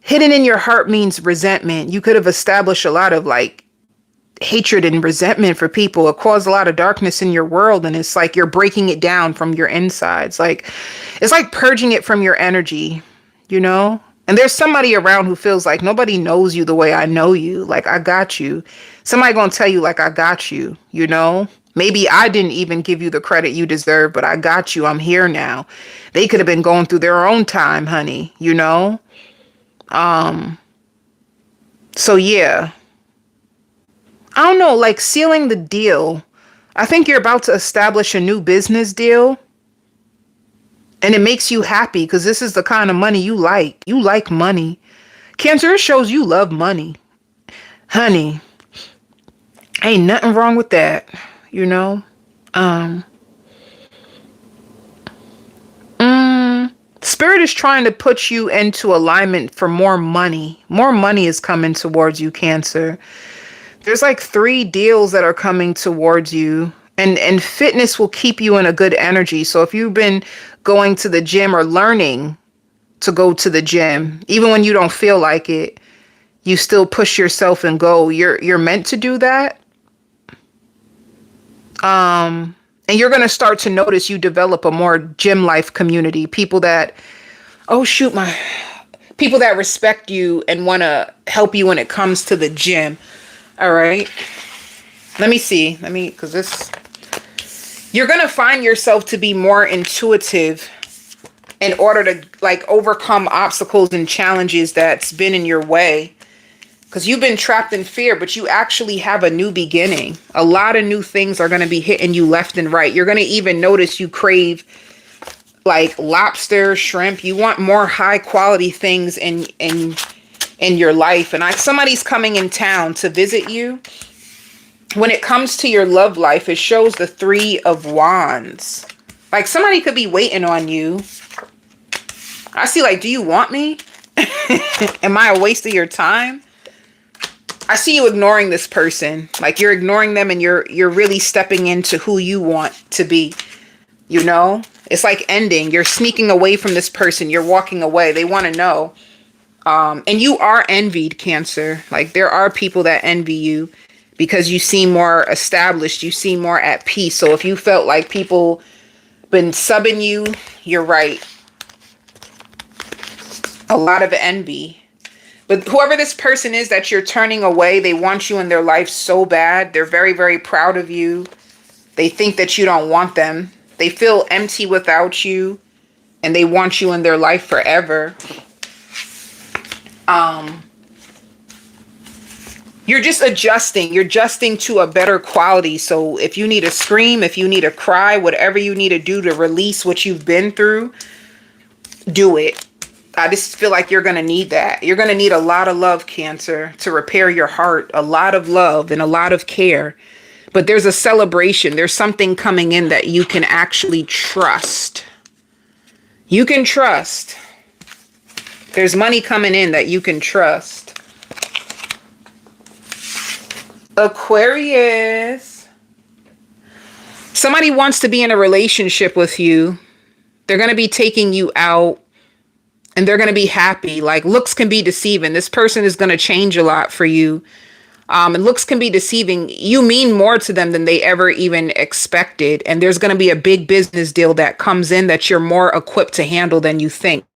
S1: Hidden in your heart means resentment. You could have established a lot of like hatred and resentment for people. It caused a lot of darkness in your world. And it's like you're breaking it down from your insides. Like it's like purging it from your energy, you know? And there's somebody around who feels like nobody knows you the way I know you. Like, I got you. Somebody gonna tell you like, I got you, you know? Maybe I didn't even give you the credit you deserve, but I got you. I'm here now. They could have been going through their own time, honey, you know? So yeah. I don't know, like sealing the deal. I think you're about to establish a new business deal. And it makes you happy because this is the kind of money you like. You like money. Cancer, it shows you love money. Honey, ain't nothing wrong with that, you know? Spirit is trying to put you into alignment for more money. More money is coming towards you, Cancer. There's like 3 deals that are coming towards you. And fitness will keep you in a good energy. So if you've been going to the gym or learning to go to the gym, even when you don't feel like it, you still push yourself and go. You're meant to do that. And you're going to start to notice you develop a more gym life community. People that, people that respect you and want to help you when it comes to the gym. All right. Let me see. You're going to find yourself to be more intuitive in order to like overcome obstacles and challenges that's been in your way. Because you've been trapped in fear, but you actually have a new beginning. A lot of new things are going to be hitting you left and right. You're going to even notice you crave like lobster, shrimp. You want more high quality things in your life. And somebody's coming in town to visit you. When it comes to your love life, it shows the 3 of Wands. Like somebody could be waiting on you. I see like, do you want me? Am I a waste of your time? I see you ignoring this person. Like you're ignoring them and you're really stepping into who you want to be. You know? It's like ending. You're sneaking away from this person. You're walking away. They want to know. And you are envied, Cancer. Like there are people that envy you because you seem more established. You seem more at peace. So if you felt like people been subbing you, you're right. A lot of envy. But whoever this person is that you're turning away, they want you in their life so bad. They're very, very proud of you. They think that you don't want them. They feel empty without you. And they want you in their life forever. You're just adjusting. You're adjusting to a better quality. So if you need to scream, if you need to cry, whatever you need to do to release what you've been through, do it. I just feel like you're going to need that. You're going to need a lot of love, Cancer, to repair your heart. A lot of love and a lot of care. But there's a celebration. There's something coming in that you can actually trust. You can trust. There's money coming in that you can trust. Aquarius. Somebody wants to be in a relationship with you. They're going to be taking you out. And they're going to be happy. Like looks can be deceiving. This person is going to change a lot for you. And looks can be deceiving. You mean more to them than they ever even expected. And there's going to be a big business deal that comes in that you're more equipped to handle than you think.